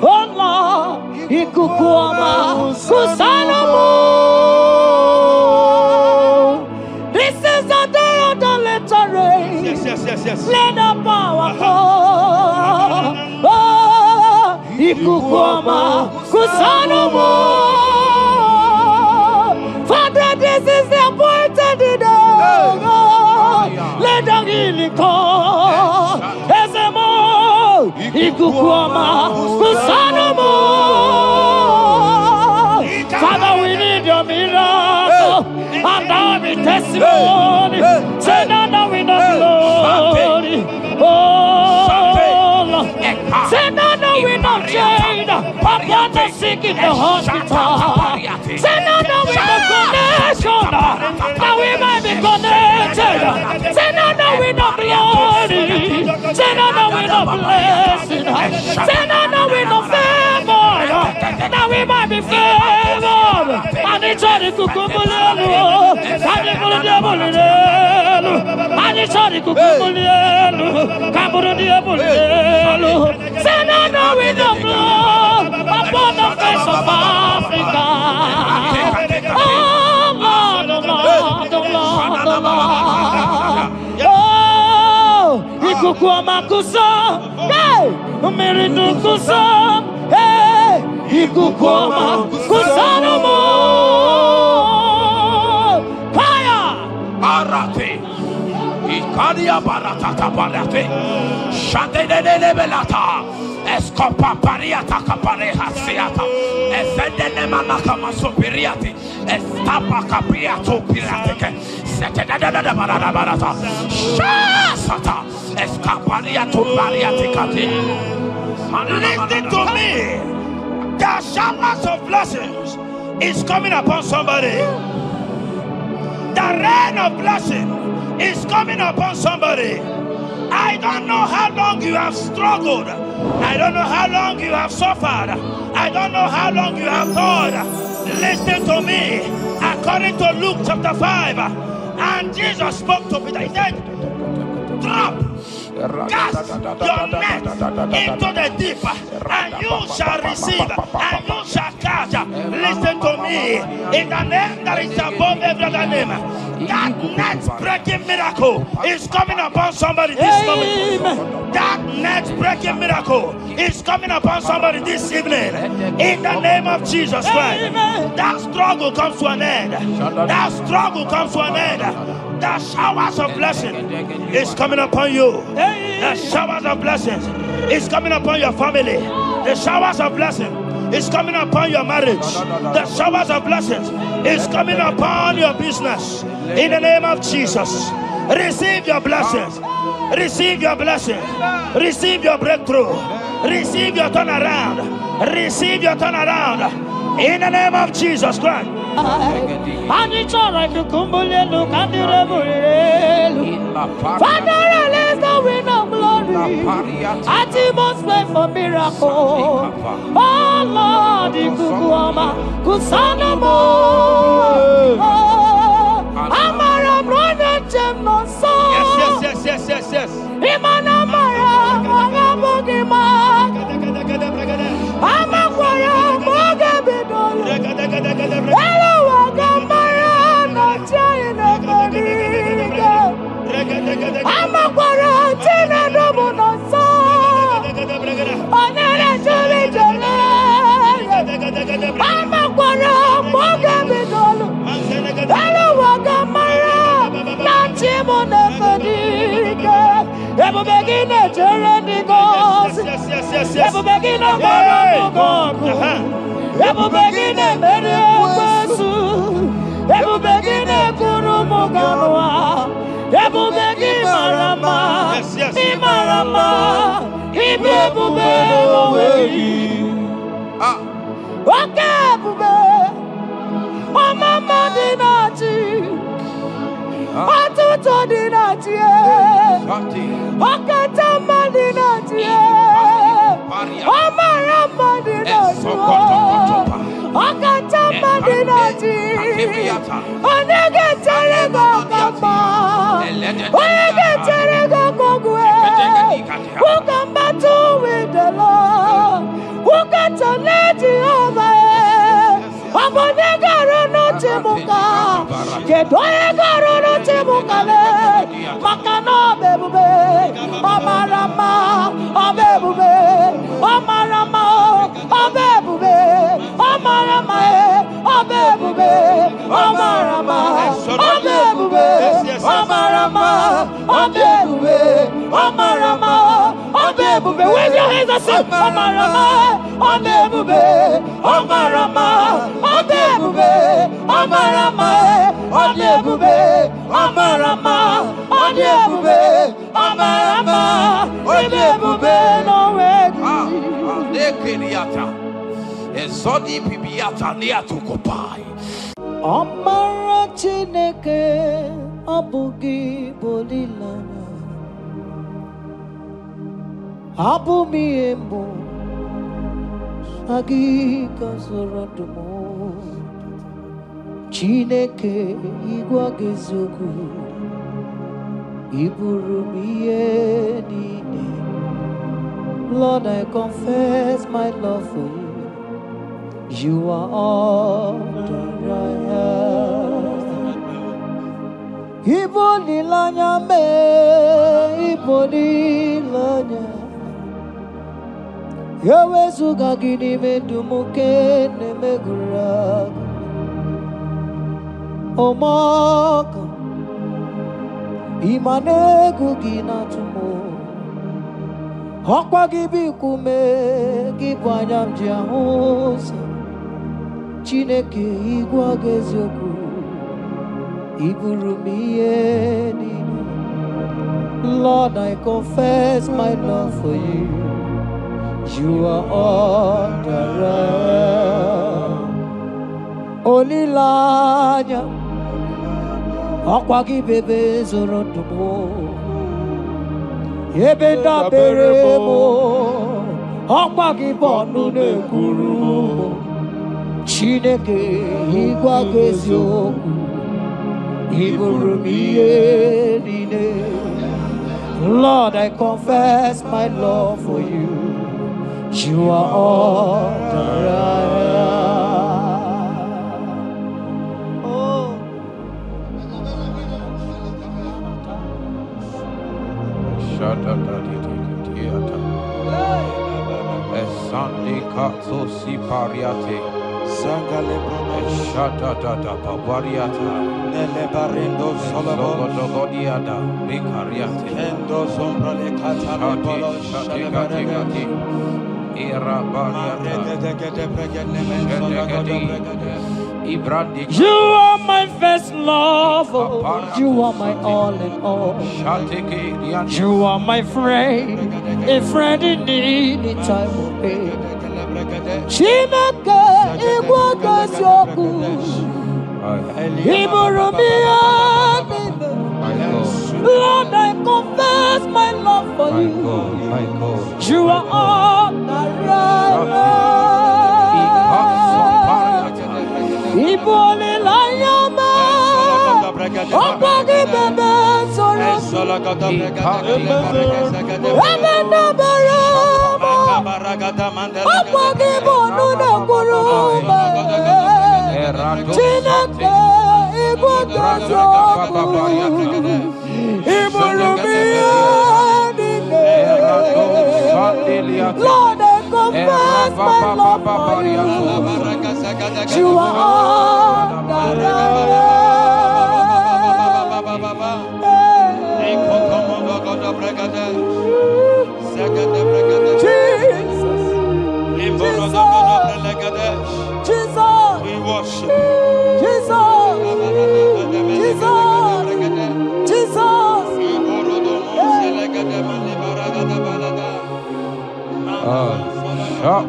Allah, ikukuama kusanomo. This is the day of the latter rain. Yes. Let the power come. Oh, ikukuama kusanomo. Father, this is the appointed day. Let the healing come. Ezemo, ikukuama kusanomo. Father, we need your miracle. And now we testimony. Say now we know glory. Oh, Lord. Say now we know chain. Upon the sick in the hospital. Say now we know connection. Now we might be connected. Say now we know glory. Say now we know blessing. Say now we know favor. Now we might be favored. And it's all the kukumulelu. And it's all the diabolelu. And it's all the kukumulelu. Kaburu diabolelu. Say now we know blood upon the face of Africa. Oh Lord, oh Lord, oh Lord, oh Lord. Oh, ikukuama kusa, hey, umiridu kusa, hey, ikukuama kusa no more. Fire, Arate, Ikadia Baratata Barate, Shadene Belata. Escopa pariata capareja seata, Efendene manacama superiati, Estapa capriato pirate, Setadada barata, Shasata, Escapariato bariaticati. Listen to me. The showers of blessings is coming upon somebody. The rain of blessing is coming upon somebody. I don't know how long you have struggled. I don't know how long you have suffered. I don't know how long you have thought. Listen to me. According to Luke chapter 5, and Jesus spoke to Peter. He said, drop, cast your net into the deep, and you shall receive, and you shall catch. Listen to me. In the name that is above every other name, that net breaking miracle is coming upon somebody this moment. That net breaking miracle is coming upon somebody this evening. In the name of Jesus Christ. That struggle comes to an end. That struggle comes to an end. The showers of blessing is coming upon you. The showers of blessings is coming upon your family. The showers of blessing is coming upon your marriage. The showers of blessings is coming upon your business. In the name of Jesus, receive your blessings. Receive your blessings. Receive your breakthrough. Receive your turnaround. Receive your turnaround. In the name of Jesus Christ. And it's all right to kumbulelu kandirabulelu. Father, release the wind of glory. At the most pray for miracle. Oh Lord, ikukuama kusanamo. Amara brother jem no so. Yes. Imana mara magabogima. Amakwara mogabidolo. Hello, wagamara no chayina bodiga. Amakwara tina domo no so. Onere jole jole. Amakwara mogabidolo. Hello, wagamara no chimona bodiga. Ebu begine jere goes. Ebu begine moro gogo. Ebu begine mere besu. Ebu begine kuru muganwa. Ebu begine marama. Imarama. Ibebu bewoweyi. Oke bube. Omama dinati. Atuto dinati. Okatama dinati. Omarama dinati. Okatama dinati. Onege terego kama. Onege terego kogwe. Who come battle with the Lord? doye garuru chibukale makano bebube omarama obebube omarama obebube omarama obebube omarama obebube omarama obebube omarama obebube with your hands and say omarama obebube omarama obebube omarama obebube omarama obebube omarama obebube no way Ezodi bibiata niatukopai. Amara Chineke abugi bolilana abumi embo agi kasorodumo Chineke igwa gezoku iburumiye nine. Lord, I confess my love for you. You are all that I have. Ibolilanya me, ibolilanya. Yawezuga gini me dumuke ne megura. Omaka, imane gugina tumo. Hokwa gibi kume, gibanyam jiahosa. Chineke igwa gezoku iburumiye nini. Lord, I confess my love for you. You are all that I am. Olilanya akwagi bebe zorotumo yebenda beremo akwagi bonu ne kuru. Chineke igwa gezoku iburumiye nine. Lord, I confess my love for you. You are all that I am. Oh. Sunday Katso Sipariate Sangale Shata Papariata Nele Barendo Solomon Sogodiada Ricariate Endo Sombra Le Catale Shati Era Bariata You are my first love, you are my all in all. You are my friend, a friend in need in time of pain. Chineke igwa gezoku iburumiye nine. Lord, I confess my love for you. You are all that I am. Ibole layama, okwagi bebe zoro, ebena berama, okwagi bonu ne kurume. Chineke igwa gezoku iburumiye nine. Lord, I confess my love for you. You are all that I Jesus, we worship Jesus,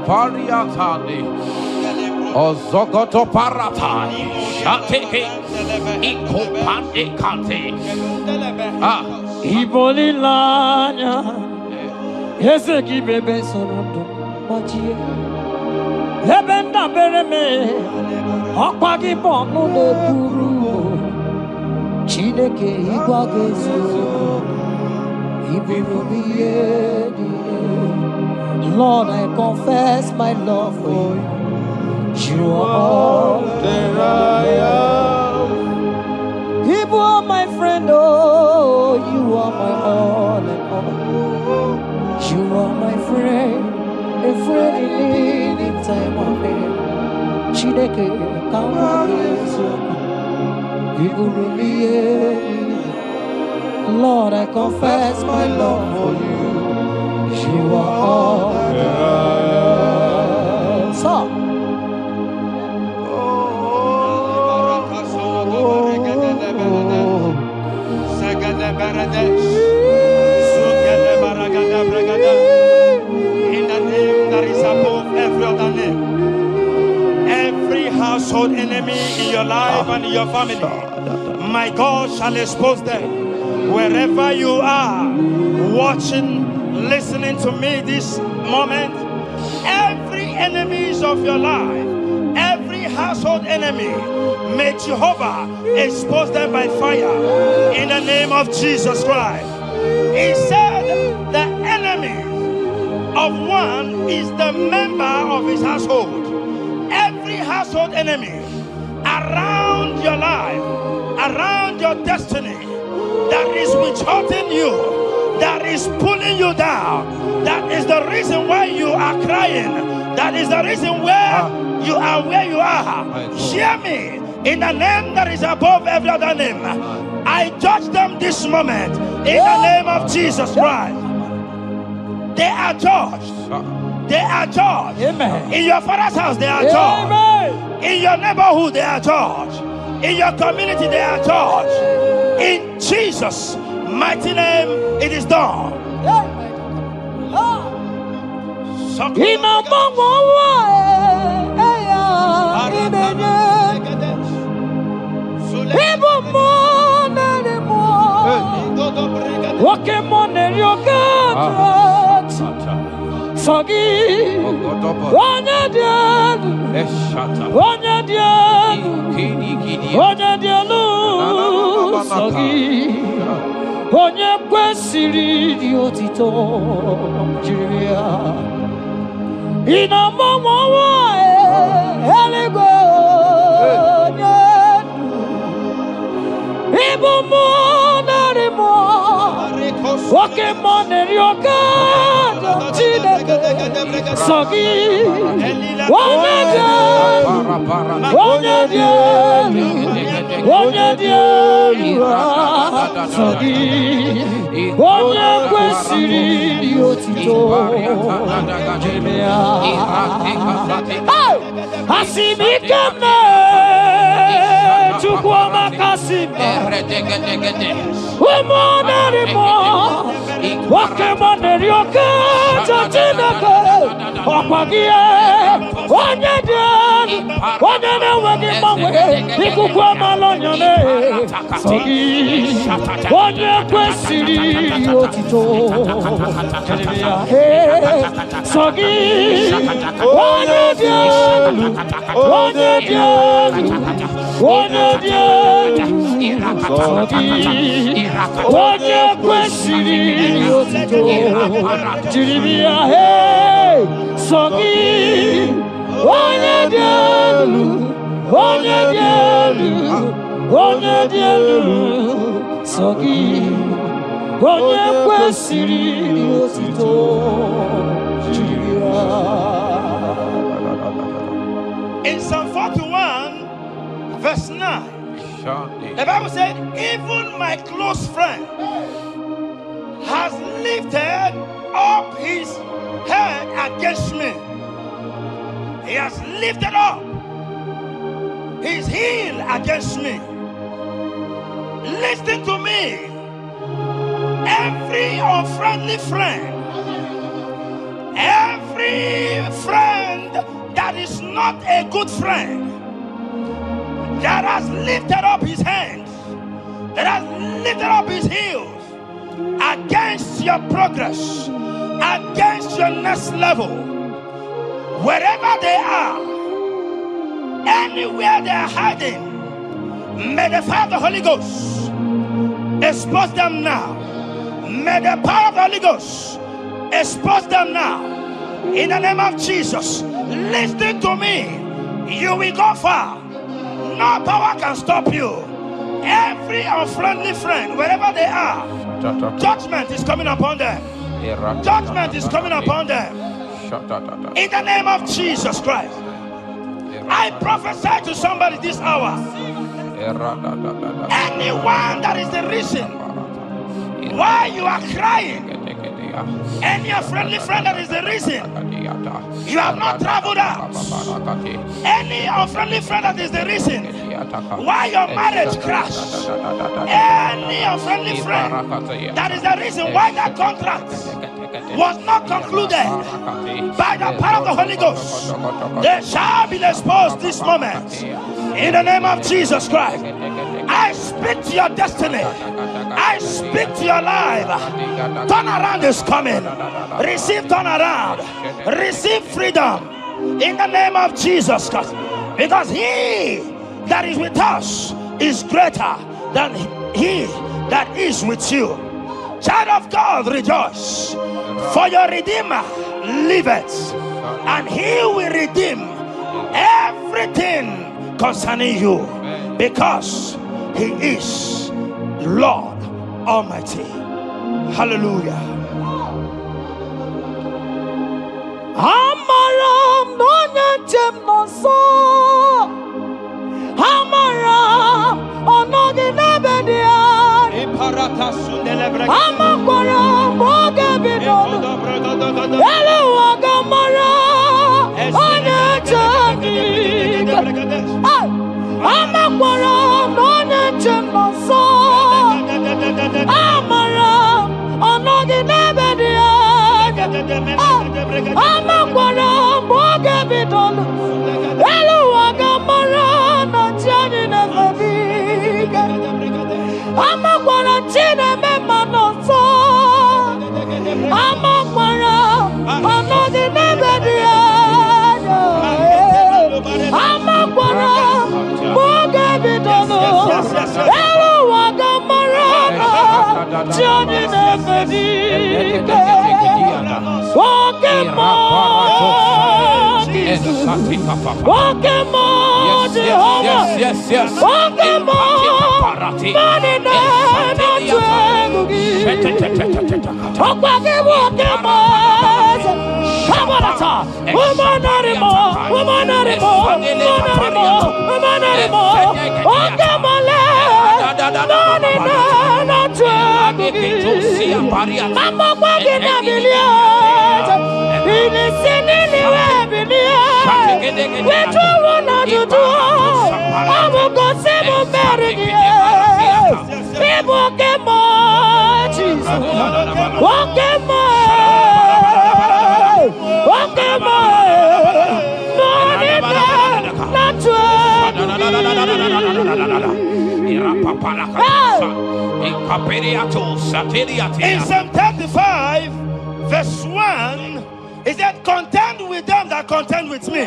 Pariatani Ozogoto Paratai Shateke Ikopande Kante Ibolilanya Yeseki bebe sorondo Majie Ebenda bereme Akwagi bonu ne kuru Chineke igwa gezoku iburumiye nine. Lord, I confess my love for you. You are all that I am. Chineke Lord, I confess my love for you. You are all that. So. In the name that is above every other name, every household enemy in your life and in your family, my God shall expose them. Wherever you are, watching, listening to me this moment, every enemies of your life, every household enemy, may Jehovah expose them by fire in the name of Jesus Christ. He said the enemy of one is the member of his household. Every household enemy around your life, around your destiny, that is withholding you, that is pulling you down, that is the reason why you are crying, that is the reason where you are where you are. Hear me, in the name that is above every other name, I judge them this moment in the name of Jesus Christ. They are judged. They are judged. Amen. In your father's house, they are judged. Amen. In your neighborhood, they are judged. In your community, they are judged. In Jesus' mighty name, it is done. Onye kwesịrị dị otito jiri ya ịnọmọ nwa eluigwe onye ịbụ mmụọ narị mmụọ nwoke mmụọ na-eri oke Chineke sọ gị onye dị elu onye dị elu onye dị elu sọ gị onye kwesịrị dị otito jiri ya asị m ike nne Chukwu ọmaka sị m ụmụ narị mmụọ nwoke mmụọ na-eri oke Chineke ọkwa gị onye dị elu onye na-enweghị mgbanwe ikuku amala onyone sọ gị onye kwesịrị otito sọ gị onye dị elu onye dị elu onye dị elu sọ gị onye kwesịrị otito jiri ya sọ gị onye dị elu onye dị elu onye dị elu sọ gị onye kwesịrị otito jiri ya. In Psalm 41 verse 9, the Bible said, even my close friend has lifted up his head against me. He has lifted up his heel against me. Listen to me. Every unfriendly friend, every friend that is not a good friend, that has lifted up his hands, that has lifted up his heels against your progress, against your next level, wherever they are, anywhere they are hiding, may the fire of the Holy Ghost expose them now. May the power of the Holy Ghost expose them now. In the name of Jesus, listen to me. You will go far. No power can stop you. Every unfriendly friend, wherever they are, judgment is coming upon them. Judgment is coming upon them. In the name of Jesus Christ. I prophesy to somebody this hour. Anyone that is the reason why you are crying, any friendly friend that is the reason you have not traveled out, any unfriendly friend that is the reason why your marriage crashed, any unfriendly friend that is the reason why that contract was not concluded by the power of the Holy Ghost, they shall be exposed this moment in the name of Jesus Christ. I speak to your destiny. I speak to your life. Turnaround is coming. Receive turnaround. Receive freedom in the name of Jesus Christ. Because he that is with us is greater than he that is with you. Child of God, rejoice. For your Redeemer liveth, and he will redeem everything concerning you, because he is Lord Almighty. Hallelujah. Amaram nonyenchem nonso. Amaram onoginebedia. Amaram ogebidono. Elu agamara onyenchem. Amaram nonyenchem nonso. Amaram onoginebedia. Amaram ogebidono. Elu agamara nanchani nevebiga. Amaram chineme manoso. Amaram onoginebedia. Amaram ogebidono. Elu agamara nanchani nevebiga. In Psalm 35, verse 1, it said, contend with them that contend with me.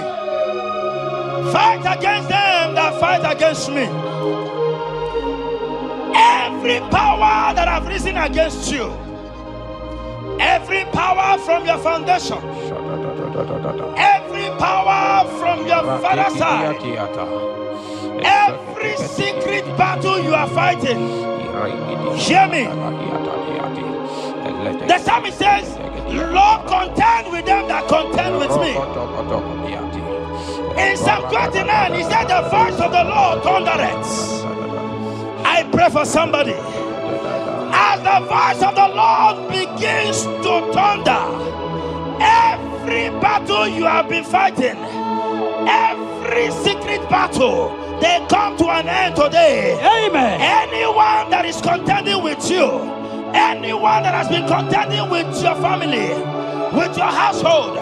Fight against them that fight against me. Every power that have risen against you, every power from your foundation, every power from your father's side, every secret battle you are fighting, hear me. The psalmist says, Lord, contend with them that contend with me. In Psalm 29, he said, the voice of the Lord thundereth. I pray for somebody. As the voice of the Lord begins to thunder, every battle you have been fighting, every secret battle, they come to an end today. Amen. Anyone that is contending with you, anyone that has been contending with your family, with your household,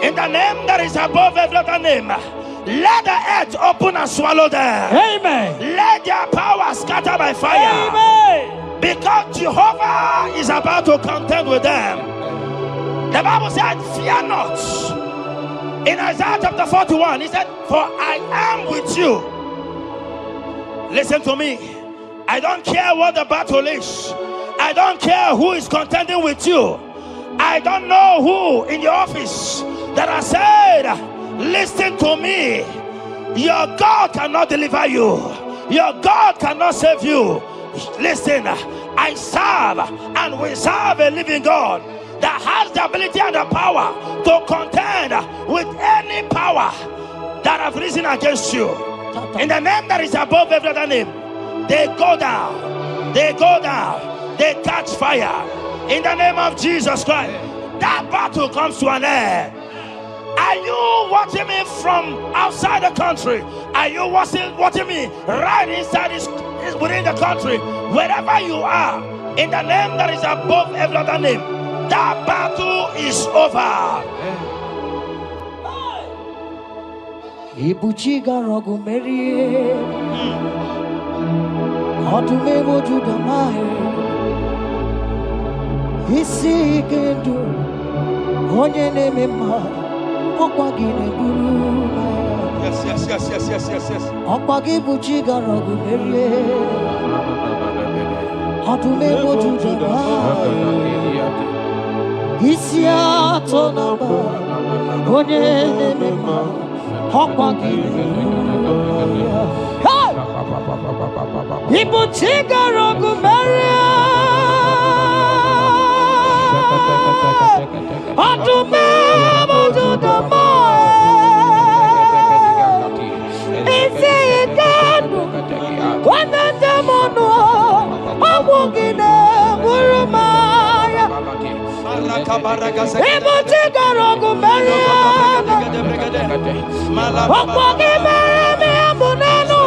in the name that is above every other name, let the earth open and swallow them. Amen. Let their power scatter by fire. Amen. Because Jehovah is about to contend with them. The Bible said, fear not. In Isaiah chapter 41, he said, for I am with you. Listen to me. I don't care what the battle is. I don't care who is contending with you. I don't know who in your office that has said, listen to me. Your God cannot deliver you. Your God cannot save you. Listen, I serve and we serve a living God that has the ability and the power to contend with any power that have risen against you, in the name that is above every other name, they go down, they go down, they catch fire. In the name of Jesus Christ, that battle comes to an end. Are you watching me from outside the country? Are you watching me right inside within the country? Wherever you are, in the name that is above every other name, that battle is over. Ibuchiga rogu merie, odume woju damai, isi kendu, onye neme ma, okwagi neburu. Yes. Okwagi buchiga rogu merie, odume woju damai, isi atonaba, onye neme ma. Ibu chiga rogu meria, adume modu dama, isi ikanu, wananda mono, awogine burumaya. Ibu chiga rogu meria. Okwagi mereme abunanu,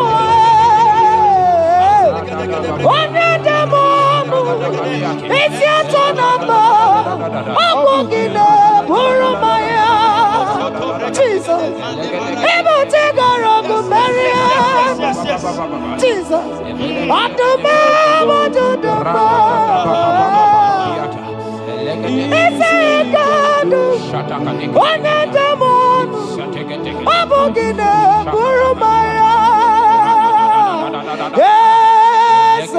onye demonu, isi atonamba, okwagi burumaya. Jesus, ibu tigarogu meria. Jesus, adume waduduma, isi ikanu, onye demonu. Abogine burumaya, yes,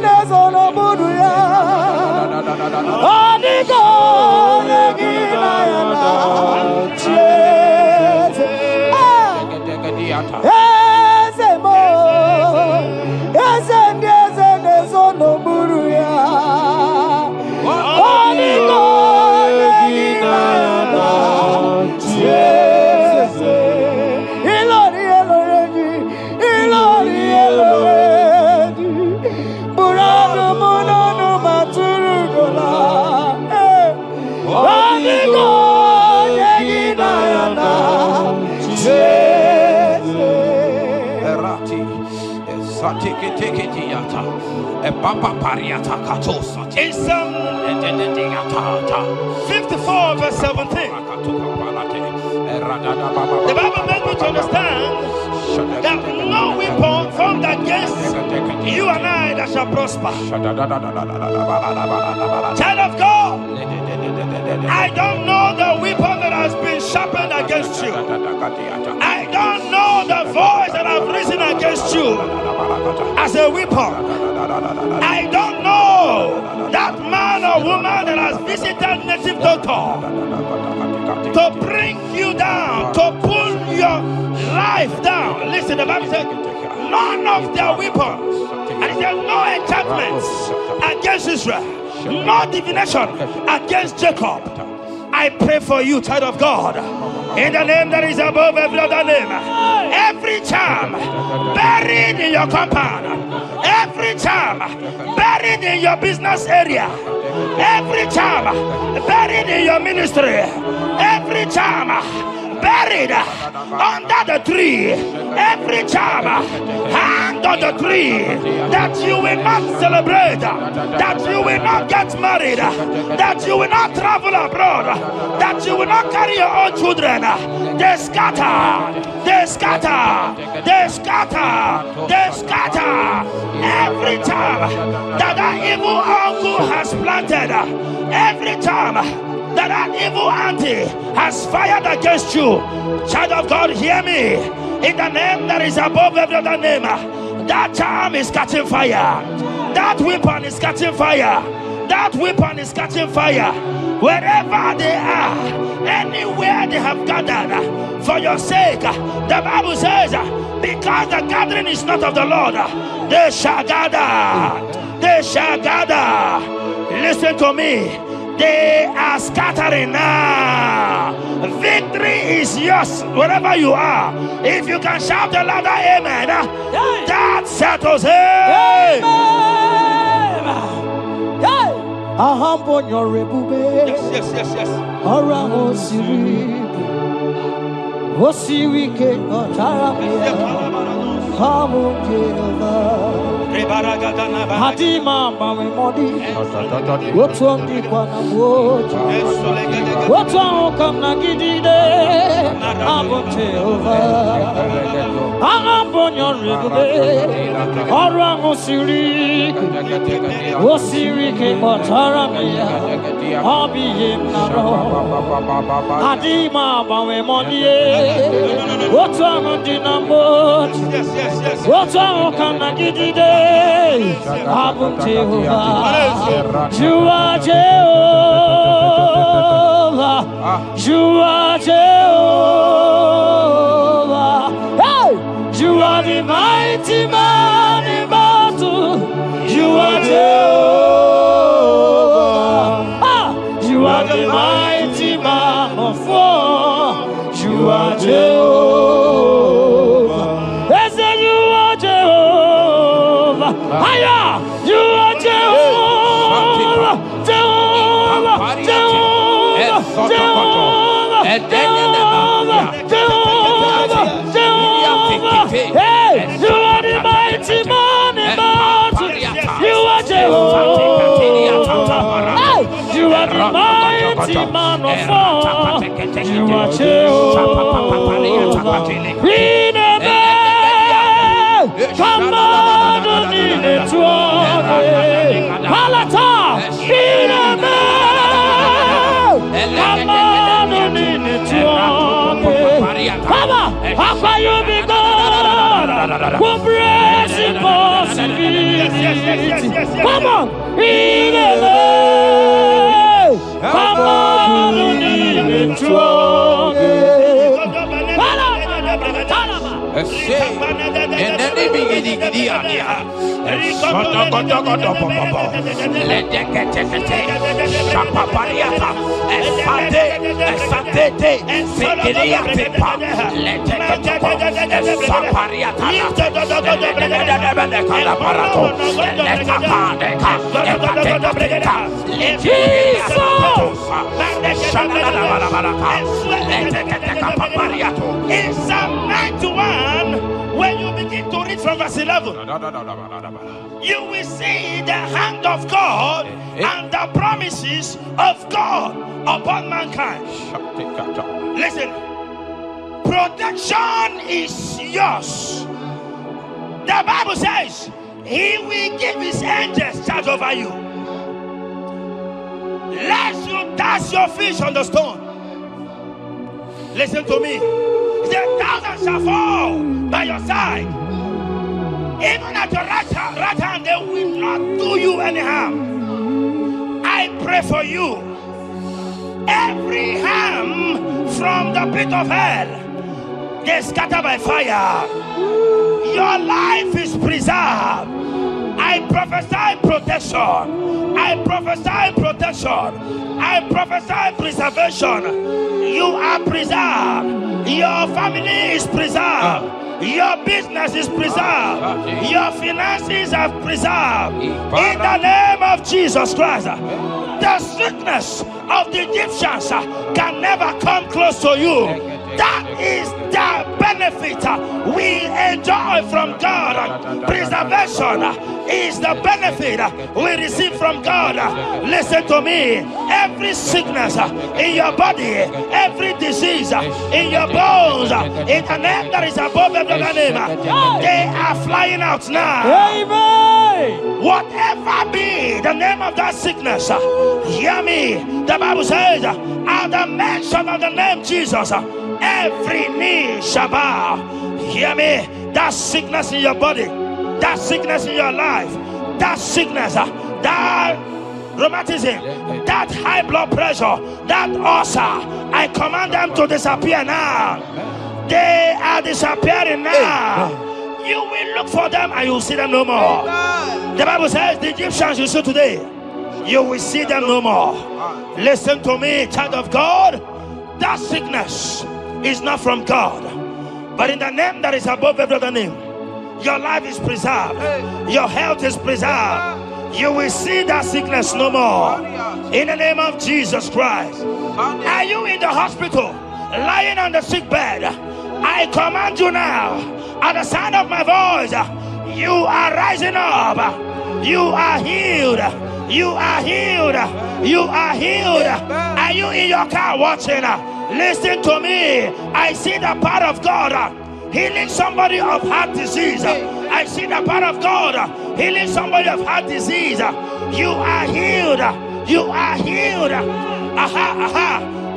nezono buruya. Odigo negina yana, yes, mo, yes, nezono buruya. Odigo. In Psalm 54 verse 17, the Bible makes me to understand that no weapon formed against you and I that shall prosper. Child of God, I don't know the weapon that has been sharpened against you. I don't know the voice that has risen against you as a weapon. I don't know that man or woman that has visited native doctor to bring you down, to pull your life down. Listen, the Bible said, none of their weapons, and it said no enchantments against Israel, no divination against Jacob. I pray for you, child of God, in the name that is above every other name. Every charm buried in your compound, every charm buried in your business area, every charm buried in your ministry, every charm buried under the tree, every charm hang on the tree, that you will not celebrate, that you will not get married, that you will not travel abroad, that you will not carry your own children. They scatter, they scatter, they scatter, they scatter. Every time that evil uncle has planted, every time that evil auntie has fired against you, child of God, hear me. In the name that is above every other name, that charm is catching fire. That weapon is catching fire. That weapon is catching fire. Wherever they are, anywhere they have gathered for your sake, the Bible says, because the gathering is not of the Lord, they shall gather. They shall gather. Listen to me. They are scattering now. Victory is yours wherever you are. If you can shout a louder amen, that settles it. Yes. Hadima mami modi, wotuangi kwa na moja, wotuangu na gidide, abo Jehovah, ahambonyo rebube, orangu siri, wosiri ke motaramiya, abiye naro, Hadima mami modi, wotuangu na moja, wotuangu na gidide. Abu Jehovah, you are Jehovah, you are Jehovah. Hey, you are the mighty man in battle. You are Jehovah. You are the mighty man of war. You are Jehovah. Yes, you are Jehovah. Higher, you are Jehovah, Jehovah, Jehovah, Jehovah, Jehovah, Jehovah. Hey, you are the mighty man in battle. You are Jehovah. Hey, you are the mighty man of war. You are Jehovah. We never come on. Palata, Piname, Papa, Papa, you be God, who brings impossibility. Come on, Piname, come on, in Psalm 91, when you begin to read from verse 11, you will see the hand of God and the promises of God upon mankind. Listen, protection is yours. The Bible says He will give His angels charge over you, lest you dash your feet on the stone. Listen to me. The 1,000 shall fall by your side, even at your right hand, they will not do you any harm. I pray for you. Every harm from the pit of hell, they scatter by fire. Your life is preserved. I prophesy protection. I prophesy protection. I prophesy preservation. You are preserved. Your family is preserved. Your business is preserved. Your finances are preserved. In the name of Jesus Christ. The sickness of the Egyptians can never come close to you. That is the benefit we enjoy from God. Preservation is the benefit we receive from God. Listen to me. Every sickness in your body, every disease in your bones, in the name that is above every other name, they are flying out now. Amen. Whatever be the name of that sickness, hear me. The Bible says, at the mention of the name Jesus, every knee shall bow. Hear me. That sickness in your body, that sickness in your life, that sickness, that rheumatism, that high blood pressure, that ulcer, I command them to disappear now. They are disappearing now. You will look for them and you will see them no more. The Bible says the Egyptians you see today, you will see them no more. Listen to me, child of God. That sickness is not from God. But in the name that is above every other name, your life is preserved. Your health is preserved. You will see that sickness no more. In the name of Jesus Christ. Are you in the hospital, lying on the sick bed? I command you now, at the sound of my voice, you are rising up. You are healed. You are healed. You are healed. Are you in your car watching? Listen to me. I see the power of God healing somebody of heart disease. I see the power of God healing somebody of heart disease. You are healed. You are healed.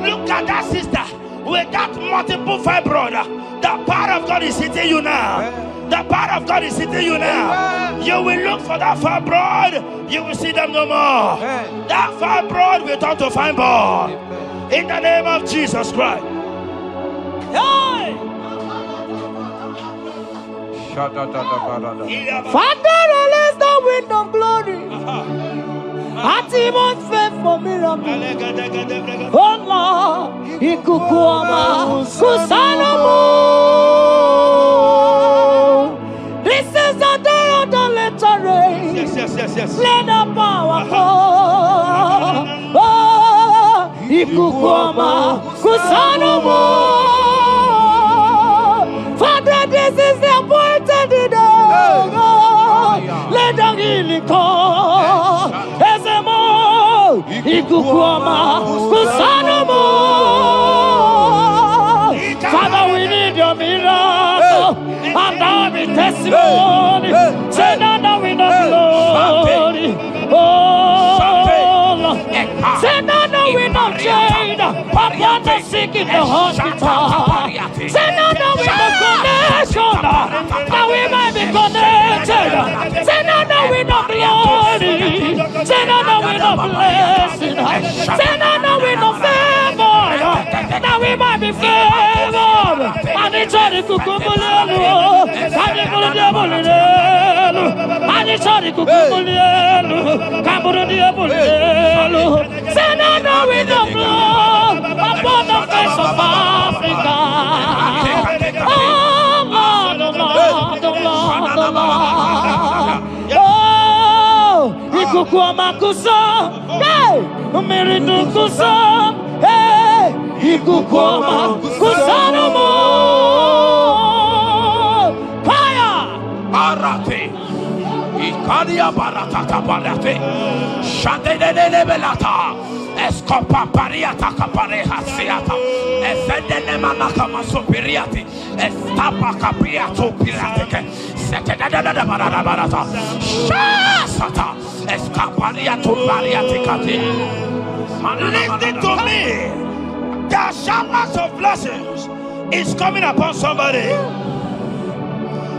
Look at that sister with that multiple fibroid. The power of God is hitting you now. The power of God is hitting you now. You will look for that fibroid. You will see them no more. That fibroid will turn to fine bone. In the name of Jesus Christ. Father, release the wind of glory. Atmosphere for miracle. Oh Lord, ikukuama kusanomo. This is the day of the letter rain. Yes. Let the power fall. Oh, ikukuama kusanomo. Father, this is the appointed day. Let the healing come. Ezemo, ikukuama kusanomo. Father, we need your miracle. And now we testimony. Say now we know glory. Oh, Lord. Say now we know change. Upon the sick in the hospital. Say now we know connection. Now we might be connected. Say now we know glory. Say now we know blessing. Say now we know favor. Now we might be favored. And it's all the kukumulelu. And it's all the diabolelu. And it's all the kukumulelu. Kaburu diabolelu. Say now we know blood upon the face of Africa. Oh Lord, oh Lord, oh Lord, oh Lord. Oh, ikukuama kusa, hey, umiridu kusa, hey, ikukuama kusa no more. Fire! Arate. Ikadia baratata barate. Shadene belata. Escopa pariata capareha seata. Efendene manaka masopiriati. Estapa capriato pirate. Setedada barata. Shasata. Escapariato bariati cati. Listen to me. The showers of blessings is coming upon somebody.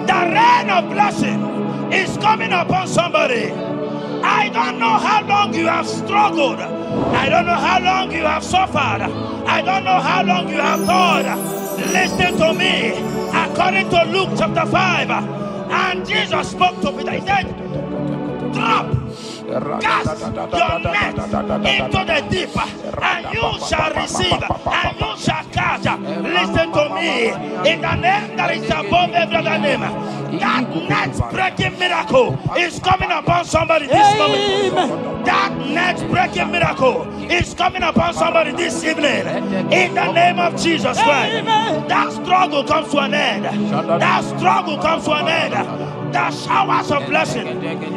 The rain of blessing is coming upon somebody. I don't know how long you have struggled. I don't know how long you have suffered. I don't know how long you have thought. Listen to me. According to Luke chapter 5, and Jesus spoke to Peter. He said, drop, cast your net into the deep, and you shall receive, and you shall catch. Listen to me. In the name that is above every other name, that net breaking miracle is coming upon somebody this moment. That net breaking miracle is coming upon somebody this evening. In the name of Jesus Christ. That struggle comes to an end. That struggle comes to an end. The showers of blessing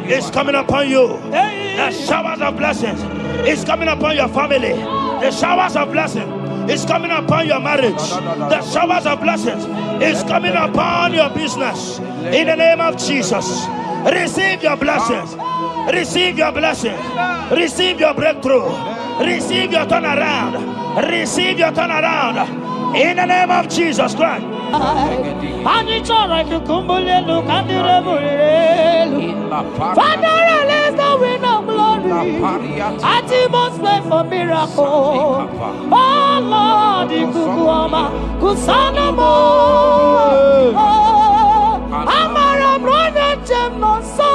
is coming upon you. The showers of blessings is coming upon your family. The showers of blessing is coming upon your marriage. The showers of blessings is coming upon your business. In the name of Jesus, receive your blessings. Receive your blessings. Receive your breakthrough. Receive your turnaround. Receive your turnaround. In the name of Jesus Christ. Father, release the wind of glory. Atmosphere for miracle. Oh Lord, ikukuama kusanomo. Amara brother no so.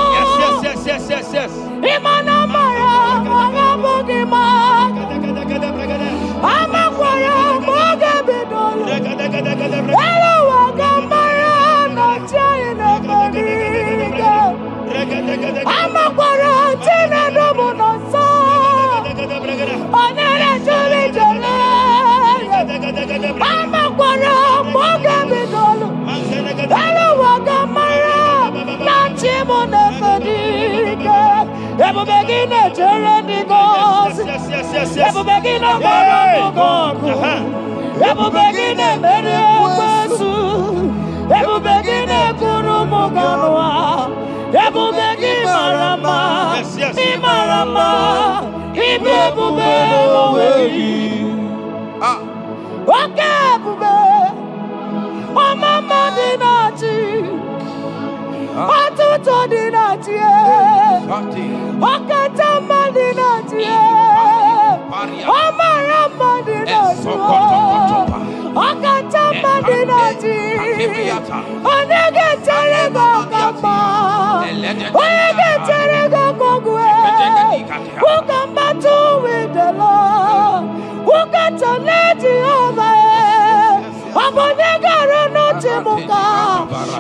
Yes. Imana mara magabugima. Amakwara magabidolo. Ebu begin journey goes. Ebu begin a God. Ebu begin a Meriasu. Ebu begin a Kurumuganwa. Ebu begin Marama. Imarama. Ibebu be. Okay, Bube. Oh, Mama Dinati. Oh, Toto Dinati. Oh, Katama Dinati. Oh, Marama Dinati. Oh, Katama Dinati. Oh, Negatarego Kama. Oh, Negatarego Kogwe. Who come back to with the Lord? Who got to let you over? Abonegaro no temuka,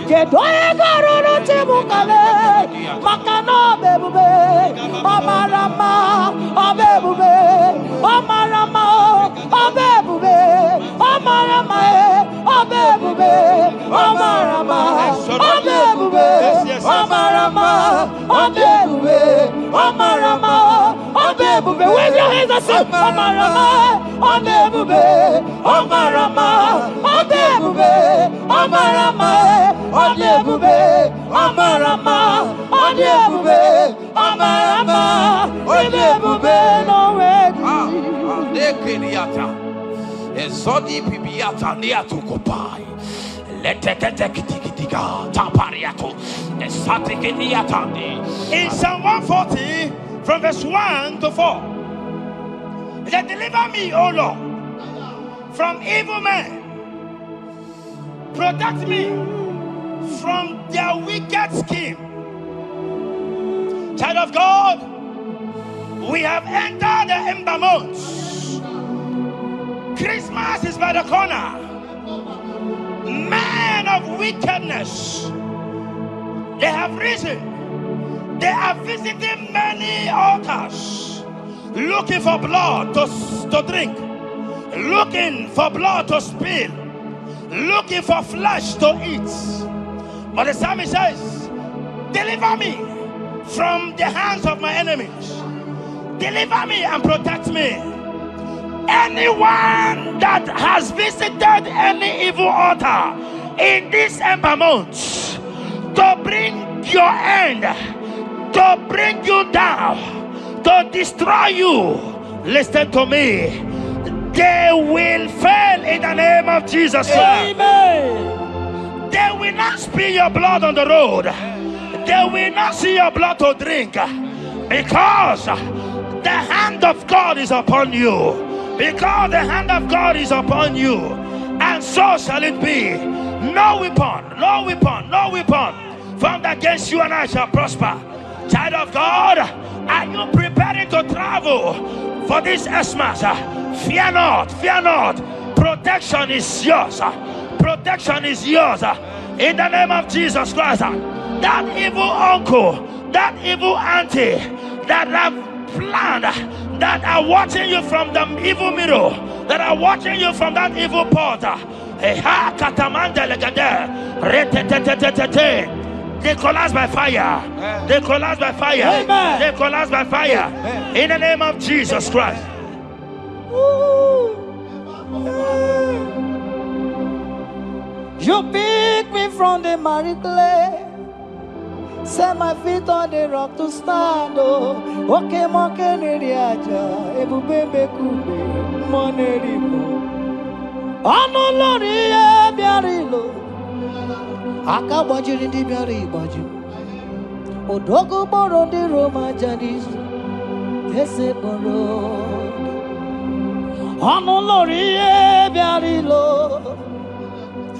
Kedoegaro no temuka le, Makano bebube, Amarama, Abebube, Amarama, Abebube, Amarama, Abebube, Amarama, Abebube, Amarama, Abebube, Amarama, Abebube. Wave your hands and say, Amarama, Abebube, Amarama. Adebube, Amarama, Adebube, Amarama, Adebube, Amarama, Adebube, no way. Nekiriata, Ezodi Pibiata, Niatu Kopai, Leteketikitika, Tapariato, Esatikiniatandi. In Psalm 140, from verse 1 to 4, it said, deliver me, O Lord, from evil men. Protect me from their wicked scheme. Child of God, we have entered the ember months. Christmas is by the corner. Men of wickedness, they have risen. They are visiting many altars, looking for blood to drink, looking for blood to spill, looking for flesh to eat. But the psalmist says, deliver me from the hands of my enemies. Deliver me and protect me. Anyone that has visited any evil altar in this ember month to bring your end, to bring you down, to destroy you, listen to me. They will fail in the name of Jesus. Amen. They will not spill your blood on the road. They will not see your blood to drink, because the hand of God is upon you. Because the hand of God is upon you. And so shall it be. No weapon, no weapon, no weapon formed against you and I shall prosper. Child of God, are you preparing to travel for this Xmas? Fear not, fear not. Protection is yours. Protection is yours. In the name of Jesus Christ. That evil uncle, that evil auntie that have planned, that are watching you from the evil mirror, that are watching you from that evil portal, they collapse by fire. They collapse by fire. Amen. They collapse by fire. In the name of Jesus Christ. You pick me from the miry clay, set my feet on the rock to stand. Oh, okay, monkey neriaja, ebubebe kube, monerimo. Anolori e biarilo, akabajiri di biari baju. Odogo boro di Roma jadis, ese boro. Anolori e biarilo,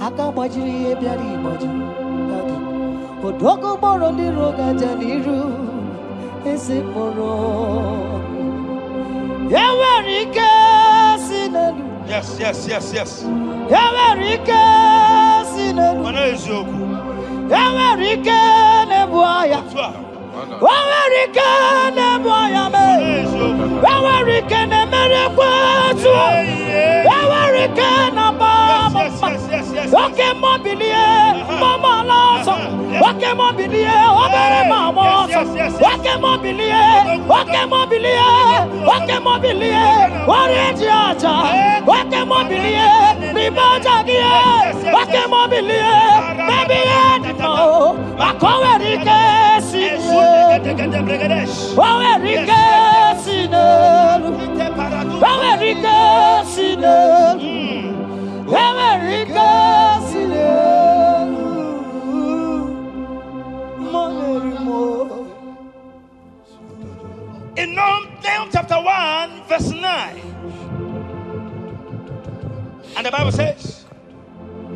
akabajiri e biari baju. Odogo boro di roga janiru, ese boro. Yawerike sinelu. Yes, yes, yes, yes. Yawerike sinelu. Yawerike nebuaya. Yawerike nebuaya me. Yawerike ne merekwetu. Yawerike na baba. Okay, mobilie, mama lazo. Okay, mobilie, obere mama. Okay, mobilie, Wake mobilie, wake mobilie, warrior aja. Wake mobilie, bibaja gie. Wake mobilie, baby edimo. Wakowerike sine. Wawerike sine. Wawerike sine. Wawerike sine. In Nahum chapter 1, verse 9. And the Bible says,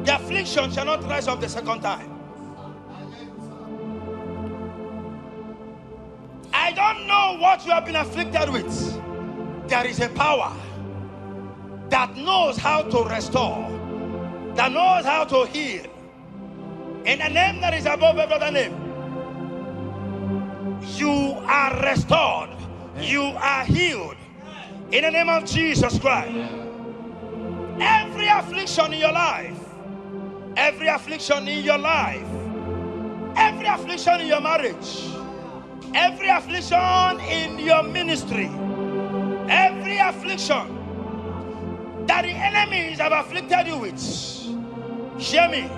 the affliction shall not rise up the second time. I don't know what you have been afflicted with. There is a power that knows how to restore, that knows how to heal. In a name that is above every other name, you are restored. You are healed in the name of Jesus Christ. Every affliction in your life, every affliction in your life, every affliction in your marriage, every affliction in your ministry, every affliction that the enemies have afflicted you with, hear me,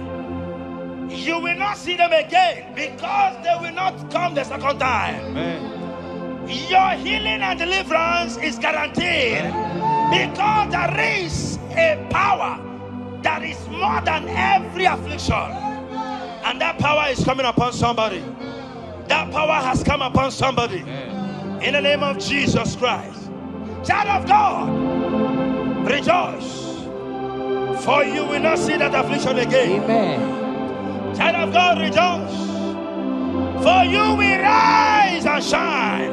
you will not see them again because they will not come the second time. Amen. Your healing and deliverance is guaranteed because there is a power that is more than every affliction, and that power is coming upon somebody. That power has come upon somebody in the name of Jesus Christ. Child of God, rejoice, for you will not see that affliction again. Amen. Child of God, rejoice, for you will rise and shine.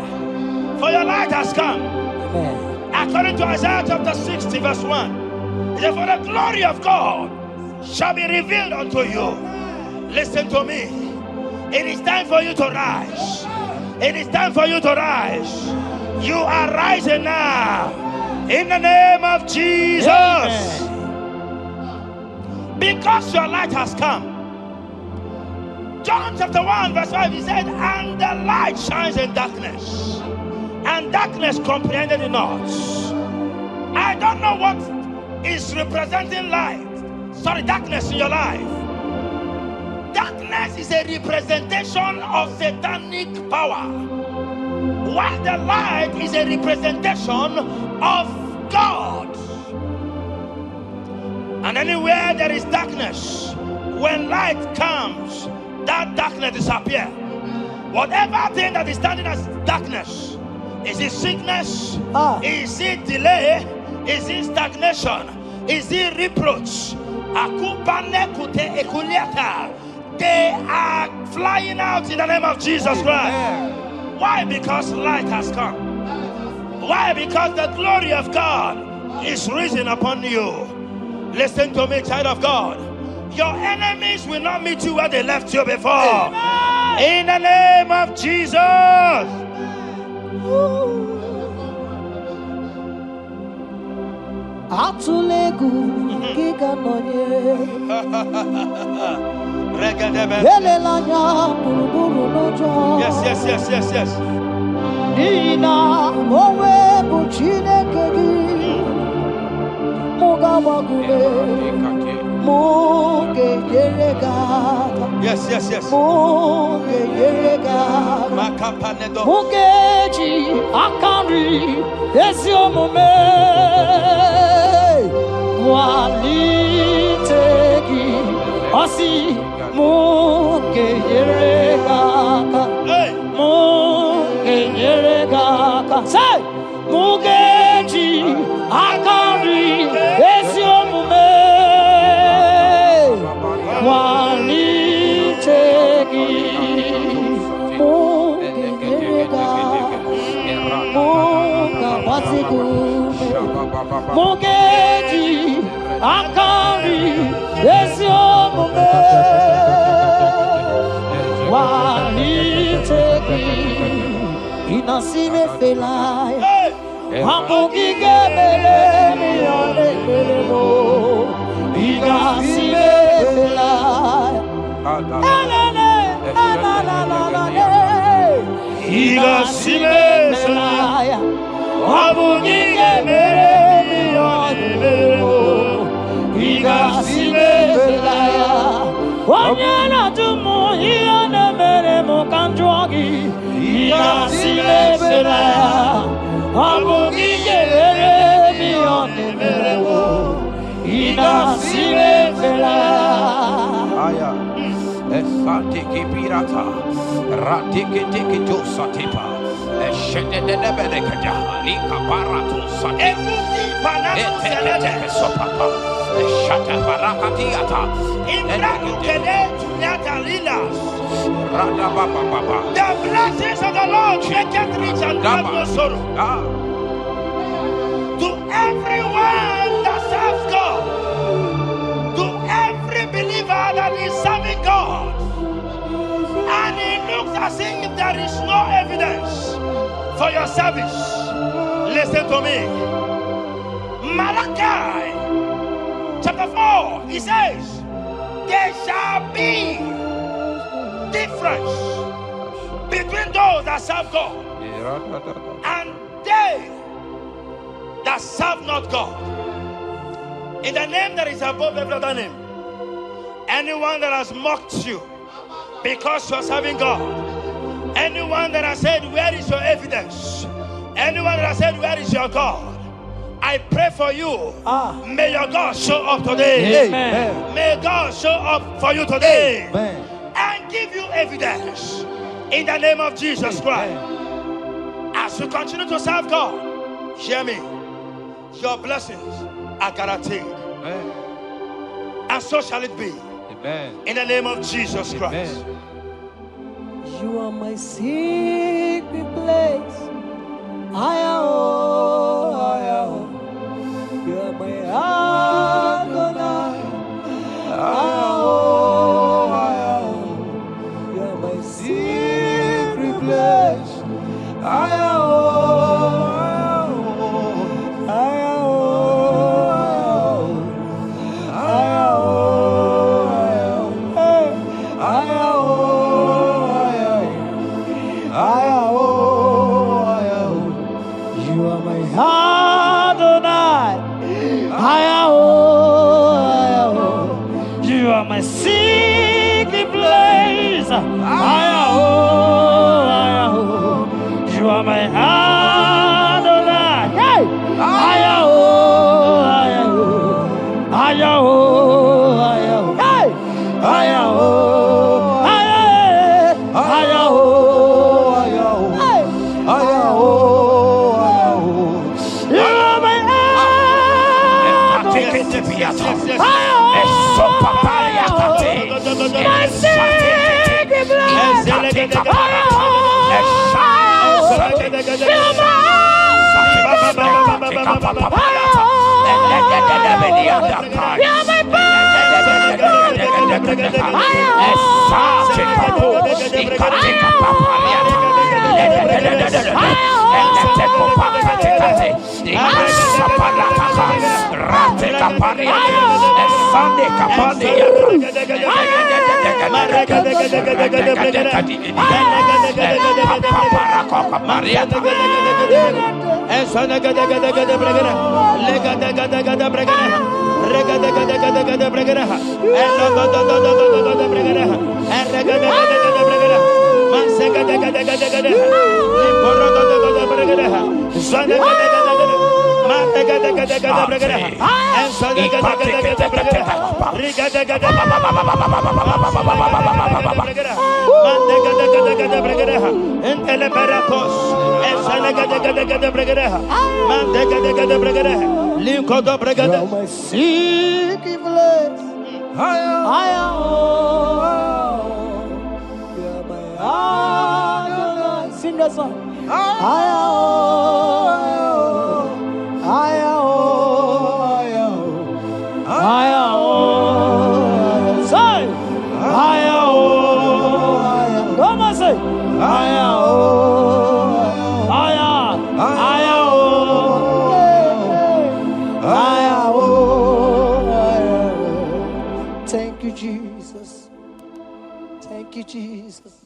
For your light has come. Amen. According to Isaiah chapter 60 verse 1, it says, for the glory of God shall be revealed unto you. Listen to me. It is time for you to rise. It is time for you to rise. You are rising now. In the name of Jesus. Amen. Because your light has come. John chapter 1 verse 5, he said, and the light shines in darkness, and darkness comprehended it not. I don't know what is representing light. Sorry, darkness in your life. Darkness is a representation of satanic power, while the light is a representation of God. And anywhere there is darkness, when light comes, that darkness disappears. Whatever thing that is standing as darkness, is it sickness? Is it delay? Is it stagnation? Is it reproach? They are flying out in the name of Jesus Christ. Why? Because light has come. Why? Because the glory of God is risen upon you. Listen to me, child of God. Your enemies will not meet you where they left you before. In the name of Jesus. Atulegu giga nonye Yes. Nina mowe buchineke gi Mugawagule Muge yerega. Yes. Muge yerega. Mugeji akari esiomume walitegi osi muge yerega. Muge yerega. Say mugeji akari esiomume walitegi Mugeji akari esiomume walitegi inasime felai Hamugige bele mione belemo inasime felai inasime Abugiye mere yo Iga simebelaya Wanyana tumu Iane mere mokanjwagi Iga simebelaya Abugiye mere yo Iga simebelaya Aya. Esatiki pirata. Ratiki tiki to satipa. Eshede de belekada. Lika barato satipa. Ete sopapa. Eshata barakatiata. Rada baba baba. The blessings of the Lord maketh rich and add no sorrow. To everyone that serves God, to every believer that is serving God, and it looks as if there is no evidence for your service. Listen to me. Malachi chapter 4, he says, there shall be difference between those that serve God and they that serve not God. In the name that is above every other name, anyone that has mocked you because you are serving God, anyone that has said, where is your evidence? Anyone that has said, where is your God? I pray for you. May your God show up today. Amen. May God show up for you today. Amen. And give you evidence in the name of Jesus Christ. As you continue to serve God, hear me, your blessings are guaranteed. Amen. And so shall it be. Amen. In the name of Jesus Christ. Amen. You are my secret place. You are my Adonai. You are my secret place. You are my Adonai. You are my secret place. You are my Adonai. Hey! My secret place. Sing that song. Thank you, Jesus. Thank you, Jesus.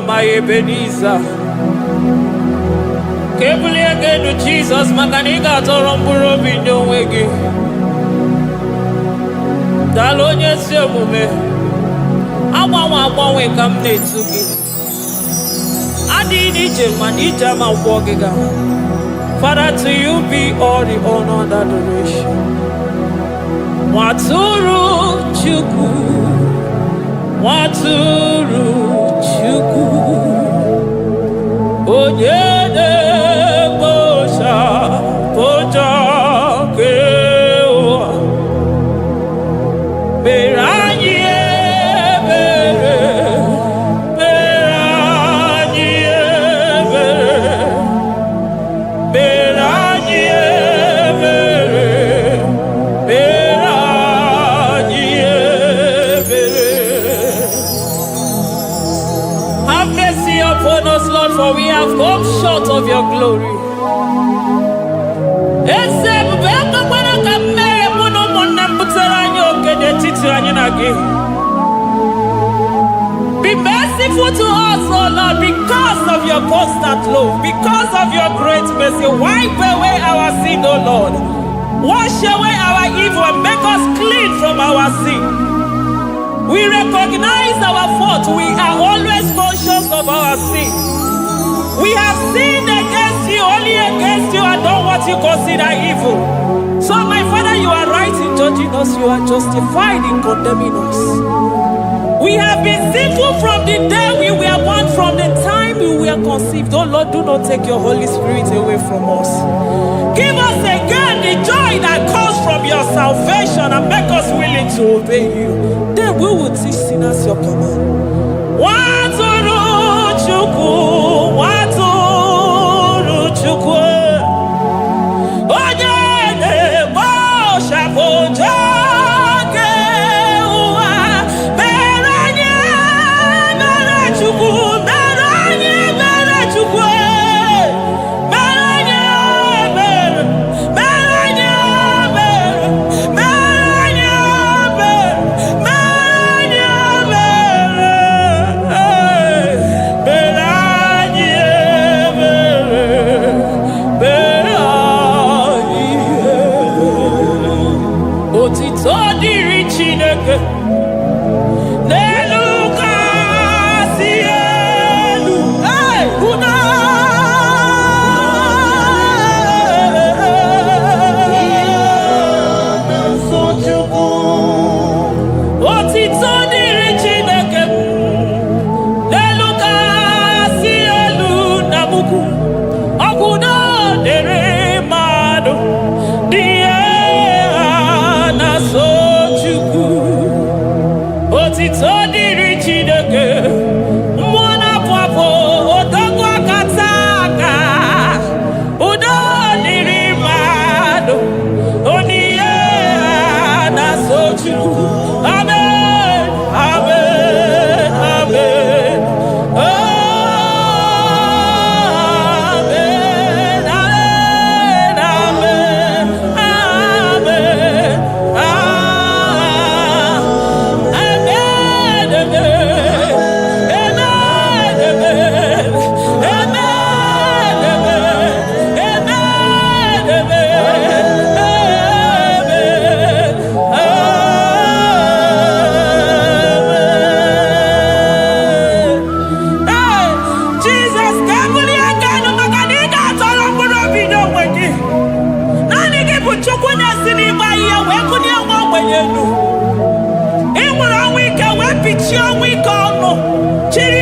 My Ebenezer. Kebuli again to Jesus, Makaniga Toromburo Bindo Wegi. Dalonya Semume. Awa we come to give. Adi Nijem and Ijama Wogiga. Father, to you be all the honor and adoration. Waturu Chuku. Waturu Chuku Onyede Bosha Boja Kewa Beranye Bere Beranye Bere Beranye Bere Beranye Bere. Have mercy upon us, Lord, for we have come short of your glory. Be merciful to us, oh Lord, because of your constant love, because of your great mercy. Wipe away our sin, oh Lord. Wash away our evil and make us clean from our sin. We recognize our fault. We are always conscious of our sin. We have sinned against you, only against you, and done what you consider evil. So, my Father, you are right in judging us. You are justified in condemning us. We have been sinful from the day we were born, from the time we were conceived. Oh Lord, do not take your Holy Spirit away from us. Give us again the joy that comes from your salvation and make us willing to obey you. Then we will teach sinners your command. Waturu Chuku, Waturu Chuku. Onyede Bosha Boja.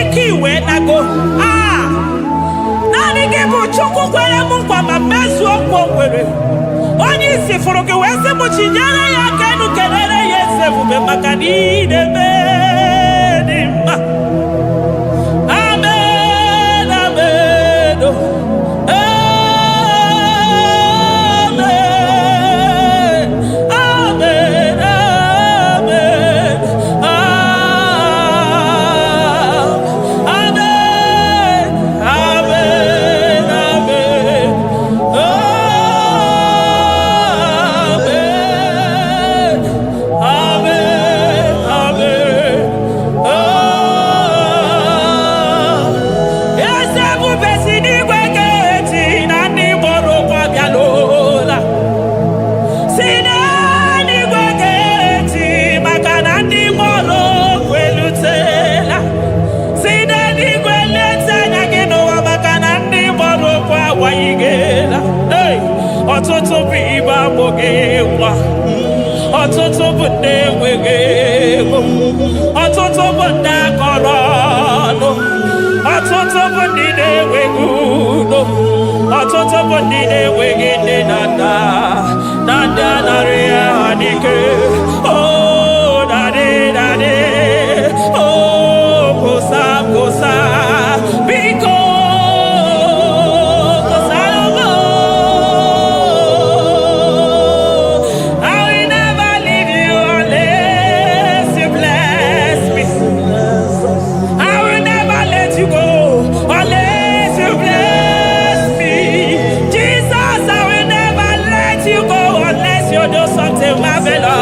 ike iwe nago. Naanị gị bụ Chukwu kwere m nkwa ma mezuo nkwa o kwere. Onye isi fụrụ gị wee sị m chinyere ya aka enu kelere ya eze ebube maka na ị na-eme dị mma. Amen, amen, oh. Amen, amen, amen, amen, amen, amen, ọtụtụ bụ ibe agbụghị nwa, ọtụtụ bụ ndị enweghị ego, ọtụtụ bụ ndị akọrọ ọnụ, ọtụtụ bụ ndị na-enweghị udo, ọtụtụ bụ ndị na-enweghị nne na nna, na ndị anarị ya n'ike. Oh, daddy, daddy, oh, kosa, kosa, biko. Something marvelous.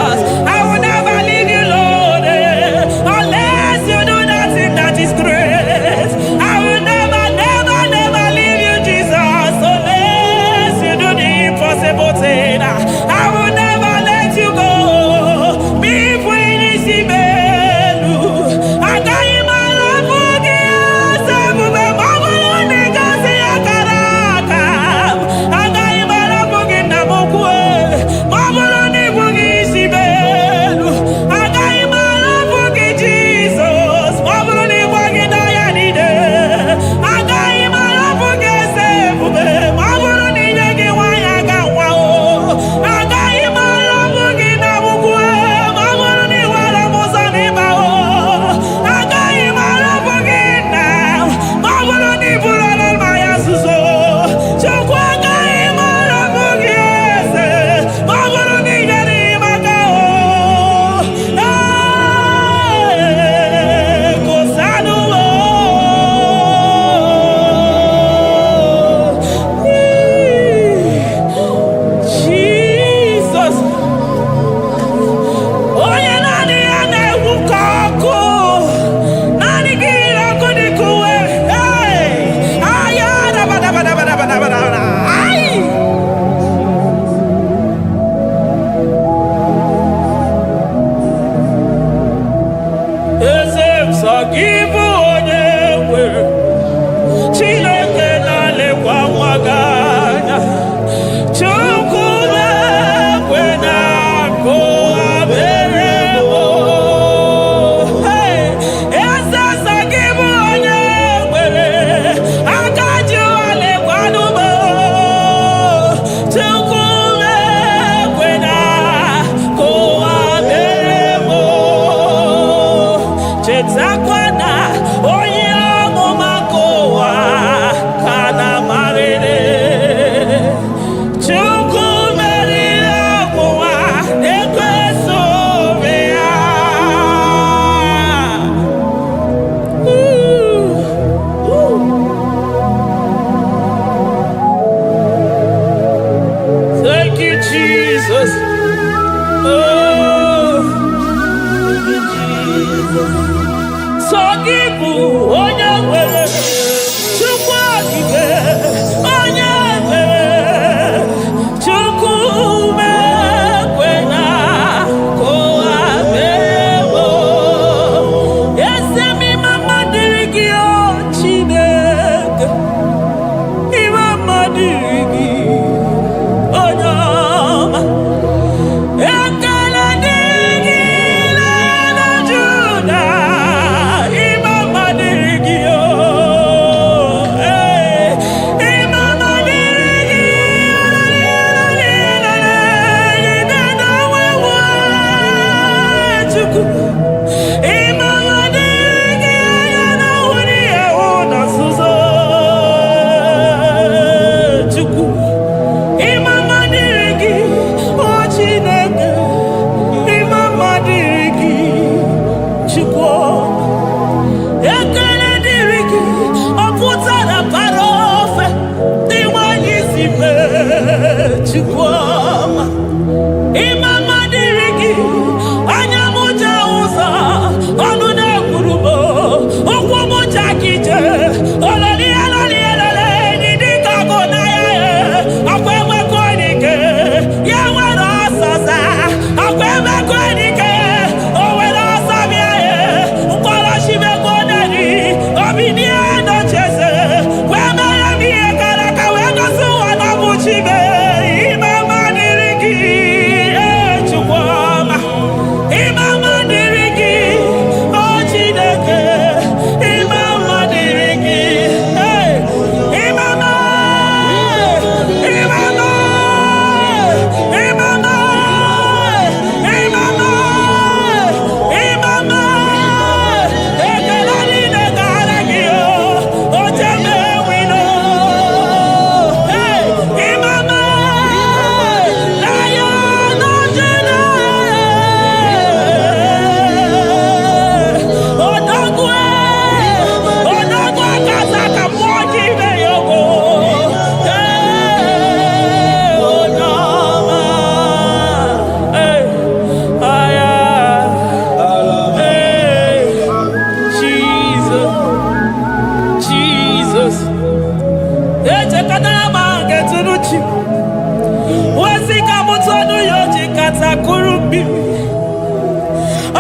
atakurubi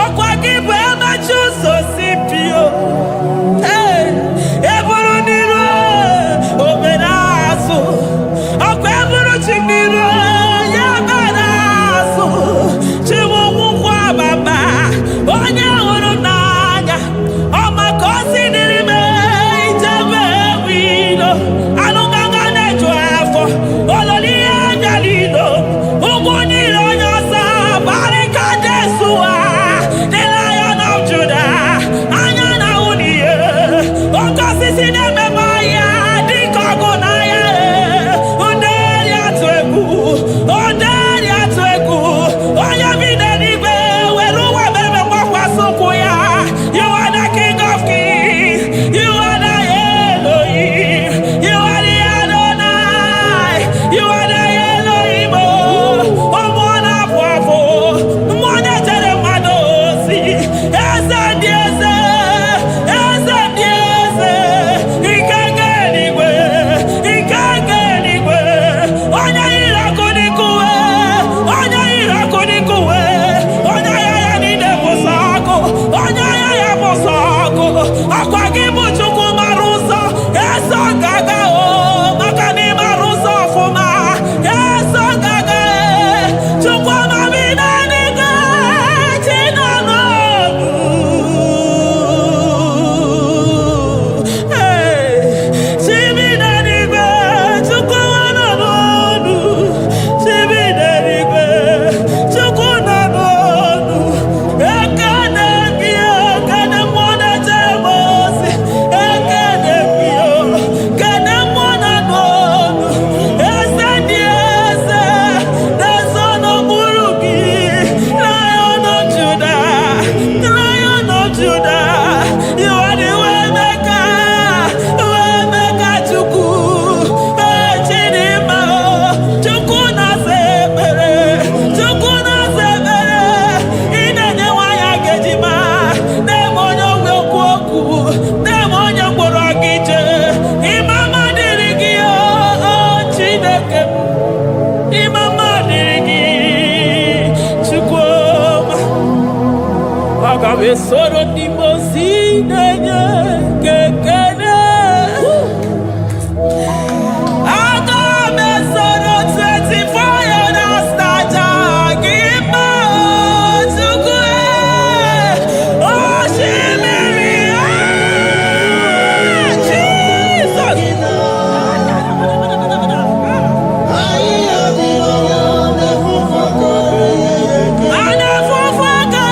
okwa gibu amachu so sipio eburu niru oberasu okwa eburu chiniru ya barasu chiwu kwa baba onye hụrụ n'anya ọmakosi dịrị me ijebe wido anụgaga na-eju afọ ololi ya galilo ụgbọ niile onye ọsọ barika Jesua the Lion of Judah anya na uniye oke osisi na-ememe ya dịka ọgụ na ya nderi atụ egwu onderi atụ egwu onye bi n'eluigwe were ụwa meme mgbakwasị ụkwụ ya. You are the King of Kings, you are the Elohim, you are the Adonai, you are the Elohim. Ọmụọna abụ abụ mmụọ echere mmadụ ozi eze ndị eze eze ndị eze ike nke eluigwe ike nke eluigwe onye yiri ọkụ n'ikuwe onye yiri ọkụ n'ikuwe onye agha ya niile bụ sọ ọkụ onye agha ya bụ sọ ọkụ ọkwa gị bụ Chukwu mara ụzọ eso gaga o maka na ị mara ụzọ ọfụma eso gaga Chukwu amami n'eluigwe chi nọ n'ọnụ chi bi n'eluigwe Chukwu nọ n'ọnụ chi bi n'eluigwe Chukwu nọ n'ọnụ ekene gị ekene mmụọ na-echere m ozi ekene gị kene mmụọ nọ n'ọnụ eze ndị eze na-eso n'okpuru gị Lion of Judah Lion of Judah you are the way maker Chukwu Chidimma Chukwu na-asa ekpere Chukwu na-asa ekpere ị na-enye nwanyị agejima na-eme onye ogwe okwu okwu na-eme onye mkpọrọ gị jee ịmama dịrị gị Chineke ịmama dịrị gị Chukwu ọma aga m esoro ndị mozi na-enye kekene aga m esoro 24 ya na staja gị ma Chukwu osimiri Jesus ana fufu aka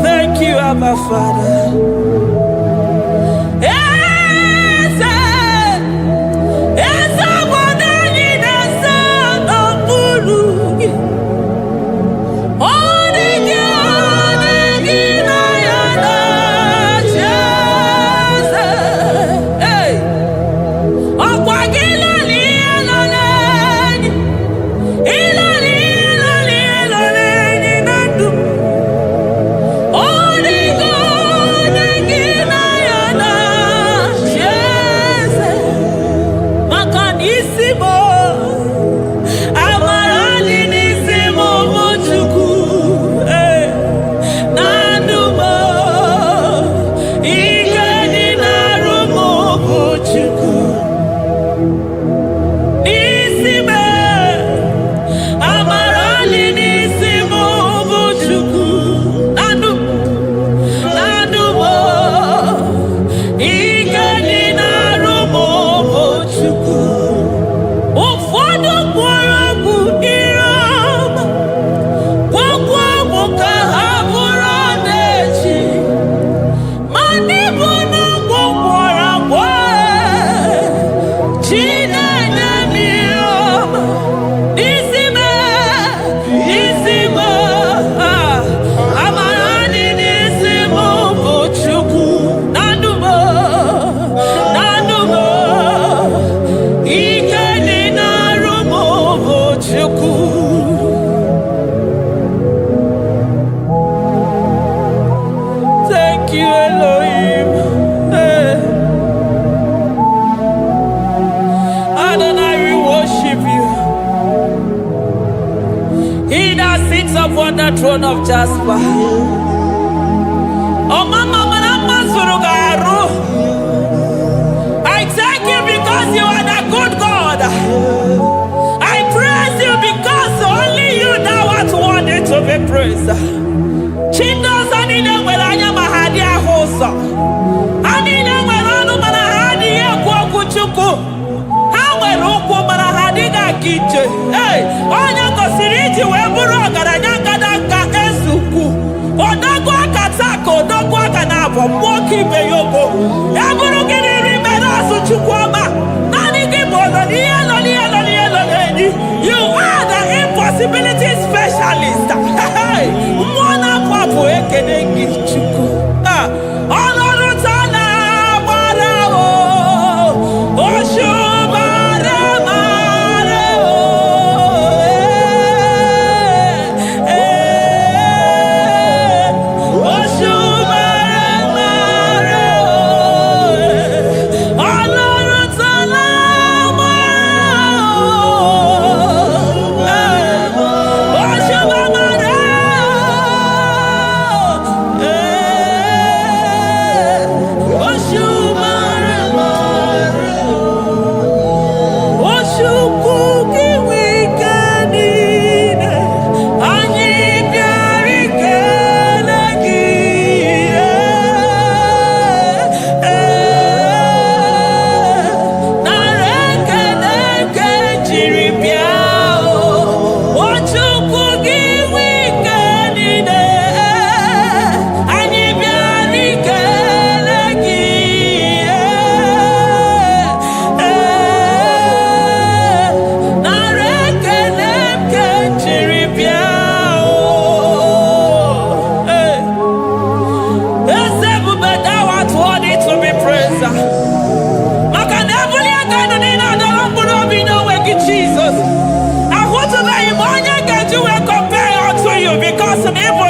Thank you, Abba Father. Upon the throne of Jasper. Oh, Mama, I thank you because you are the good God. I praise you because only you now are worthy to be praised. Chindos anile welanya mahadi ahosa. Anile welanu mahadi ekwo kuchuku. Hawe roku mahadi ga kije. Hey, onya kosiriji weburu ogaranya kadanga esuku. Odagwa katako, odagwa kanabo, mwoki beyobo. Eburu gini rimena suchukwama. Nani gibono you are the impossibility specialist. Hey, mwana papu ekenengi chuku. Olorutana barao, oshubara marao. Oshubara marao. Olorutana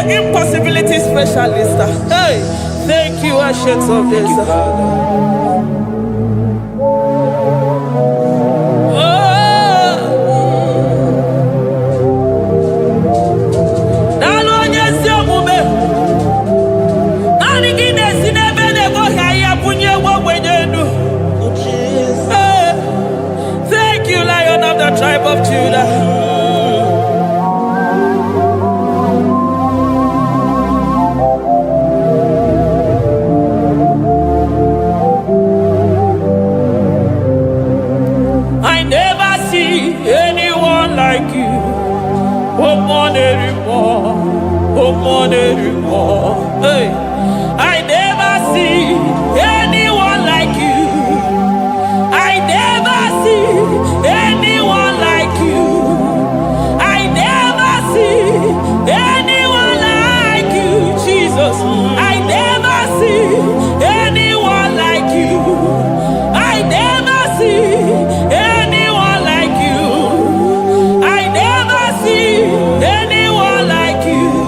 Impossibility specialist. Hey, thank you, Ancients of this. Thank you, Lion of the tribe of Judah. see anyone like you. Oh, more anymore. Oh, more anymore. Hey, I never see anyone like you. I never see anyone like you. I never see anyone like you, Jesus. I never see anyone like you. I never see anyone like you. I never see anyone like you.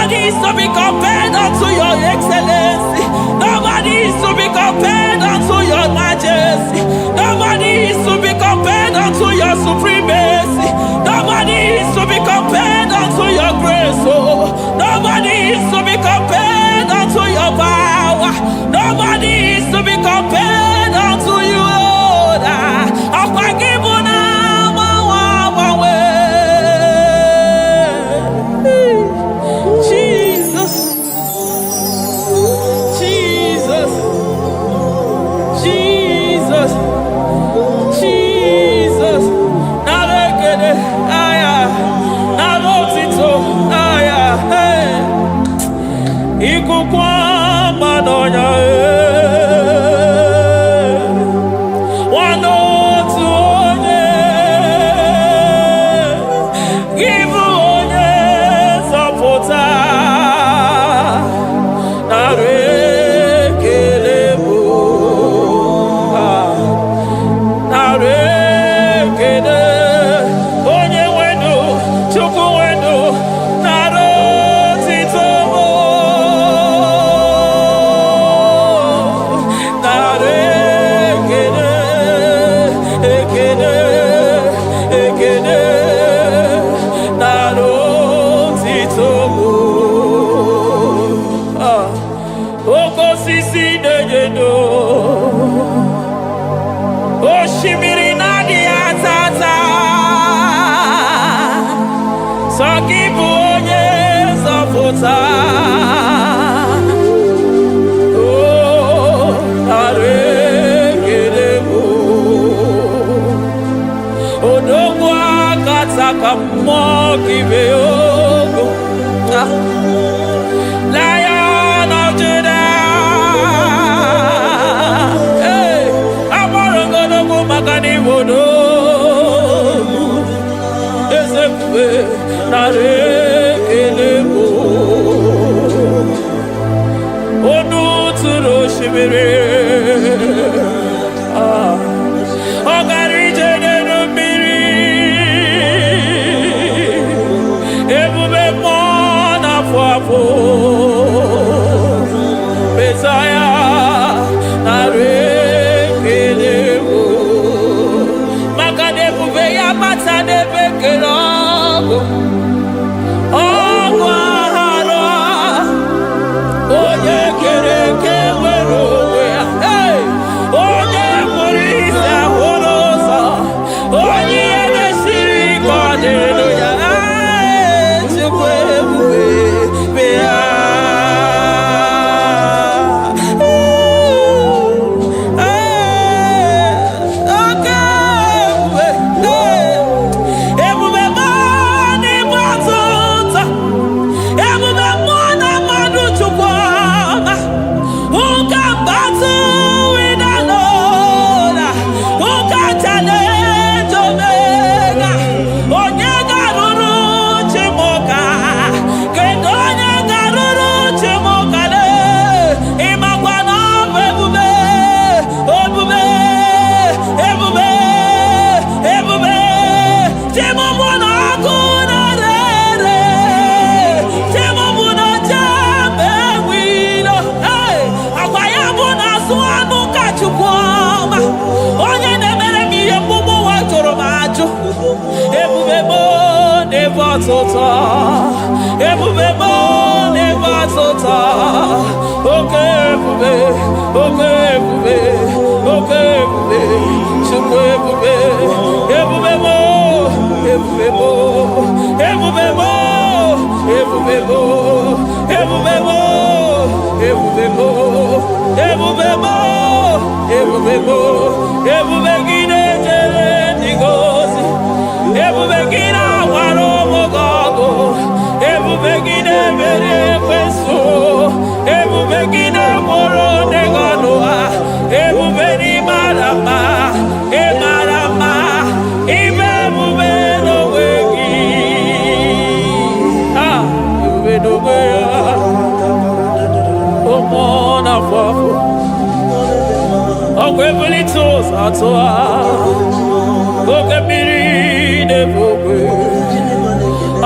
Nobody is to be compared unto your excellency. Nobody is to be compared unto your majesty. Nobody is to be compared unto your supremacy. Nobody is to be compared unto your grace. Oh, nobody is to be compared unto your power. Nobody is to be compared unto you, Lord. Jesus, Jesus, Jesus, Jesus. Nalekede, aya, nalotito, aya, hey. Ikukwa madonya, Lion of Judah, hey, Amarongo Magani Wodo, Ezekiel, Narekelebo, Onu Turo Shibiri, Ogari Jene Miri, Ebube Mona Fwapo, Messiah, Narekelebo, Makadebu Beya Matane Bekelogo, Ogwahara, Oye Kereke Werowe, hey, Oye Murisa Horosa, Oye Nesiri Hallelujah,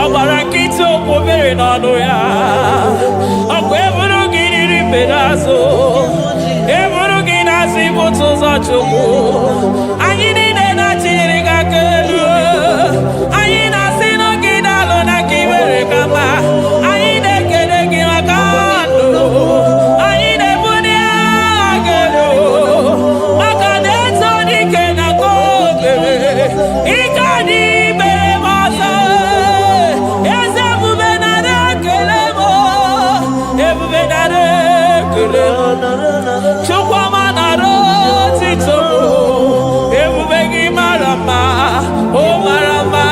ọgbara nkịtị okwu mere n'ọnụ ya ọkwa eburu gị riri mbere azụ eburu gị na-asị bụtụ ụzọ Chukwu anyị niile na-achịrị gị aka elu anyị na-asị n'oge na-alụ na ka i mere ka mma anyị na-ekele gị maka ndụ anyị na-ebuli agha elu maka na eto dike na ka o mere ike anyị mere m ọzọ eze ebube nara ekele m ebube nara ekele m Chukwuma nara otito m ebube gị mara mma o mara mma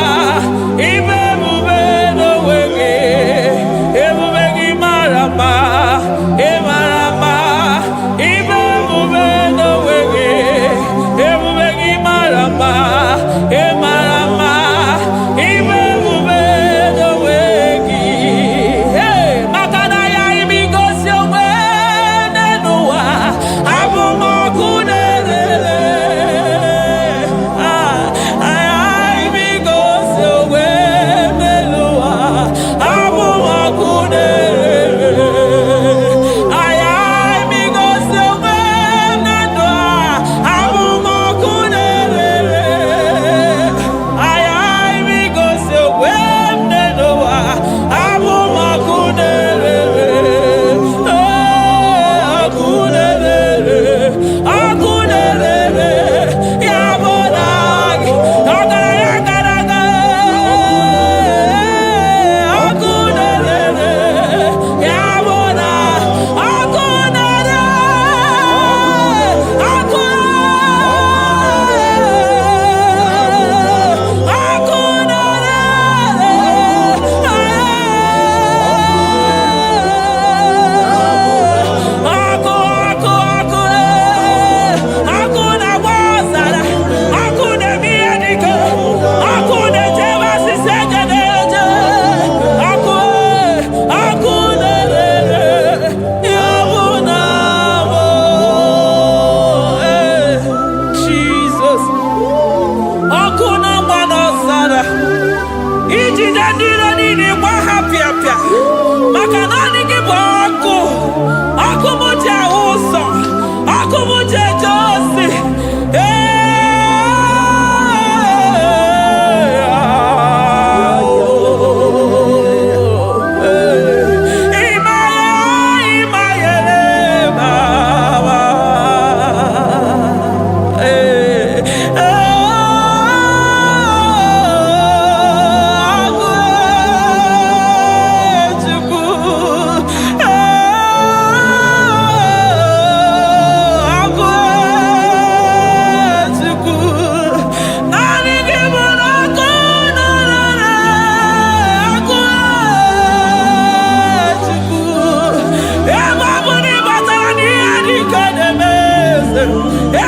ibe ebube n'onwe gị ebube gị mara mma ị mara mma ibe ebube n'onwe gị ebube gị mara mma ị mara mma ibe ebube n'onwe gị maka na ya ibigosi onwe n'ụwa abụ m ọkụ na-erere ibigosi onwe n'ụwa abụ m ọkụ na-erere ibigosi onwe na ndụ abụ m ọkụ na-erere ibigosi onwe n'ụwa abụ m ọkụ na-erere ọkụ na-erere ọkụ na-erere ya bụ na gị ọgaranya gara aga ọkụ na-erere ya bụ na ọkụ na-erere ọkụ ọkụ na-agba ọzara ọkụ na-eme ihe dike ọkụ na-ejebe asịsị eje na-eje ọkụ na-erere ya bụ na bụ Jizọs ọkụ na-agba n'ọzara ijide ndị iro niile gba ha pịapịa maka na ọ dị gị bụ ọkụ m ji ahụ ụzọ ọkụ m ji eje ozi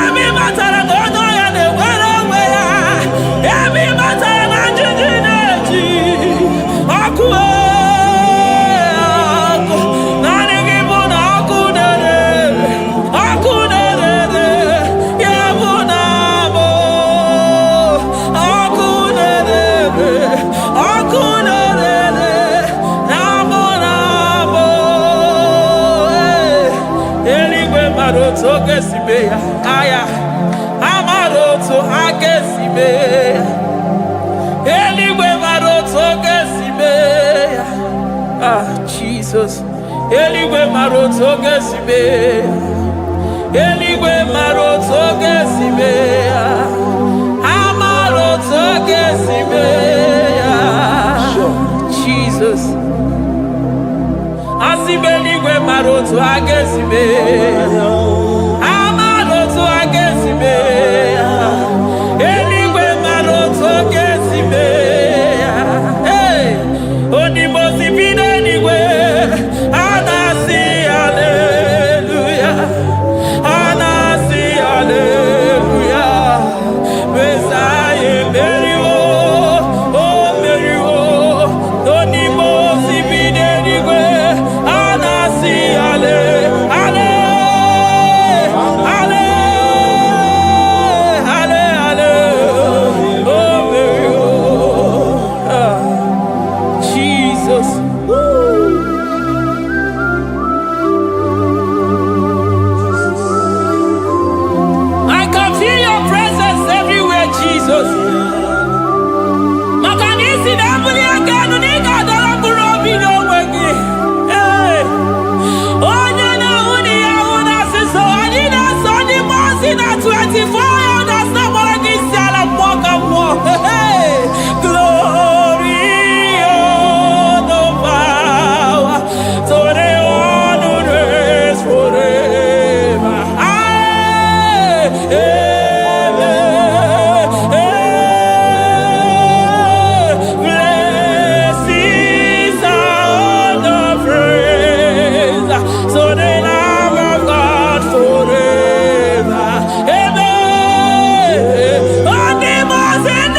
ebe matara na onye ọya na-enwere onwe ya ebe matara na njiji na-eji ọkụ ọkụ naanị gị bụ na ọkụ na-erere ya bụ na bụ ọkụ na-erere ọkụ na-erere na bụ na bụ eluigwe mara otu oge si mee ya aya amara otu aka esi mee ya eluigwe mara otu oge si mee ya Jizọs eluigwe mara otu oge si mee ya eluigwe mara otu oge si mee ya amara otu oge si mee ya Jizọs asị m eluigwe mara otu aka esi mee ya amara otu aka esi mee ya eluigwe mara otu aka esi mee ya onimosi bi n'eluigwe a na-asị haleluya a na-asị haleluya Mesaya emeriwo o meriwo onimosi bi n'eluigwe a na-asị haleluya Jesus. Makanisi na mbuli akenu ni kadara burobi no wegi. Onye na uni ya una siso ani na soni mosi na 24 elders na mwagi siala mwaka mwo. Glory, honor, power, to the one who reigns forever. Blessings are the praise, so the Lamb of God forever. Amen. On the mountain,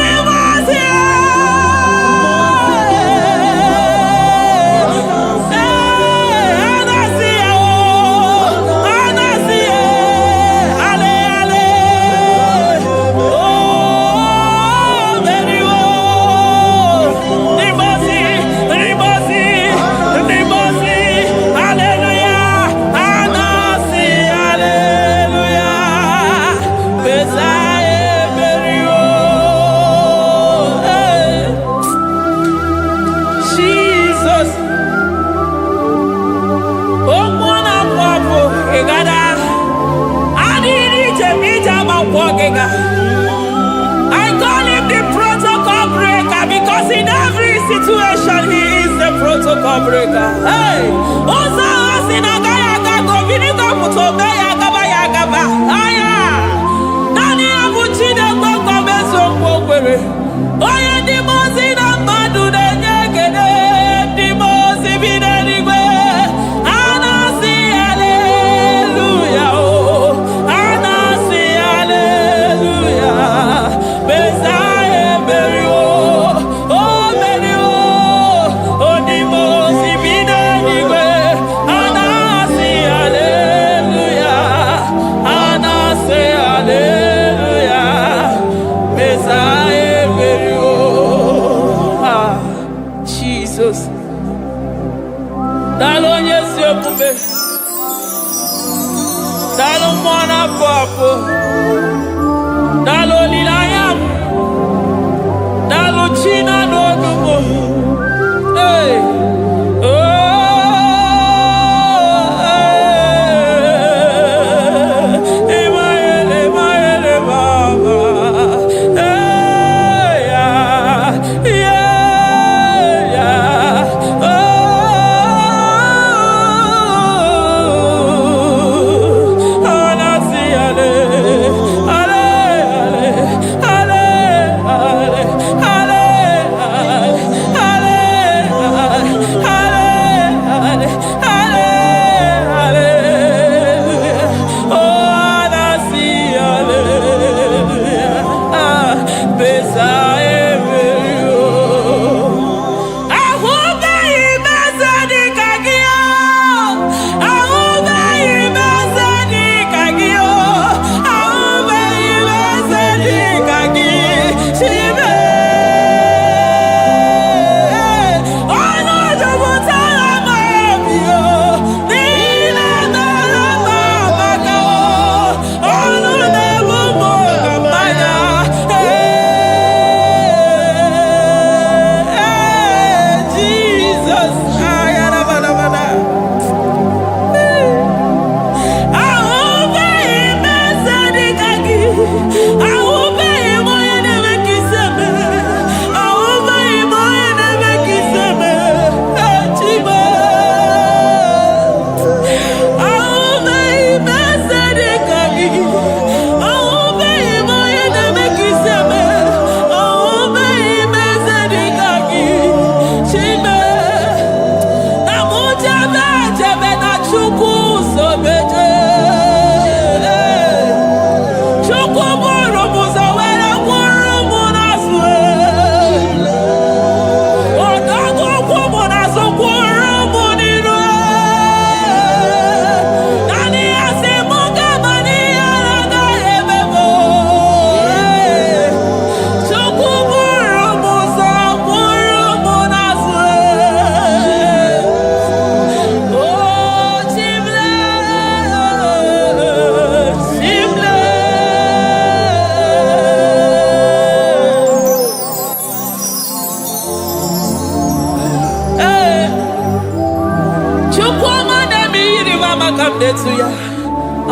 Jesus. Oh, mwana kwapo, egada. Adiri jemija makwogega. I call him the protocol breaker because in every situation he is the protocol breaker. Hey, Osa Osinagaya Gago Vinigo Mutogaya Gaba Yagaba. Aya, Nani Abuchide Gogo Meso Kwogwere. Oya di mozi na madu de nyegede, di mozi bidenigwe. Anasi hallelujah, oh, anasi hallelujah. Besaye beri oh beri oh di mozi bidenigwe. Anasi hallelujah, anasi hallelujah. Besaye beri Jesus. Dalo nyesi okube. Dalo mwana papo. Dalo lilayam. Dalo china nogumo. Hey. Oh. Emaele baba. Hey. Yeah. Oh,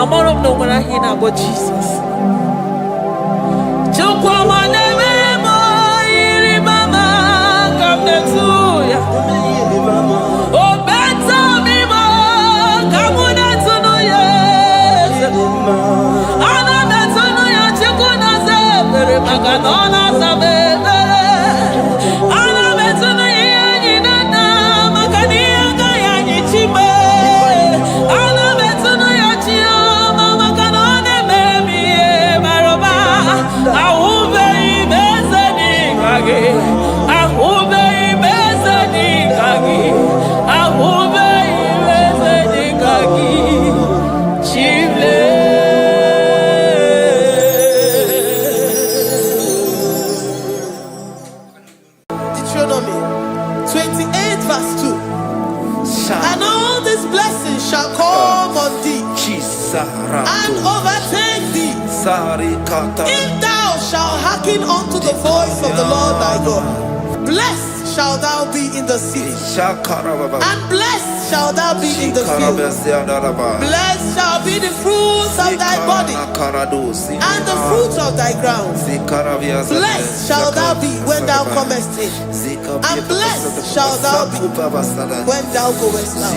Among no one I hear about Jesus. Deuteronomy 28 verse 2. And all these blessings shall come on thee and overtake thee if thou shalt hearken unto the voice of the Lord thy God. Blessed shalt thou be in the city, and blessed shalt thou be in the field. Blessed shall be the fruits of thy body, and the fruits of thy ground. Blessed shalt thou be when thou comest in, and blessed shalt thou be when thou goest out.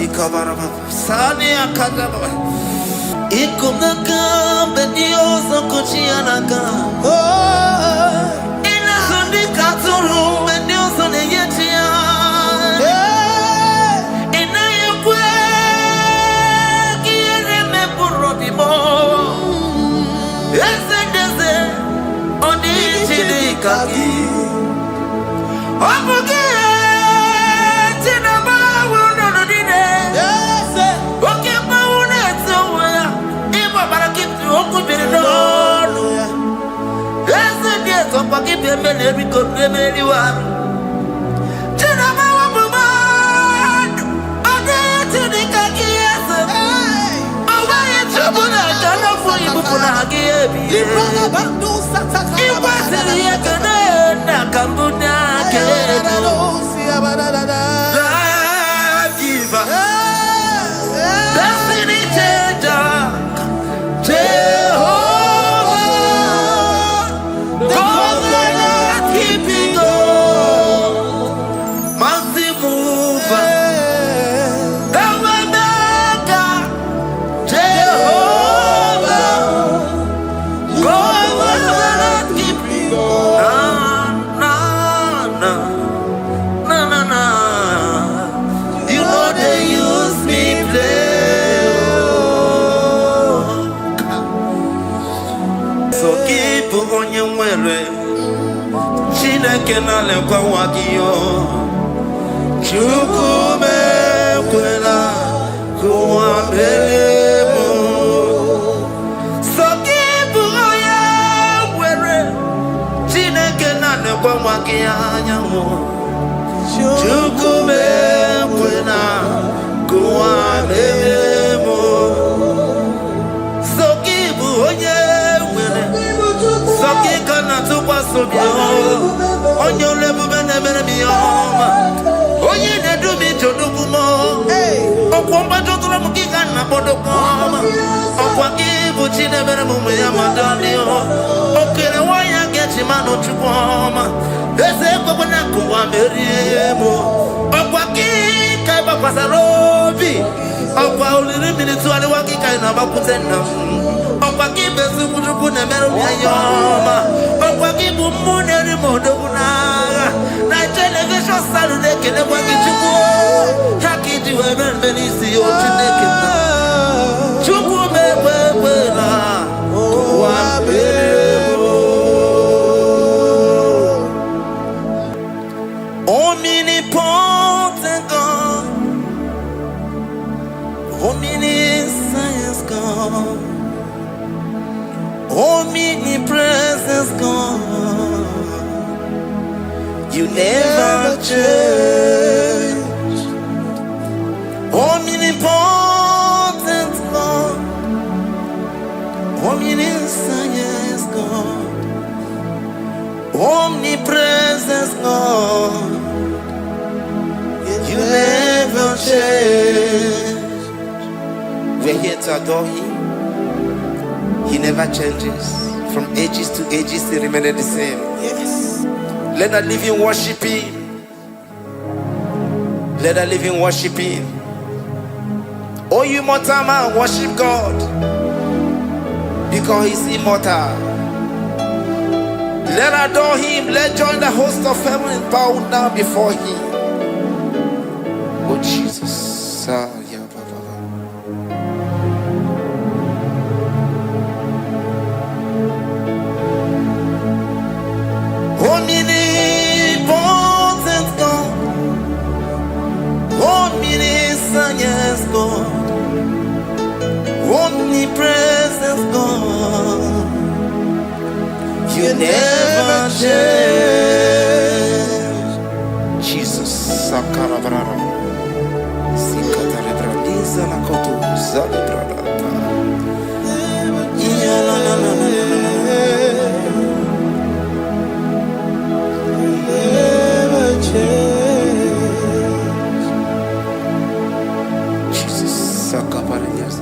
Omnipotent God, omniscience God, omnipresence God, you never change. Omnipotent God, omniscience God, omnipresence God, you never change. We're here to adore Him. He never changes. From ages to ages, He remains the same. Yes. Let that living worship Him. Let that living worship Him. Oh, you mortal man, worship God, because He's immortal. Let adore Him. Let join the host of heaven and bow down before Him. Oh Jesus. Omnipotent God, omniscient God, omnipresent God, you never change. Jesus, Sakarabrara, Sikataribradiza Nakoto, Zalibrada, Jesus, Sakaparias.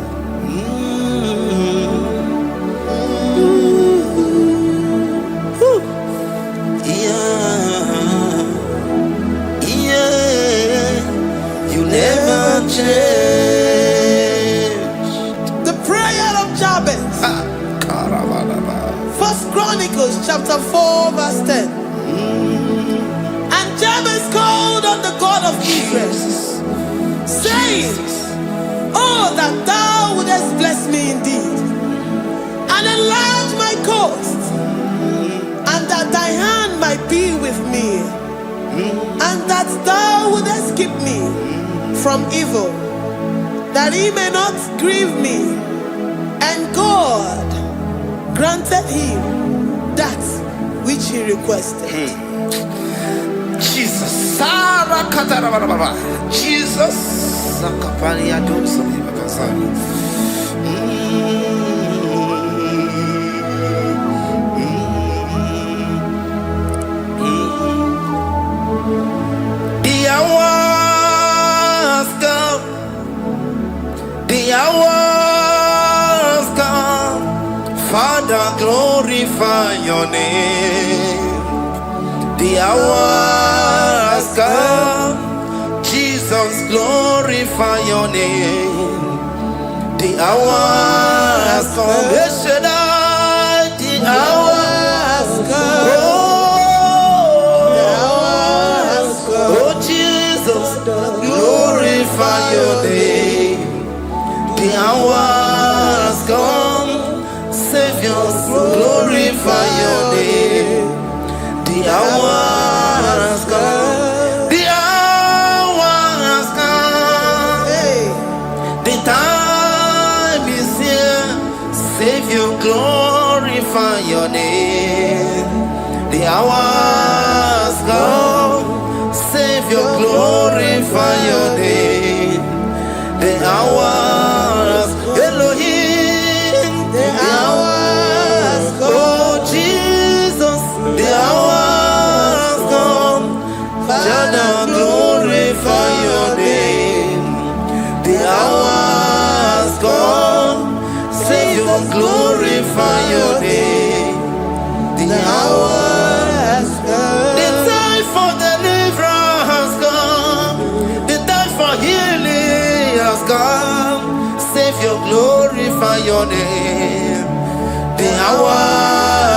You never change. The prayer of Jabez. First Chronicles chapter 4 verse 10. And Jabez called on the God of Israel, saying, oh, that thou wouldest bless me indeed, and enlarge my coast, and that thy hand might be with me, and that thou wouldest keep me from evil, that he may not grieve me. And God granted him that which he requested. Jesus, Sarah Katarababa, Jesus, Sakaparia Dosani Bakasani. The hours come, the hours come, Father, glorify your name. The hour has come, Jesus, glorify your name. The hour has come, the hour has come. The hour has come. Oh Jesus, glorify your name. The hour has come, Savior, glorify your name. The hour has come. The hour has come. Hey. The time is here. Savior, glorify your name. The hour has come. Savior, glorify your name. The hour has come. Elohim. The hour has come. Oh Jesus. The hour has come. Father, glorify your name. The hour has come. Savior, glorify your name. The hour has come. The time for deliverance has come. The time for healing has come. Savior, glorify your name. The hour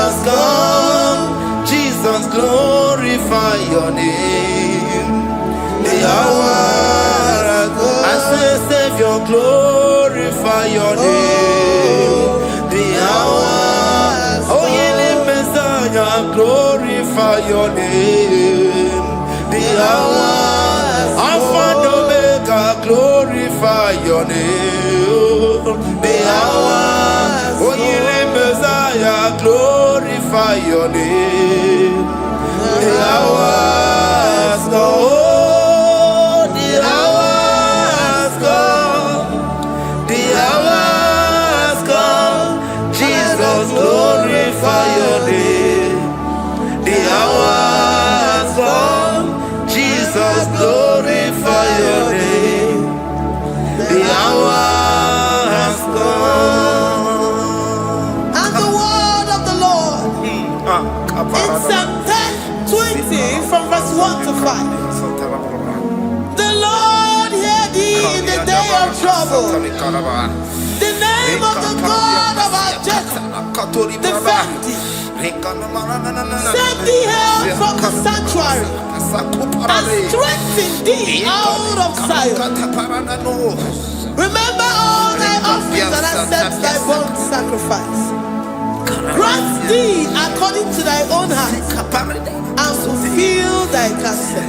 has come. Jesus, glorify your name. The hour has come. I say, Savior, glorify your name. The hour, oh, healing Messiah, glorify your name. The hour, Alpha and Omega, glorify your name. The hour, oh, healing Messiah, glorify your name. The hour has come. The hour has come. The hour has come. Jesus, glorify your name. The hour has come. Jesus, glorify your name. The hour has come. 1 to 5. The Lord hear thee in the day of trouble. The name of the God of our Jacob defend thee. Send thee help from the sanctuary and strengthen thee out of Zion. Remember all thy offerings and accept thy burnt sacrifice. Grant thee according to thy own heart and fulfill thy counsel.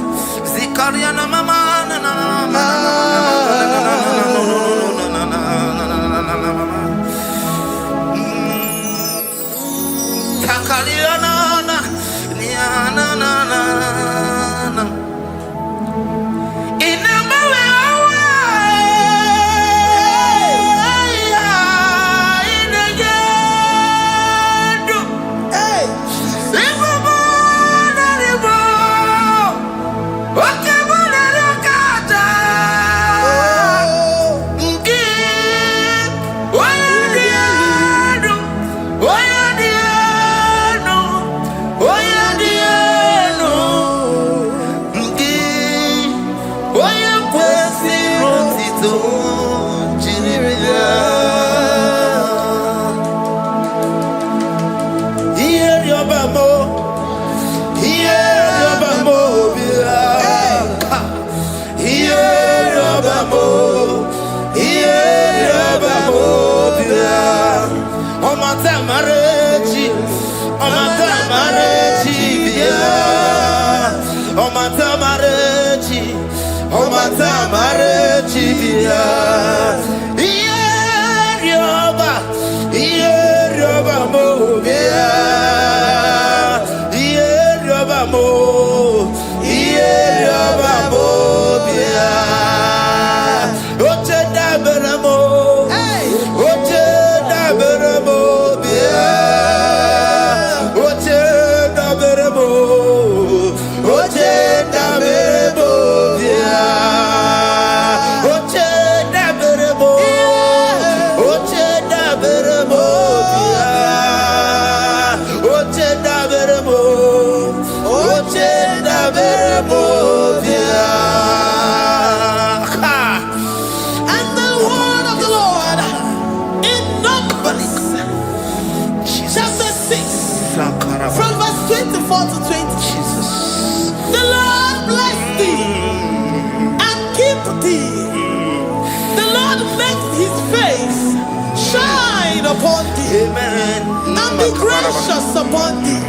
And be gracious upon thee.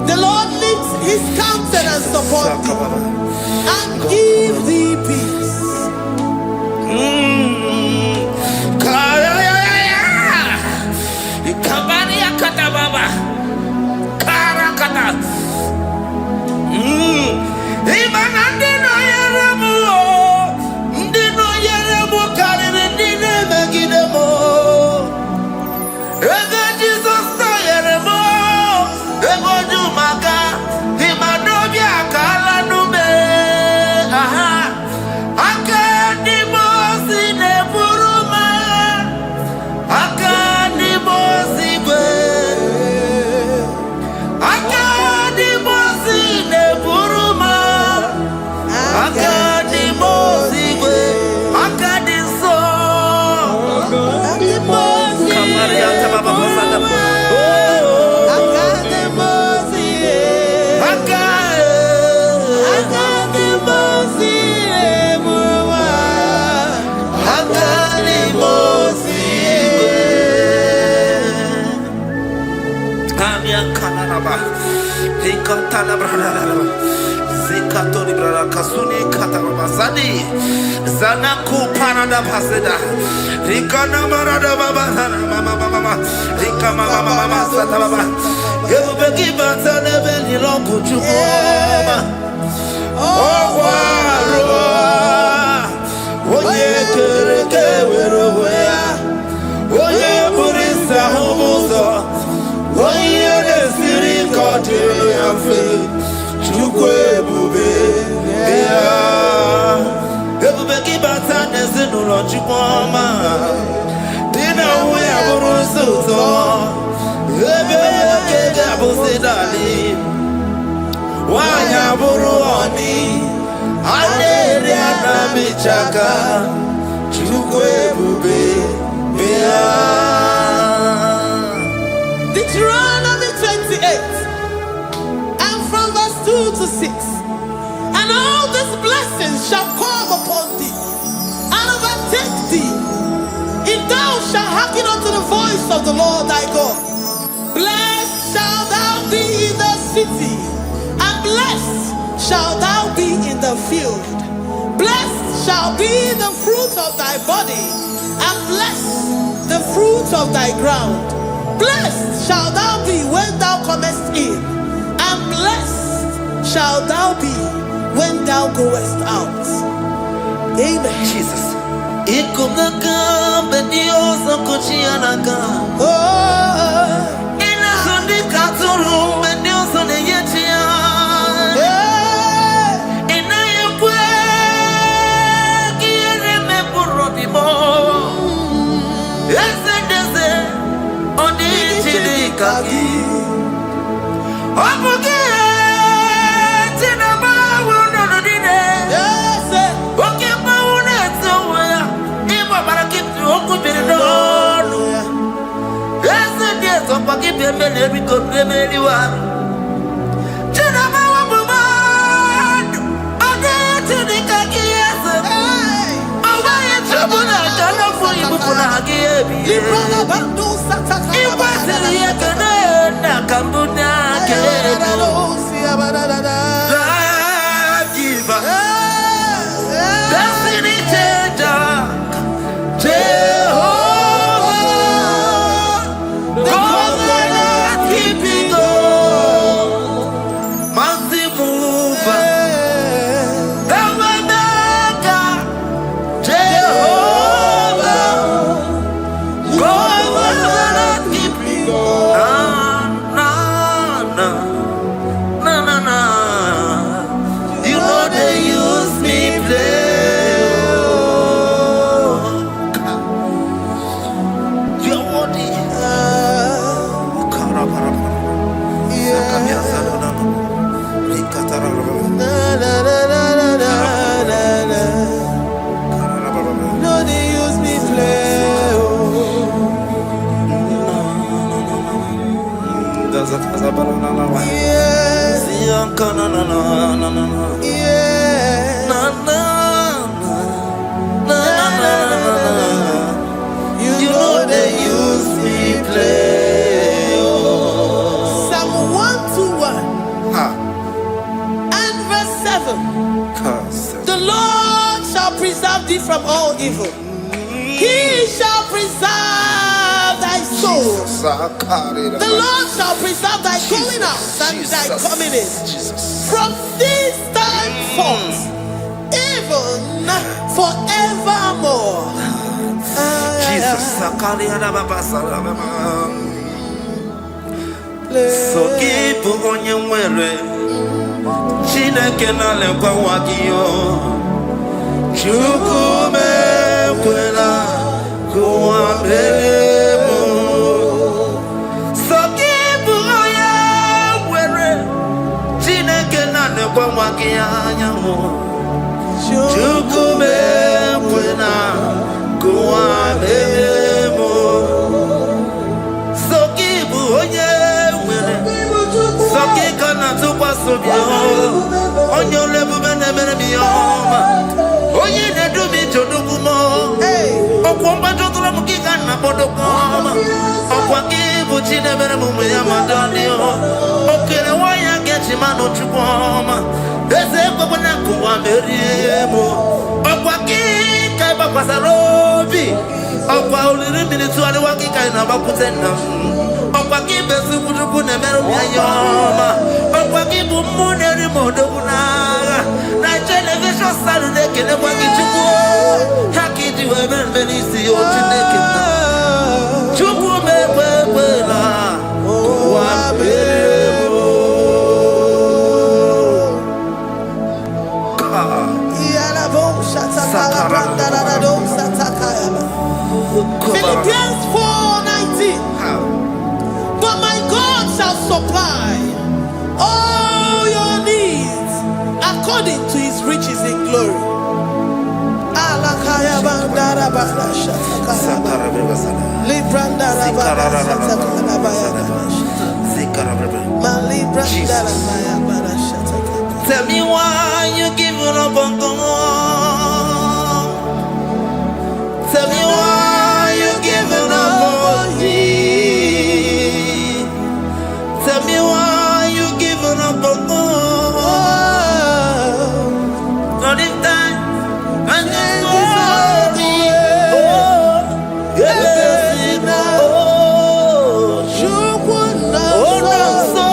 The Lord lifts his countenance upon thee and give thee peace. Zanaku Panada Paseda Rikana Marada Baba Mama Rika Mama Satababa Yubeki Batana Beni Loku Chuma Oye Kereke Weroya Oye Burisa Homosa Oye Siri Kote Yafe Chukwe Bube Everybody bata nezinu lochumama. Dina we aburusuto. Ebe kega busidali. wanya buruoni adere anamichaka chukwe bube bia. Deuteronomy 28 and from verse 2 to 6. And all these blessings shall come upon thee and overtake thee, if thou shalt hearken unto the voice of the Lord thy God. Blessed shalt thou be in the city, and blessed shalt thou be in the field. Blessed shall be the fruit of thy body, and blessed the fruit of thy ground. Blessed shalt thou be when thou comest in, and blessed shalt thou be when thou goest out. Amen. Jesus. Ikumaka bediosa kuchianaka. Oh, Ina sundi katuru bediosa neyetia. Ina yekwe kiere me burodimo. Ese deze odi chidi kagi. Obuge tina bawu no dine. yes, Oke bawu na tsoya. Iba barakitu okubiri no. Ese deze opaki pemele biko pemeli wa. Tina bawu bumadu. Ode chidi kagi ese. Owa yechubuna kana furi bukuna hagi ebi. Ibrana bandu sataka. Iba siri yekene na kambuna kedo. Giver, destiny changer, Jehovah, covenant keeping God, mighty mover, the way maker, Jehovah, covenant keeping God. Na. You know they use me play. You're worthy. No, they use me play. Yes, yeah. You know they use me play. Psalm 121 and verse 7. The Lord shall preserve thee from all evil. He shall preserve thy soul. The Lord shall preserve thy going out and thy coming in from this time forth, even forevermore. Sokipu onye nwere Chineke na lekwa wagiyo Chukwu mekwela kuwa mbelemo Sokipu onye nwere Chineke na lekwa wagiyo Chukwu mekwela kuwa mbelemo Sokipu onye Sokika na tukwa sobio Onye olebube nemere miyoma Onye nedu mi jodugumo Okwa mbajo tula mukika na bodokoma Okwa kibu chine mere mume ya madani Okere waya gechi mano chukoma Eze kwa wana kuwa meriemo Okwa kika iba kwa sarobi Okwa uliri milituari wakika inabakutenda Okwa kibesi kutuku nemere miyoma Okwa kibu muneri modo kunaga Na television salu nekele kwa kichuku Haki diwe menisi yochi nekele Chuku mekwela Kuwa mbelemo Philippians 4:19. But my God shall supply all your needs according to his riches in glory. Alakaya bandara bada shatakara. Librandara bada shatakara baya. Malibrandara baya shatakara. Tell me why you giving up on God. Tell me why you giving up on me. Tell me why you giving up on God. Not in time and then sorry. Oh, yeah. Oh, so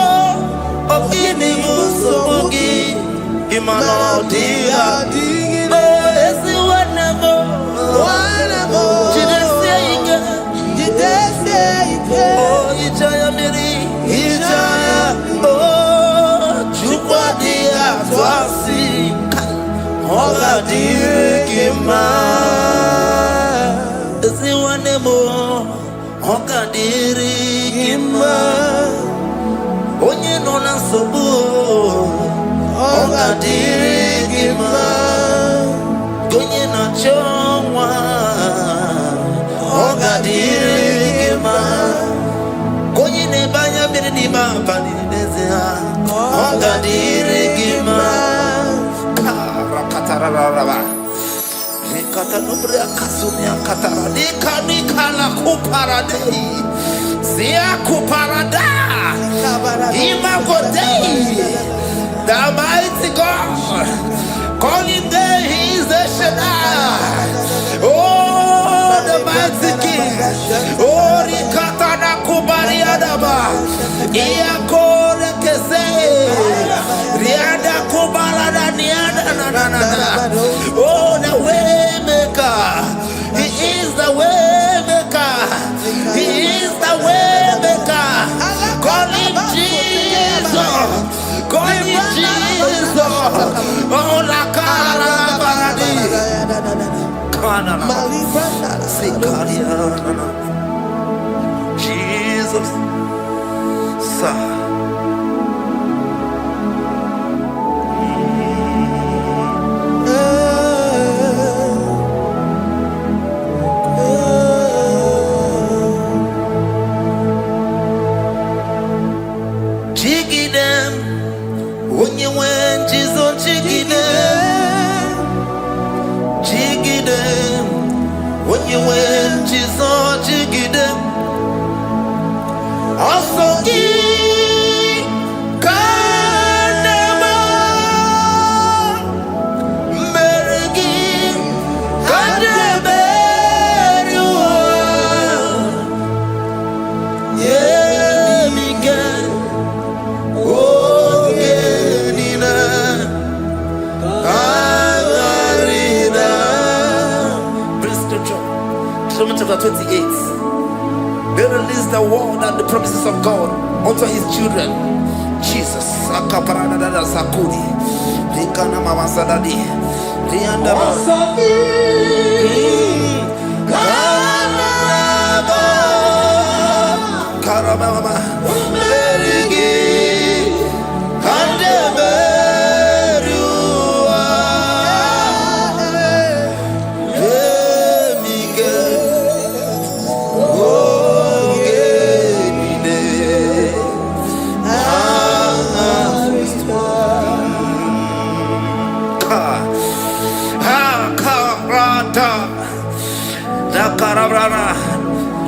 of inimus ogi imano dia. Oh, esi whatever. Oh, Ijaya Miri, Ijaya, oh, Chupadia, Twasi, Hola Dirikima, Ziwanemo, Hoka Dirikima, Onye Nona Sobu, Hoka Dirikima, Gonye Nachongwa, Hoka Dirikima. Konye ne banya biri ni ma bani nezea. Onga dirigima. Rakatara raba. Rekata nubre akasunya katara. Nika la kuparade. Sia kuparada. Ima godei. The mighty God. Calling there, he is the Shaddai. Oh, the mighty King. Oh, Rikata na kubari adaba. Iya kore kese. Riada kubara da niada na. Oh, the way maker. He is the way maker. He is the way maker. Call him Jesus. Call him Jesus. Oh, la cara baradi. Kana na. Jesus. Sa. Jiggy them when you went, Jesus, jiggy them. Jiggy them when you went, Jesus, jiggy them. Also, chapter 28. They release the word and the promises of God unto his children. Jesus. Akaparadada sakudi. Rikana mama sadadi. Rianda Karababa. Merigi.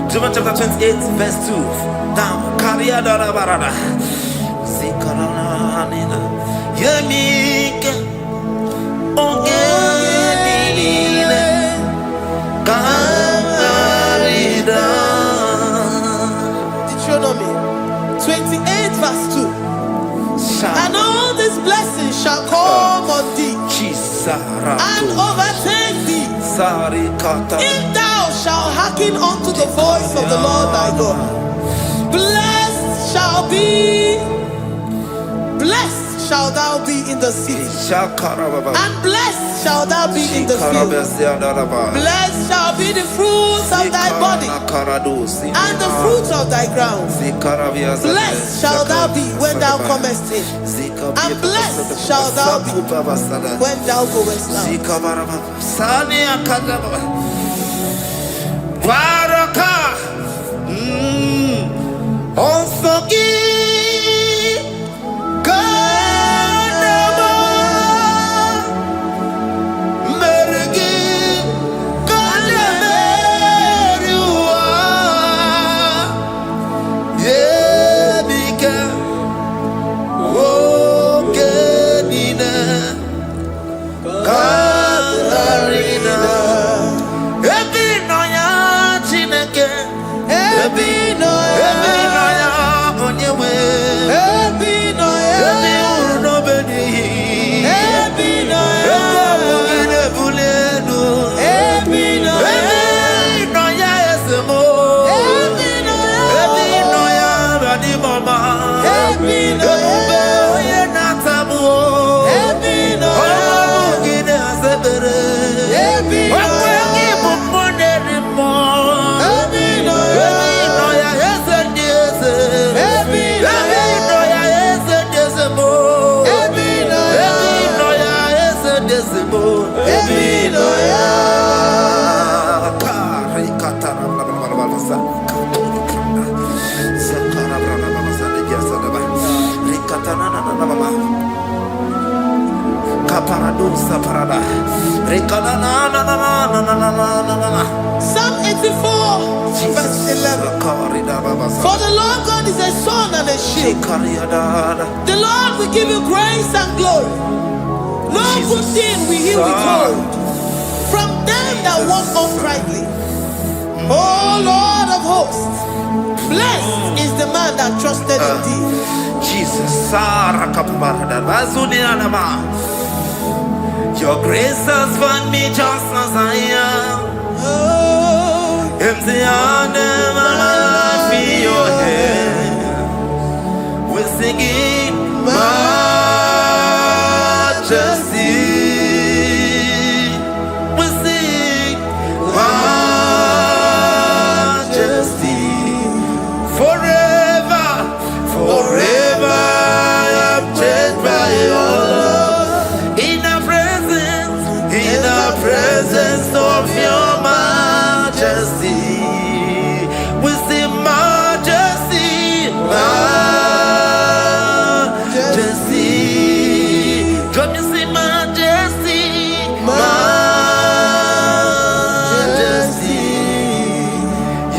John chapter 28 verse 2. Down. Kariada barada. Zikarana nina. Yemika. Ongenile. Karida. Deuteronomy 28 verse 2. And all these blessings shall come on thee and overtake thee if thou shalt hearken unto the voice of the Lord thy Blessed shall shall thou be in the city, and blessed shall thou be in the field. Blessed shall be the fruits of thy body, and the fruits of thy ground. Blessed shall thou be when thou comest in, and blessed shall thou be when thou goest out. Psalm 84, verse 11. For the Lord God is a sun and a shield. The Lord will give you grace and glory. No good thing will he withhold from them that walk uprightly. O Lord of hosts, blessed is the man that trusted in thee. Jesus, your grace has found me just as I am. Empty handed, I feel your hand. We're singing majesty. We sing majesty. Forever, forever I'm changed by your love. In the presence of your majesty, we see majesty, majesty. Come you see majesty, majesty.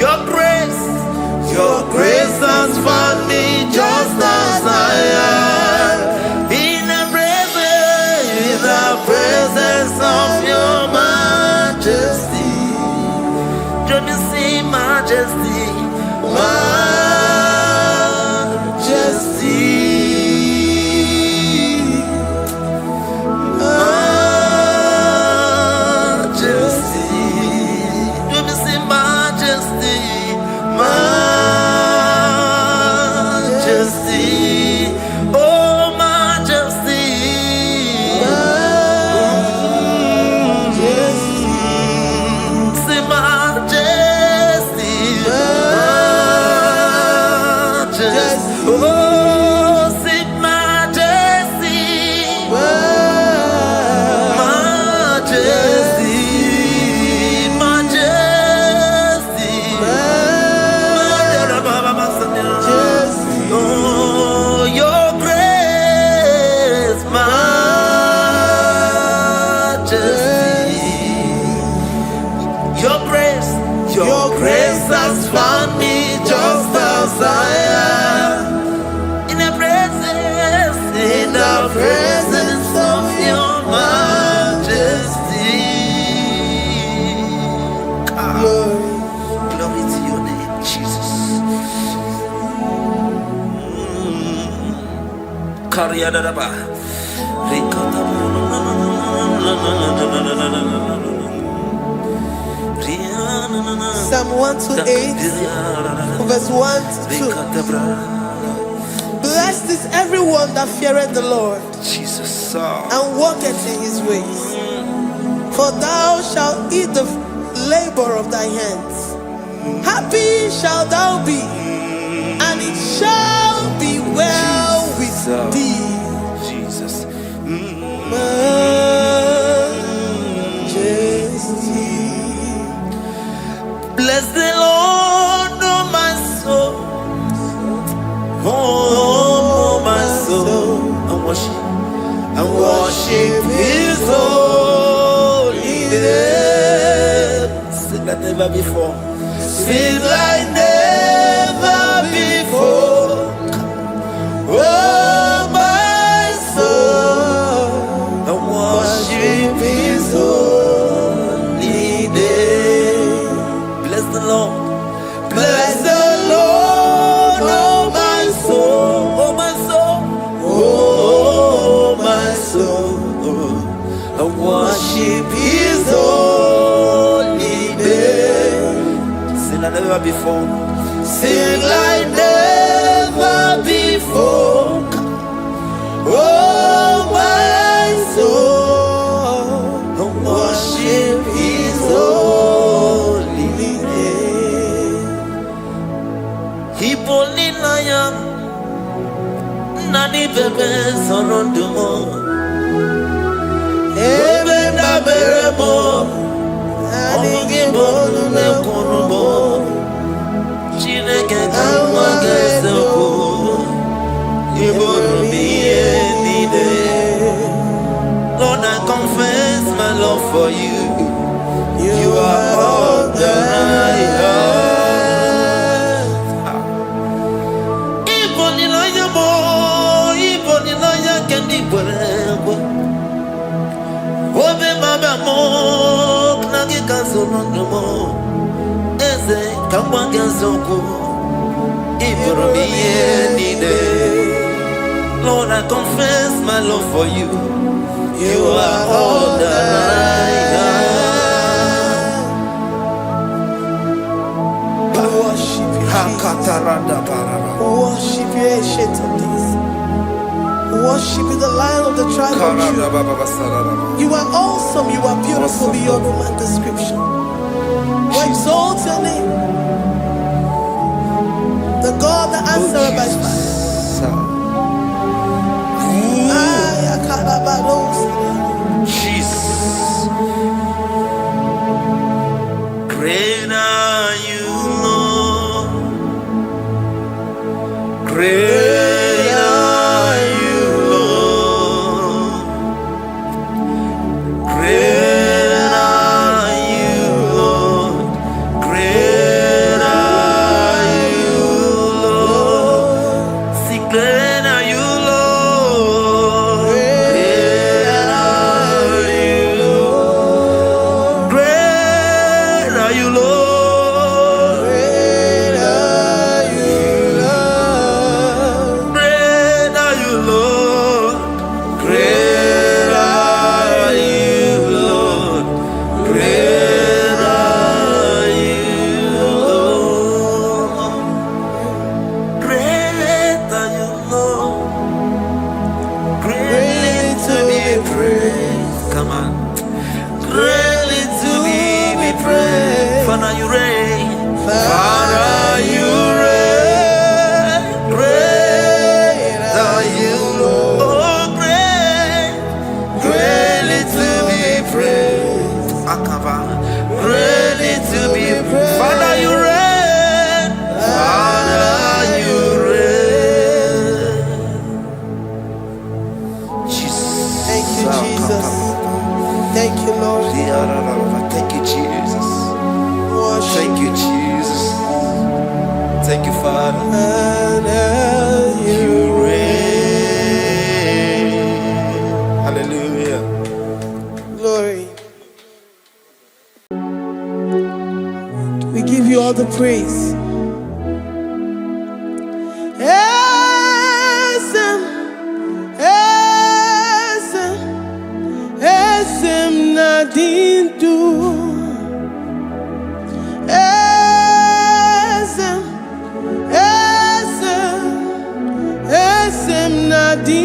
Your grace has found me just as I am. In the presence of your majesty, let me see majesty, majesty, majesty. Let me see majesty, majesty. Oh, majesty. Your grace has found me just as I am. In the presence of your majesty. Glory to your name, Jesus. Psalm 128, verse 1 to 2. Blessed is everyone everyone that feareth the Lord Jesus. and walketh in his ways. For thou shalt eat the labor of thy hands. Happy shalt thou be, and it shall be well with thee. Jesus. Majesty. Bless the Lord, oh my soul. Oh, my soul. And worship his holy name. Sing like never before. Sing like never before. Oh, my soul. And worship his holy name. Bless the Lord. Bless the Lord, oh my soul, oh my soul, oh my soul, and worship his holy name. Sing like never before. Sing like never before. Oh my soul, and worship his holy name. Hipoli nayam nani bebe sorondumo ebe na beremo omugi bolu ne kunumo chineke kanwa gesoko ibolu miye nide. Lord, I confess my love for you. You are all that I have. Obe mama mo knagi kazono mo eze kangwa gazoko ibro miye nide. Lord, I confess my love for you. You are all that I have. Worship you, Jesus. Worship you, ancient of days. Worship you, the Lion of the tribe of Judah. You are awesome, you are beautiful beyond human description. We exalt your name, the God that answered by fire. Jesus. Great are you, Lord. Great are you, Lord. Great are you, Lord. Great are you, Lord. See, great are you, Lord. Great are you, Lord. Great are you, Lord. Great are you, Lord. Great are you, Lord. Great are you, Lord. Great are you, Lord. Great are you, Lord. Greatly to be praised. Come on. Greatly to be praised. Father, you reign. Father, you reign. Great are you, Lord. Oh, great. Greatly to be praised. Akava. Greatly to be praised. Father, you reign. Father, you reign. Jesus. Thank you, Jesus. Thank you, Lord. Thank you, Jesus. Worship Thank you, Jesus. Thank you, Father. You reign. Hallelujah. glory. We give you all the praise. Esem, esem, esem nadindu. Esem, esem, esem nadindu.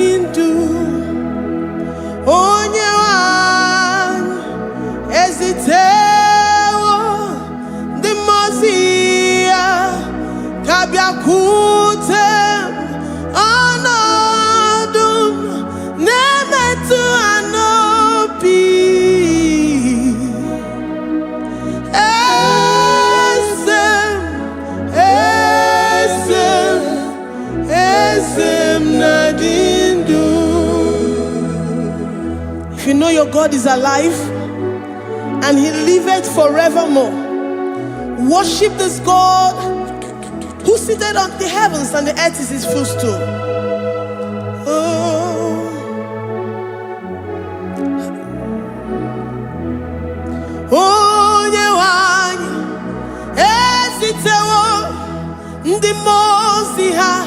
know your God is alive and he liveth forevermore. Worship this God who seated on the heavens and the earth is his footstool. Oh, Nyewani, esitewo ndi mozi ha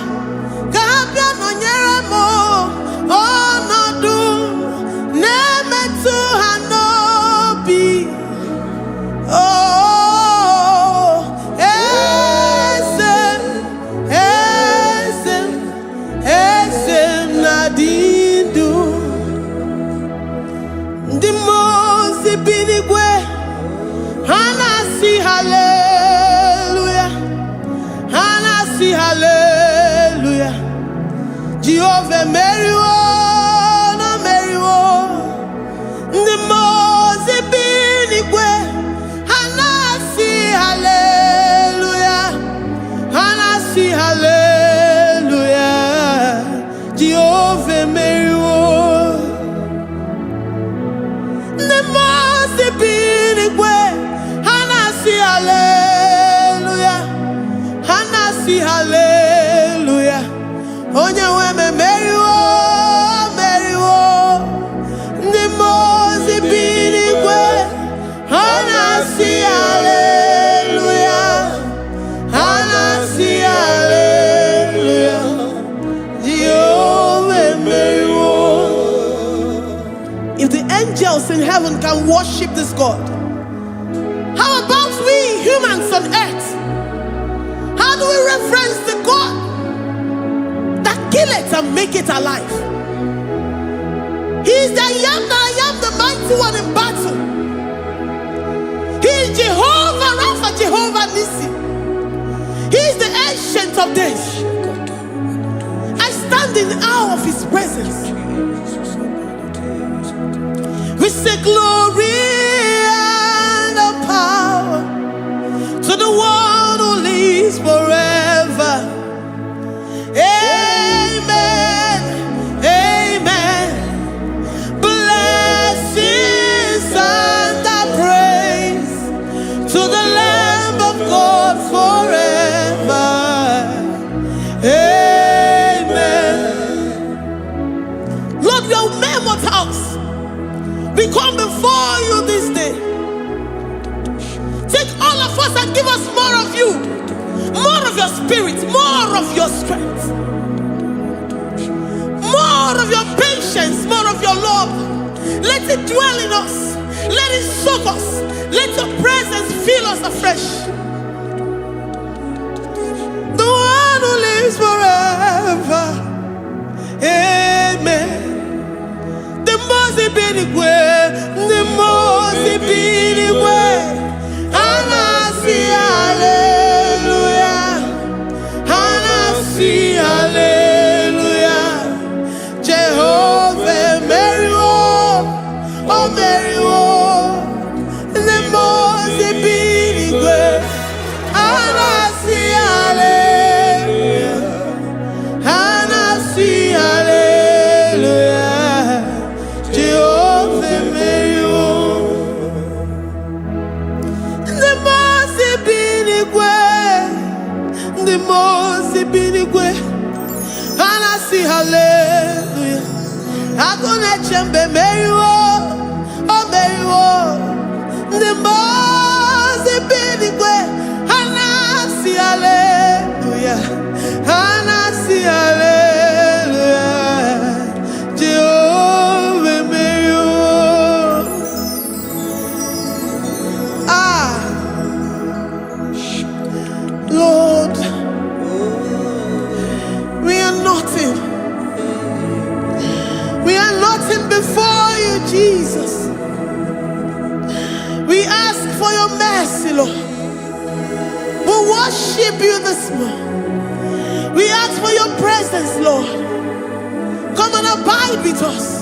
kabia no nyeremo onodu nemetu hanobi. Oh, esem nadindu ndi mozi binigwe. Hanasi hallelujah, Hanasi hallelujah. Jehovah Mary no Mary the Mose binigwe. Hanasi hallelujah, Hanasi hallelujah. Jehovah Mary the Mose binigwe. Hallelujah, Hanasi hallelujah. Onye weme Mary the Mose binigwe. Hanasi hallelujah, Hanasi hallelujah. Jehovah Mary. If the angels in heaven can worship this God, how about we humans on earth? How do we reference the God that killeth and make it alive? He is the I am, the mighty one in battle. He is Jehovah Rapha, Jehovah Nissi. He is the ancient of days. I stand in awe of his presence. We say glory to the one who lives forever. Amen, amen. Blessings and praise to the Lamb of God forever. Amen. Lord, we are mere mortals. We come before you this day. Take all of us and give us more of you, more of your spirit, more of your strength, more of your patience, more of your love. Let it dwell in us. Let it soak us. Let your presence fill us afresh. The one who lives forever. Amen. The Mose binigwe, the Mose binigwe. Hanasi hallelujah, Hanasi hallelujah. Jehovah Mary oh Mary the Mose binigwe. Hanasi hallelujah, Hanasi hallelujah. Jehovah Mary the Mose binigwe. Hanasi hallelujah. Agone chembe Mary oh Mary the Mose binigwe. Hanasi hallelujah, Hanasi hallelujah. Jehovah Mary. Lord, we are nothing. We are nothing before you, Jesus. We ask for your mercy, Lord. We worship you this morning. We ask for your presence, Lord. Come and abide with us.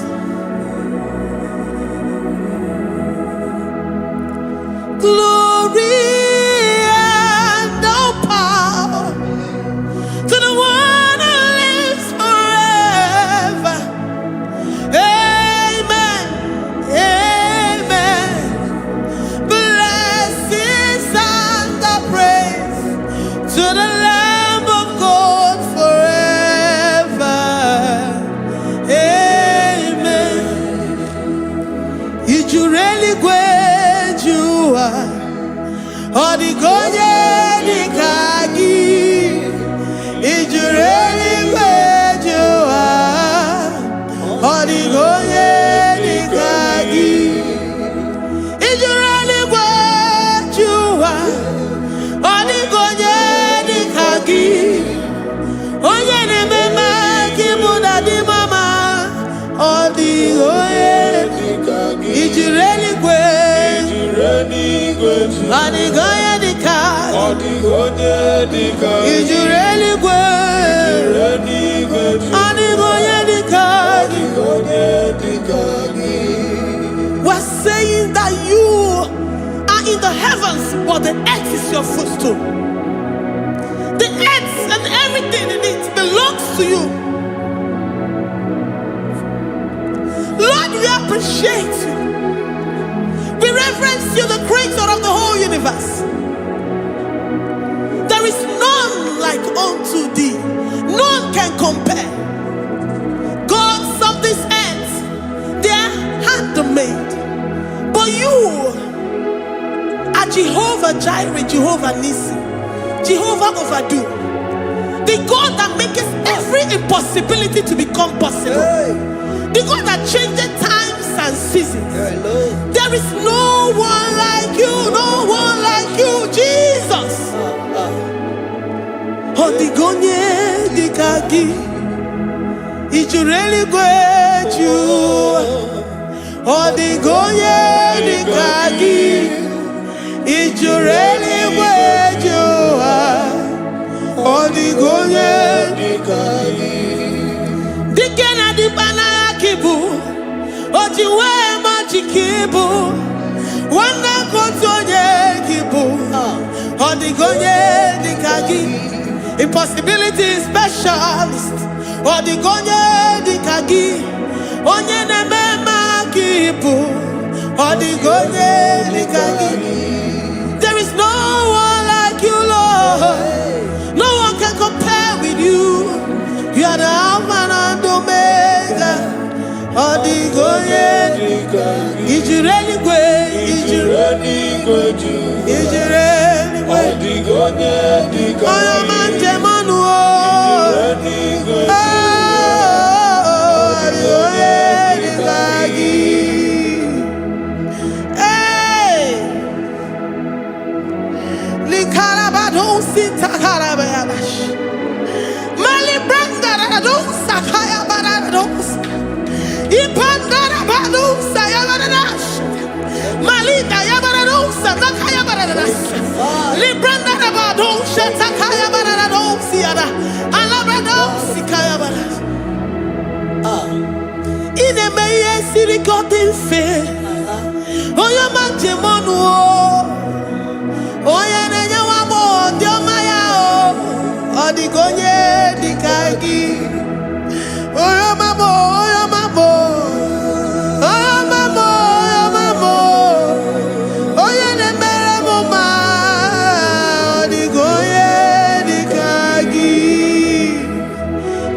Glory and all power to the one who lives forever. Amen. Odigonye dikagi ijureli gwejuwa. Odigonye dikagi ijureli gwejuwa. Odigonye dikagi onye nemema kimuda di mama. Odigonye dikagi ijureli gwejuwa. Odigonye dikagi ijureli gwejuwa. Odigonye dikagi. We're saying that you are in the heavens, but the earth is your footstool. The earth and everything in it belongs to you. Lord, we appreciate you. We reverence you, the creator of the whole universe. There is none like unto thee. None can compare. Gods of this earth, they are handmade. But you are Jehovah Jireh, Jehovah Nissi, Jehovah Overdo, the God that makes every impossibility to become possible. The God that changes times and seasons. There is no one like you, no one like you, Jesus. Odigonye dikagi ijureli gwejuwa. Odigonye dikagi ijureli gwejuwa. Odigonye dikagi dikena dibana kibu ojiwe majikibu wana kotonye kibu. Odigonye dikagi impossibility specialist. Odigonye dikagi onye nemema kibu. Odigonye dikagi. There is no one like you, Lord. No one can compare with you. You are the Alpha and Omega. Odigonye dikagi ijureli gwe ijureli gwe Odigonye dikagi oyamanje manu ijureli gwe Odigonye dikagi. Hey, likarabado sitakarabayabash mali branda rados sakaya barados ipandara bados sayabarash malida yabarados sakaya baradas libranda rabados sakaya barados yada alabrados sikaya baradas. Ine meye sirikotin fe oya manjemonu oya nenya wamo diomaya Odigonye dikagi oya mamo oya mamo oya mamo oya mamo oya nemere mama. Odigonye dikagi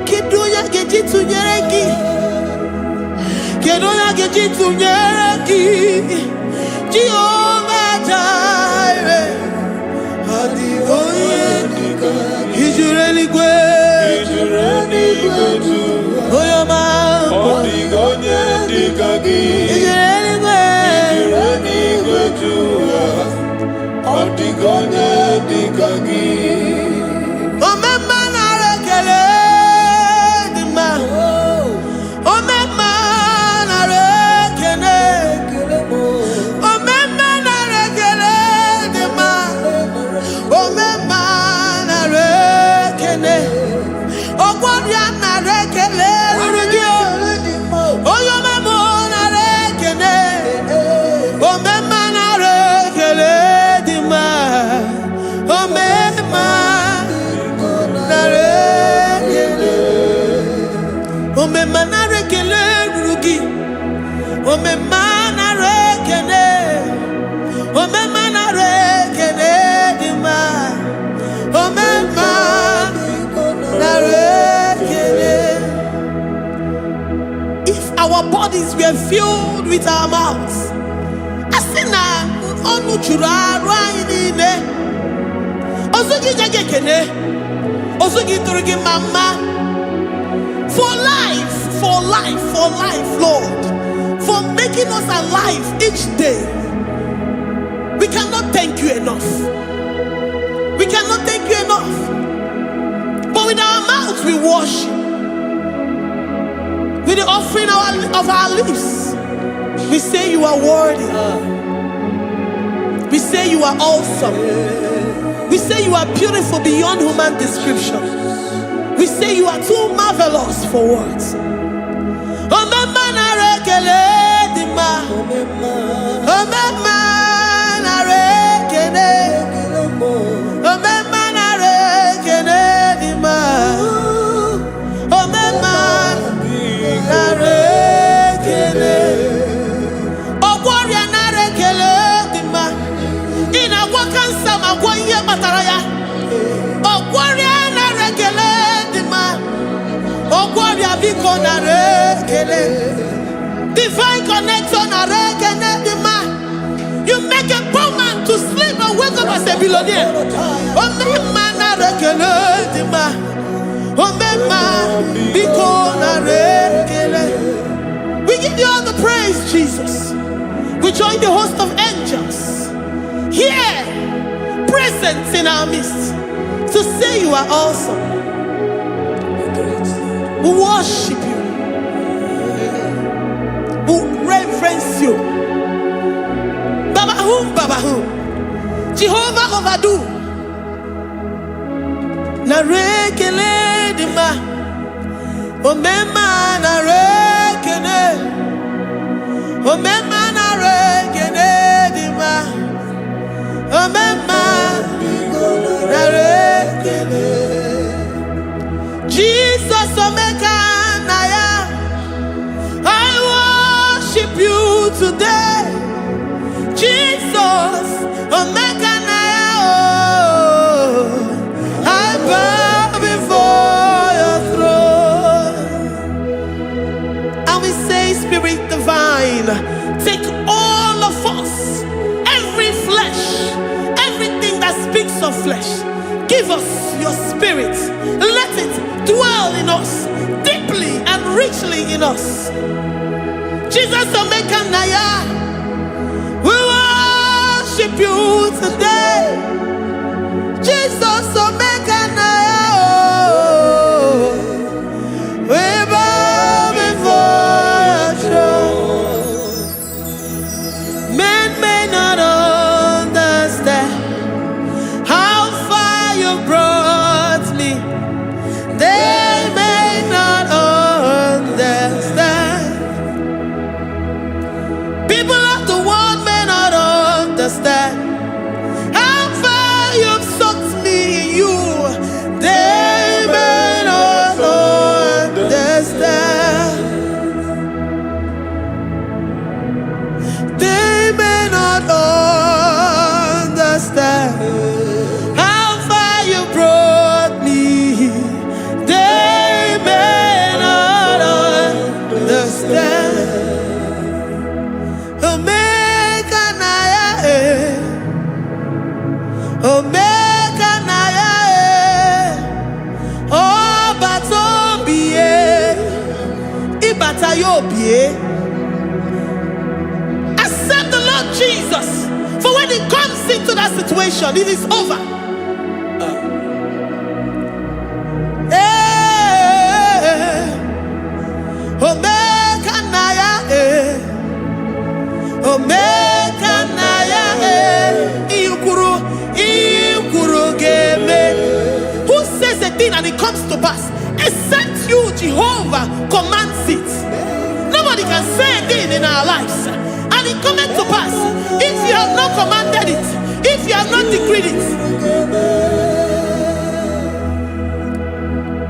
kiduya gejitu nyereki kiduya gejitu nyereki Jehovah Jireh. Odigonye dikagi ijureli gwe oyama. Odigonye dikagi ijureli gwe Odigonye dikagi omema na rekele dima omema na rekele omema na rekele dima omema na rekele ogwaria na rekele rugio oyoma mo na rekele omema na rekele dima omema na rekele omema na rekele rugi omema na rekele omema na rekele dima omema na rekele. If our bodies were filled with our mouths, asina onu churaru ayine. Osugi jagekene. Osugi turugi mama. For life, Lord. For making us alive each day. We cannot thank you enough. We cannot thank you enough. But with our mouths we worship. With the offering of our lips, we say you are worthy. We say you are awesome. We say you are beautiful beyond human description. We say you are too marvelous for words. Divine connection. You make a poor man to sleep and wake up as a billionaire. We give you all the praise, Jesus. We join the host of angels here, present in our midst, to say you are awesome. We worship you. We reverence you. Babahum. Jehovah overdo. Narekele dima. Omema narekele. Omema narekele dima. Omema narekele. Jesus Omega Naya, I worship you today. Jesus Omega Naya, oh, I bow before your throne. And we say, Spirit Divine, take all of us, every flesh, everything that speaks of flesh. Give us your spirit. Let it dwell in us, deeply and richly in us. Jesus Omega Naya, we worship you today. Jesus Omega Naya, oh, we bow before your throne. Men may not understand how far you brought me. They may not understand. People of the world may not understand how far you've sucked me in you. They may not understand. They may not understand how far you brought me. They may not understand. Omega Naya, Omega Naya, oh Batobie, Ibatayobie. Accept the Lord Jesus, for when He comes into that situation, it is over. Omega Naya, Omega Naya, Ikuru Game. Who says a thing and it comes to pass? Except you, Jehovah, commands it. Nobody can say a thing in our lives and it comes to pass if you have not commanded it, if you have not decreed it.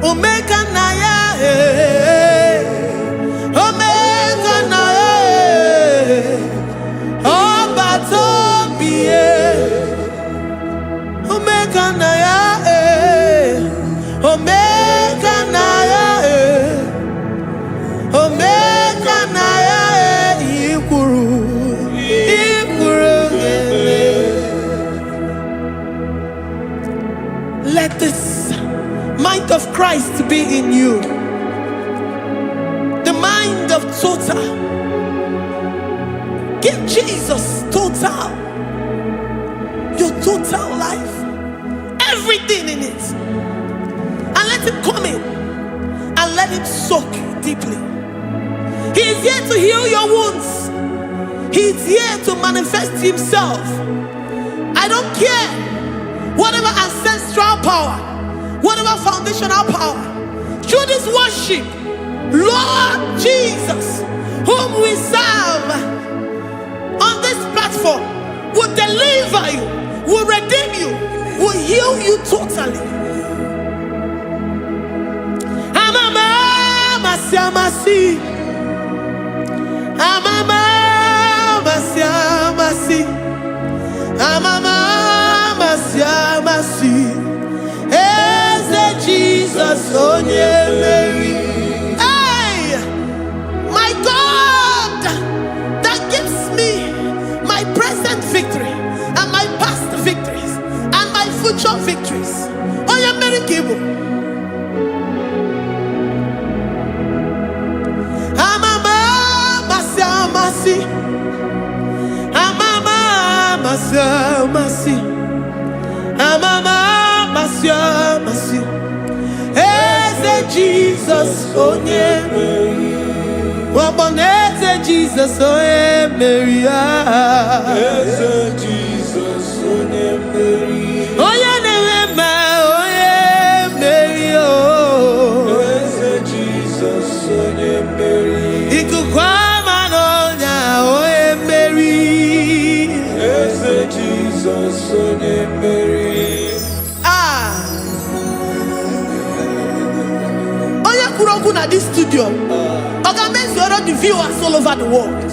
Omega Naya, Omega Naya, oh Batobie, Omega Naya, Omega Naya, Omega Naya, Ikuru Game. Christ to be in you. The mind of total. Give Jesus total. Your total life. Everything in it. And let him come in. And let him soak deeply. He is here to heal your wounds. He is here to manifest himself. I don't care whatever ancestral power, whatever foundational power, through this worship, Lord Jesus, whom we serve on this platform, will deliver you, will redeem you, will heal you totally. Amasi, Eze Jesus, onye Mary. Hey, my God, that gives me my present victory and my past victories and my future victories. Onye Mary Kibu. Masi. Eze Jesus, onye Mary. Waboneze Jesus, onye Mary. Eze Jesus, onye Mary. Onye Nerema, onye Mary. Eze Jesus, onye Mary. Ikukwama nonya, onye Mary. Eze Jesus, onye Mary. At this studio, organize the viewers all over the world.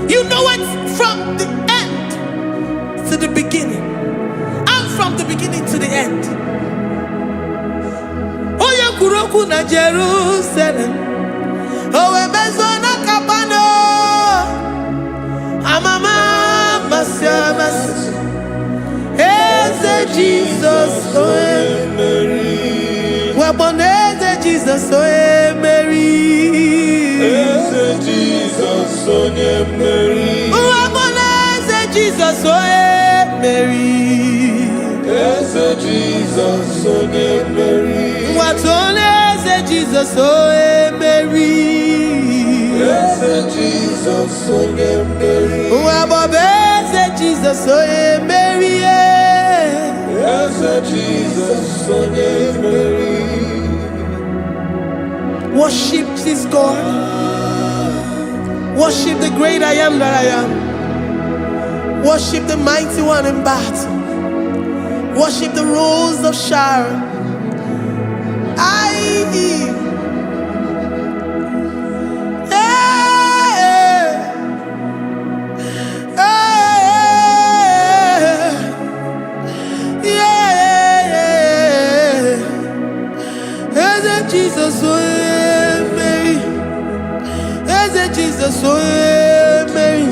You know it from the end to the beginning, and from the beginning to the end. Kuroku na Jerusalem, owe bezona kapano, amama masiamas. Eze Jesus, oe Mary. Waboneze Jesus, oe Mary. Eze Jesus, oe Mary. Waboneze Jesus, oe Mary. Eze Jesus, oe Mary. Watoleze Jesus, oe Mary. Eze Jesus, oe Mary. Wabobeze Jesus, oe Mary. Eze Jesus, oe Mary. Worship this God. Worship the great I am that I am. Worship the mighty one in battle. Worship the rose of Sharon. Jesus, oh Mary. Eze Jesus, oh Mary.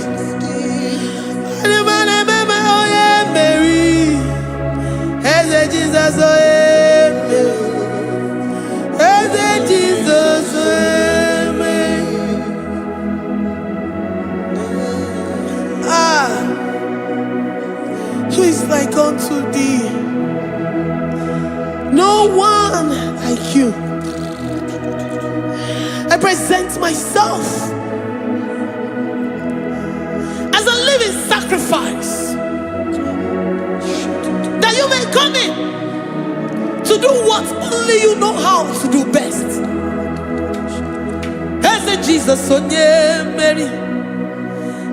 Mary. Eze Jesus, oh Jesus, who is like unto thee? No one like you. I present myself as a living sacrifice, that you may come in to do what only you know how to do best. Eze Jesus, oh Mary.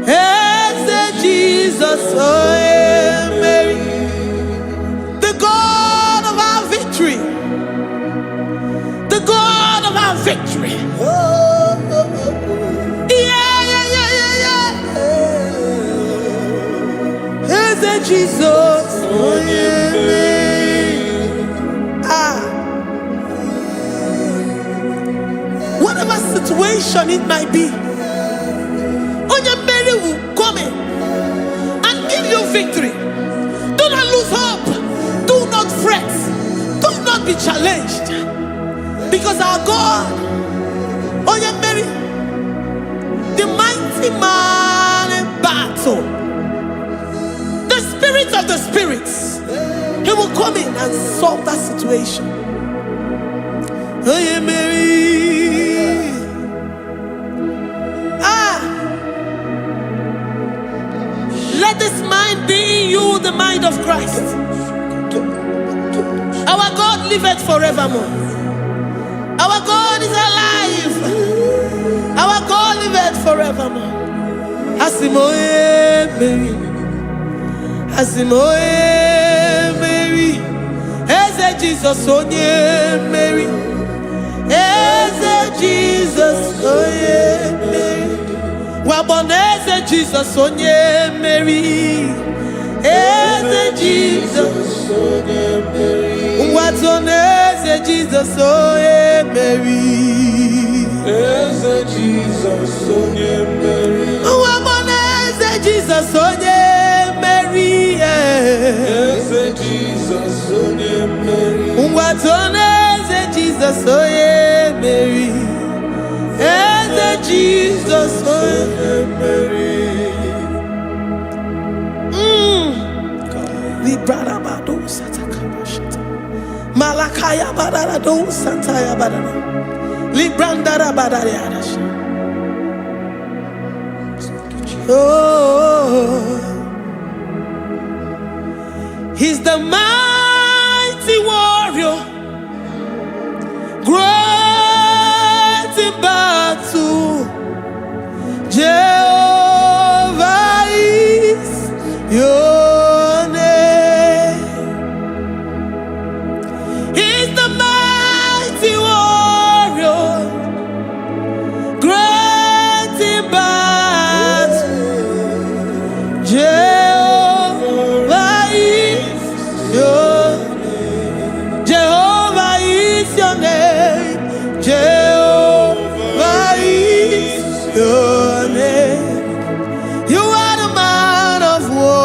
Eze Jesus, oh Mary. The God of our victory. The God of our victory. Eze Jesus, oh Mary. situation it might be, Mary will come in and give you victory. Do not lose hope. Do not fret. Do not be challenged. Because our God, Mary, the mighty man in battle, the spirit of the spirits, he will come in and solve that situation. Mary. Let this mind be in you, the mind of Christ. Our God liveth forevermore. Our God is alive. Our God liveth forevermore. Asimoe Mary. Asimoe Mary. Eze Jesus onye Mary. Eze Jesus onye Mary. Waboneze Jesus onye Mary. Eze Jesus onye Mary. Watoneze Jesus onye Mary. Eze Jesus onye Mary. Waboneze Jesus onye Mary. Eze Jesus onye Mary. Watoneze Jesus onye Mary. Eze Jesus onye Mary. Librada bado sataka shata. Malakaya badara do sataya badara. Libranda badara yadash. Oh, he's the mighty warrior, great in battle. Jehovah is your name. He's the mighty warrior, great in battle. Jehovah is your name. Jehovah is your name. Jehovah is your name. You are the man of war.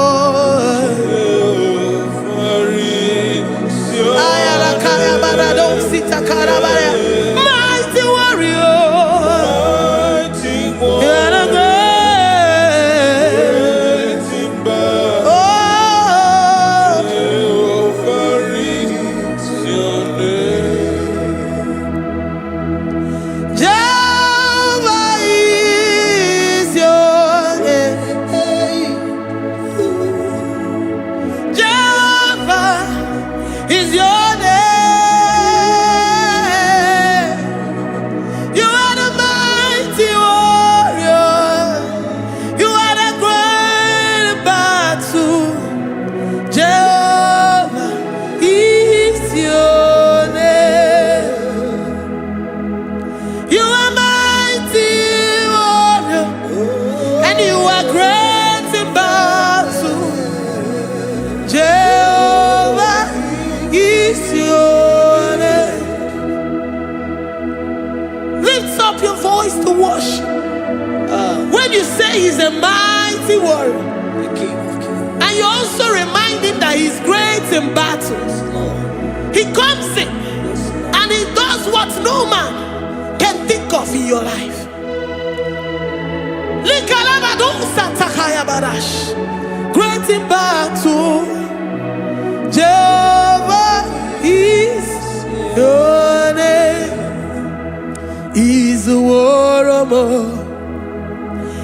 Mighty warrior. You are the great. Oh, Jehovah is your name. Jehovah is your name. You are the mighty warrior. You are the great battle. Jehovah is your name. You are mighty warrior, and you are great in battle. Jehovah is your name. Lift up your voice to worship. When you say he's a mighty warrior, and you also remind him that he's great in battles, he comes in and he does what no man can think of in your life. Great in battle, Jehovah is your name. He's a warrior.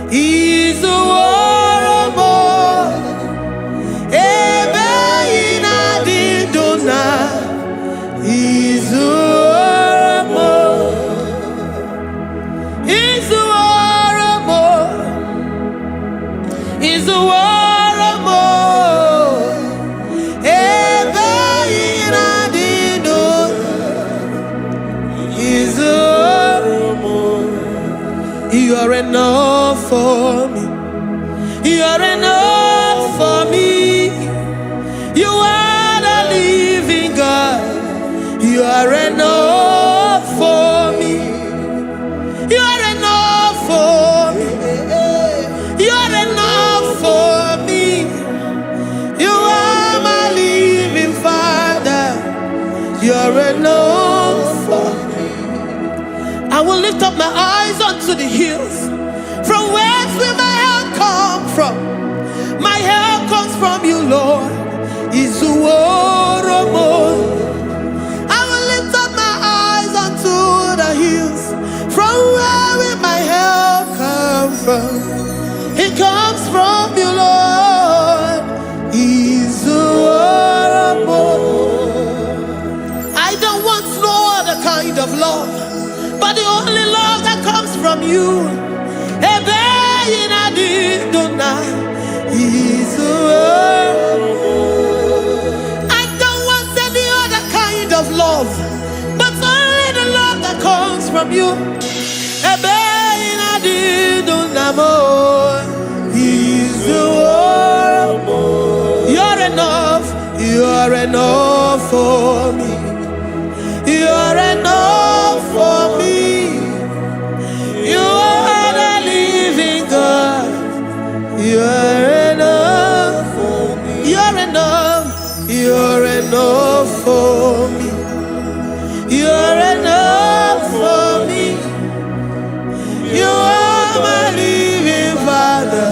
He's a warrior. Ebe ina di dona. He's a warrior. He's a warrior. He's a warrior. Ebe ina di dona. He's a warrior. You are enough for me. You are enough for me. You are the living God. You are enough for me. You are for me. You're enough for me. You are my living Father. You're enough for me. I will lift up my eyes unto the hills. From whence will my help come from? My help comes from you, Lord. Is the word of God. I will lift up my eyes unto the hills. From where will my help come from? It comes from you, Lord. Is the word of God. I don't want no other kind of love, but the only love that comes from you. Is the word. I don't want any other kind of love, but only the love that comes from you. Is the word. You're enough. You're enough for me. You're enough for me. You are the living God. You're enough for me. You're enough. You're enough for me. You're enough for me. You are my living Father.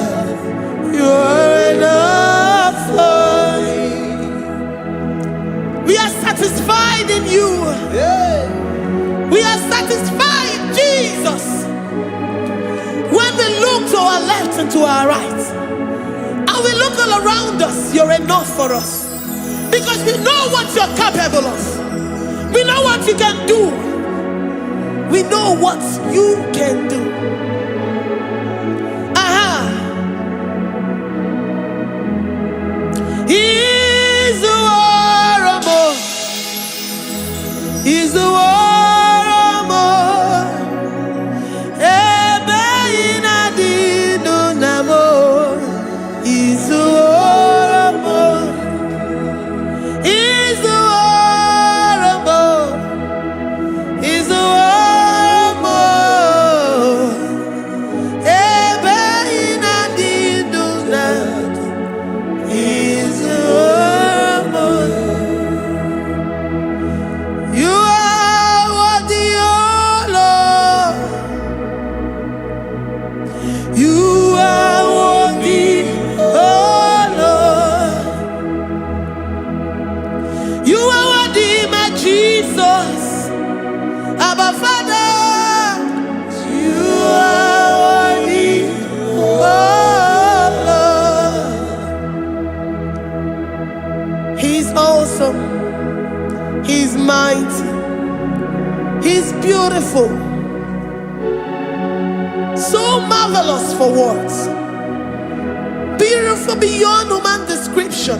You're enough for me. We are satisfied in you. We are satisfied in Jesus. When we look to our left and to our right, and we look all around us, you're enough for us. Because we know what you're capable of. We know what you can do. We know what you can do. He's the war of more. He's the war. He's mighty. He's beautiful. So marvelous for words. Beautiful beyond human description.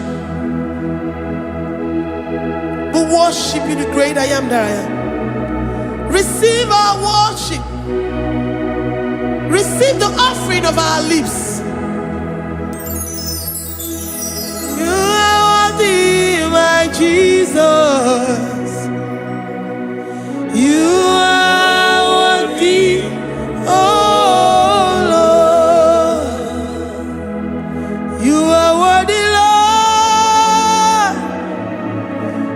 We worship you, the great I am that I am. Receive our worship. Receive the offering of our lips. You are worthy, my Jesus. You are worthy, oh Lord. You are worthy, Lord.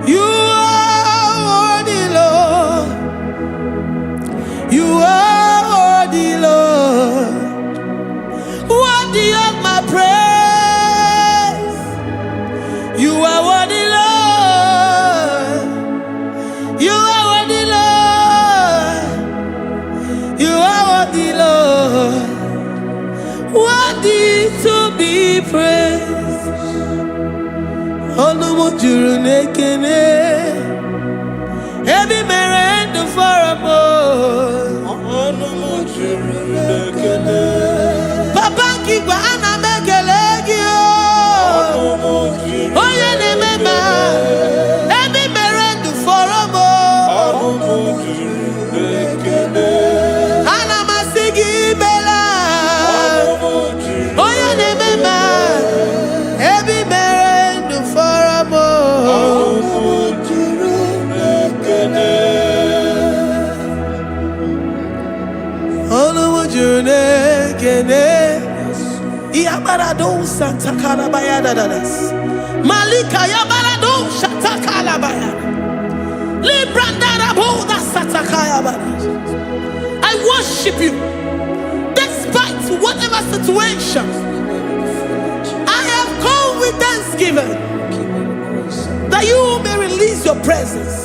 You are worthy, Lord. You are worthy, Lord. Worthy of my praise. You are worthy, Lord. You are worthy, Lord. You are worthy, Lord. Worthy to be praised. Onu mujuru nekene. Ebi merendo for a more. Onu mujuru nekene. Papa kigwa ana mekelegi o. Onu mujuru. Oye ne mema. Ebi merendo for a more. Onu mujuru nekene. Ana masigi bela. Onu mujuru. Oye ne mema. Ebi merendo for a more. Onu mujuru nekene. Onu mujuru. jurune kene. Iabarado Santa Calabaya dadas. Malika Yabarado Shatakala Baya. Librandara Boda Satakaya Badas. I worship you despite whatever situation. I have come with thanksgiving that you may release your presence.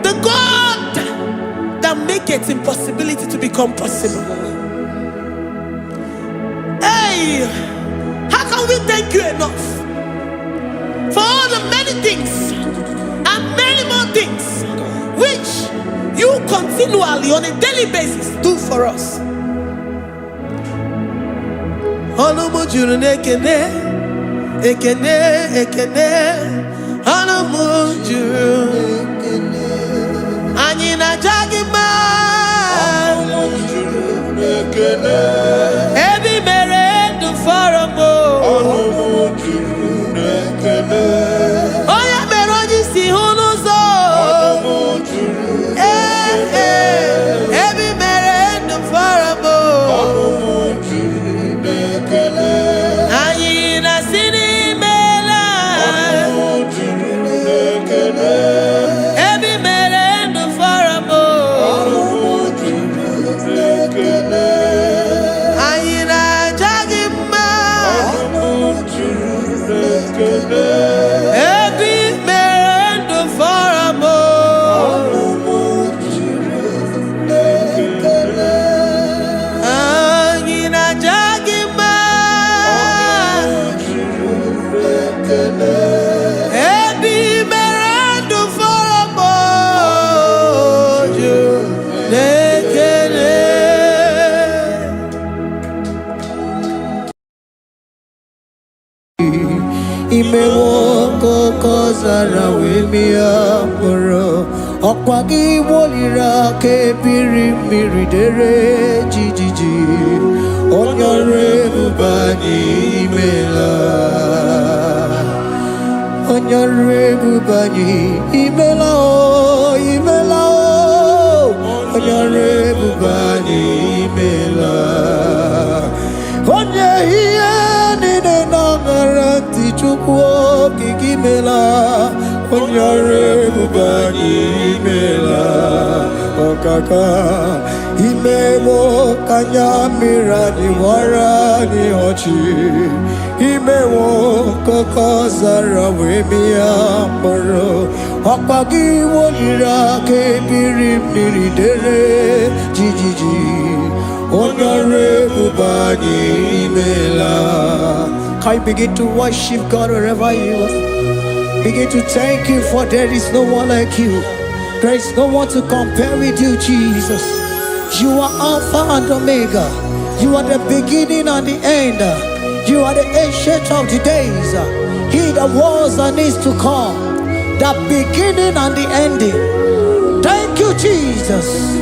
The God that makes impossibility to become possible. Hey, how can we thank you enough for all the many things and many more things which you continually on a daily basis do for us? Ekene, ekene, anamujuru. Anyina jagima, ebi mere du faramo. Oya meroji si hunuzo. Ebi mere du faramo. Anyina sini. Imewoko kozara wemia poro Okwagi wolira ke biri miridere jijiji Onyore bubani imela Onyore bubani imela o imela o Onyore bubani imela Onye hiye nine nangaranti chukwo kikimela Onyore bubani imela Okaka Imewo kanyamira ni wara ni ochi Imewo koko zara wemia poro Okpagi wolira ke biri miridere jijiji Onyore bubani imela. Can you begin to worship God wherever you are? Begin to thank Him, for there is no one like you. There is no one to compare with you, Jesus. You are Alpha and Omega. You are the beginning and the end. You are the ancient of the days. He that was and is to come. The beginning and the ending. Thank you, Jesus.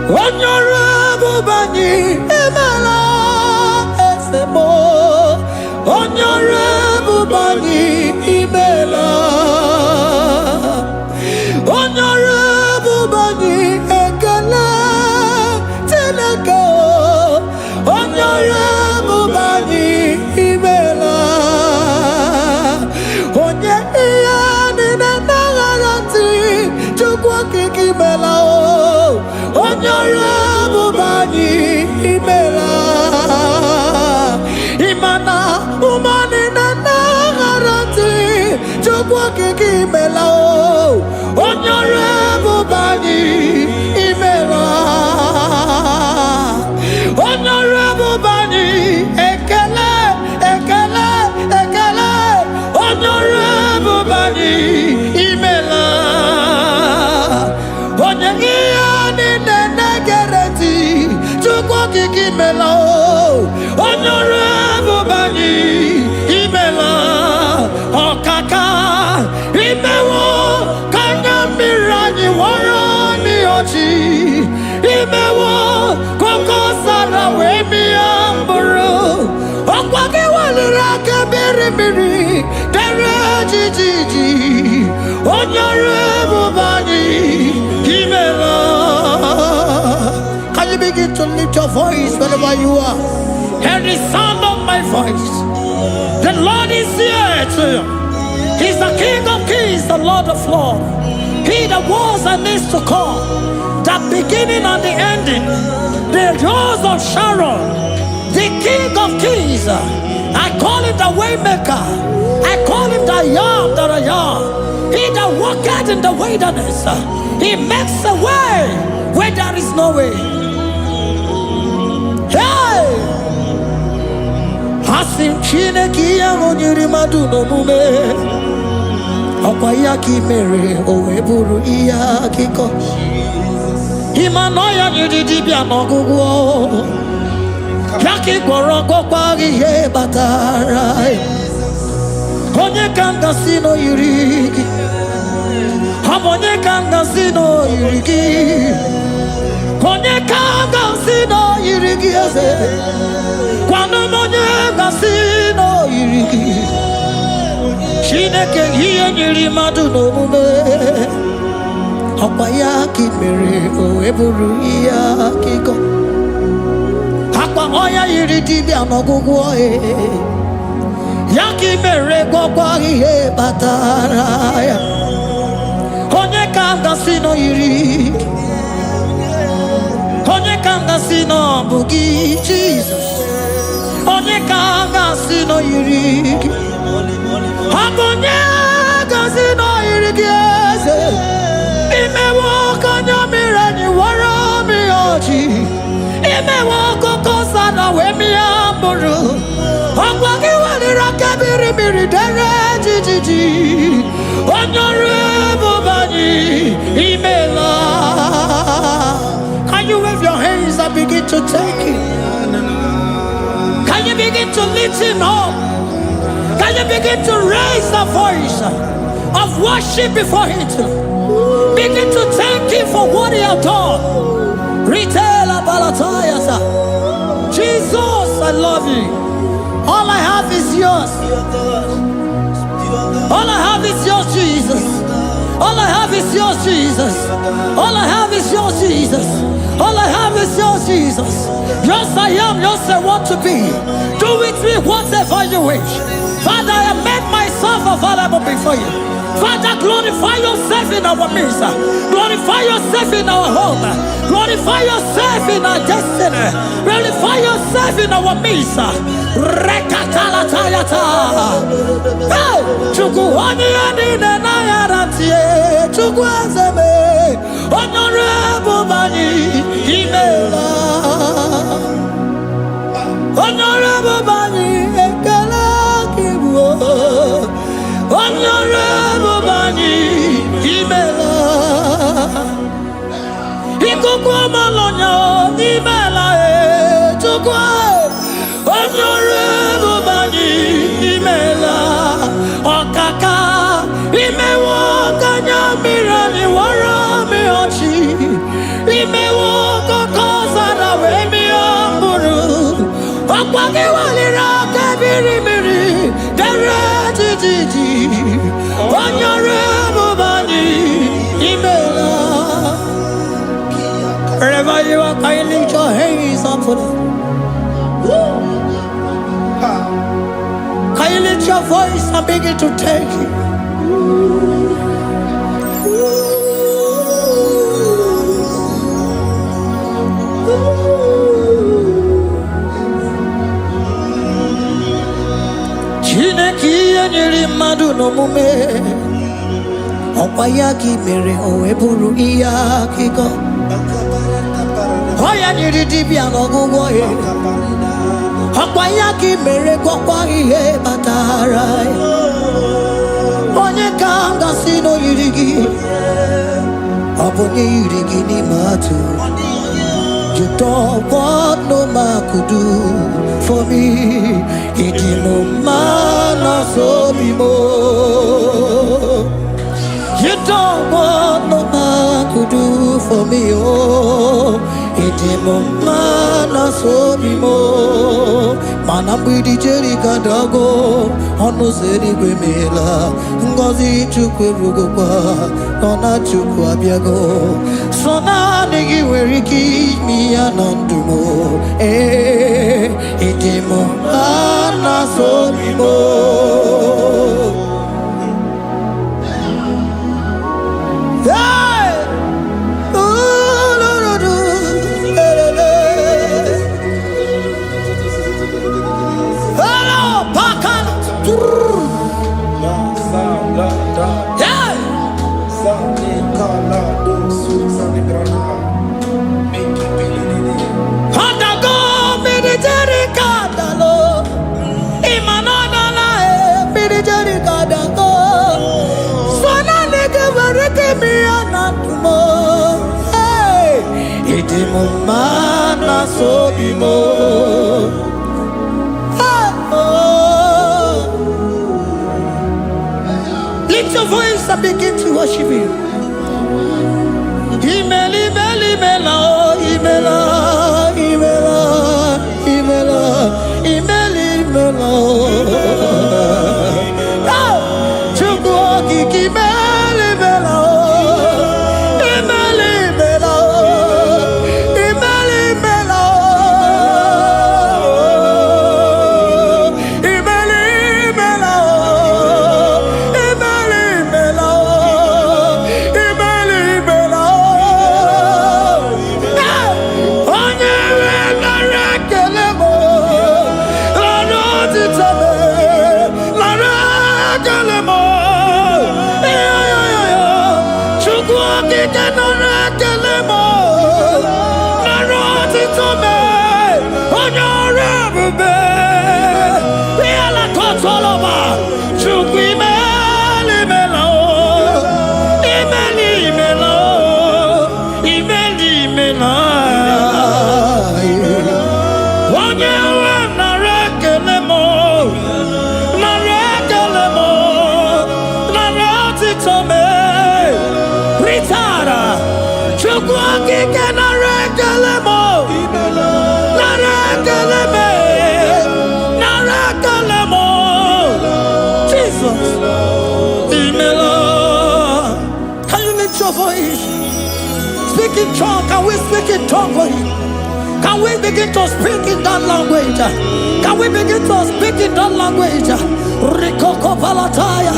Honorable Bani Emela Esemo. Honorable Bani Emela. Honorable Bani Ekala Tenaka. Honorable Bani Emela. Onye iyani na nagarati chukwa kikimela o. Honorable Bani Emela. Imana umani na nagarati chukwa kikimela o. Honorable Bani Emela. Honorable Bani Ekele Ekele Ekele. Honorable Bani Emela. Onyegiyani nenegereti chukwa kikimela o. Honorable Bani Emela. Okaka imewo kanya mirani warani ochi. Imewo koko sara wemi amburu. Okwake walira kebiri miri dere jijiji. Honorable Bani Emela. Can you begin to lift your voice wherever you are? Hear the sound of my voice. The Lord is here to you. He's the King of Kings, the Lord of Lords. He that was and is to come, the beginning and the ending, the rose of Sharon, the King of Kings. I call him the Waymaker. I call him the Yam that I am. He that walketh in the wilderness, he makes a way where there is no way. Hey! Hasim Chineke ya onyiri madu no mume. Okwa ya ki mere owe buru iya kiko. Imano ya nyiri dibia no gugu. Yaki gworo gokwa ihe batara. Onye kanga sino yiri. Onye kanga sino yiri. Onye kanga sino yiri eze. Kwano onye kanga sino yiri. Chineke hiye nyiri madu no mume. Okwa ya ki mere o eburu iya kiko. Akwa oya yiri dibia no gugu oe. Yaki mere gwakwa ihe batara ya. Onye kanga sino yiri. Onye kanga sino bugi Jesus. Onye kanga sino yiri. Abonye kanga sino yiri eze. Imewo kanya mirani wara mi oji. Imewo koko sana we mi amburu. Ogwagi walira kebiri miri dere jijiji. Honorable Bani Emela. Can you wave your hands and begin to take it? Can you begin to lift him up? Can you begin to raise the voice of worship before him? Begin to thank him for what he has done. Retailer Balatayasa. Jesus, I love you. All I have is yours. All I have is yours, Jesus. All I have is yours, Jesus. All I have is yours, Jesus. All I have is yours, Jesus. Yours I am, yours I want to be. Do with me whatever you wish. Father, I have made myself available before you. Father, glorify yourself in our midst. Glorify yourself in our home. Glorify yourself in our destiny. Glorify yourself in our midst. Rekatalatayata. Hey! Chukwani anine na yaratie. Chukwazeme. Honorable Bani Emela. Honorable Bani Ekala Kibu. Honorable Bani Emela. Ikukwa malonya Emela chukwa. Honorable Bani Emela. Okaka imewo kanya mirani wara mi ochi. Imewo kokosara wemiamburu. Okwagi walira kabiri miri. Dere jiji. Onyore mubani. Imela. Wherever you are, can you lift your hands up for them? Can you lift your voice and begin to take it? Chineki anyiri madu no mume. Opayaki mere oeburu iya kiko. Oya nyiri dibia no gugo ye. Opayaki mere kokwa ihe batara. Onye kanga sino yirigi. Obonye yirigi ni matu. You don't want no man could do for me. Idimo mana so bimo. You don't want no man could do for me. Oh, idimo mana so bimo. Mana bidi jeri kadago. Ono zeri gwemela. Ngozi chukwe rugokwa. Nona chukwa biago. Sona nigi weriki mi anandumo. Idimo mana so bimo. Mana so bimo. Lift your voice and begin to worship Him. Imela, speak in tongue. Can we speak in tongue for Him? Can we begin to speak in that language? Can we begin to speak in that language? Rikoko palataya,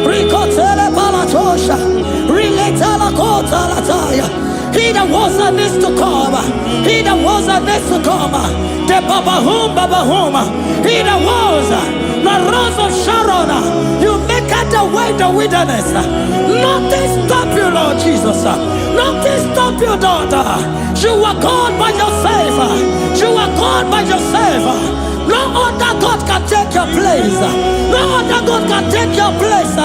rikotele palatosha, riletala kota lataya. He that was and is to come. He that was and is to come. The Babahum. He that was the rose of Sharon. You make out the way the wilderness. Nothing stop you, Lord Jesus. Nothing stop you, daughter. You are God by yourself. You are God by yourself. No other God can take your place. No other God can take your place.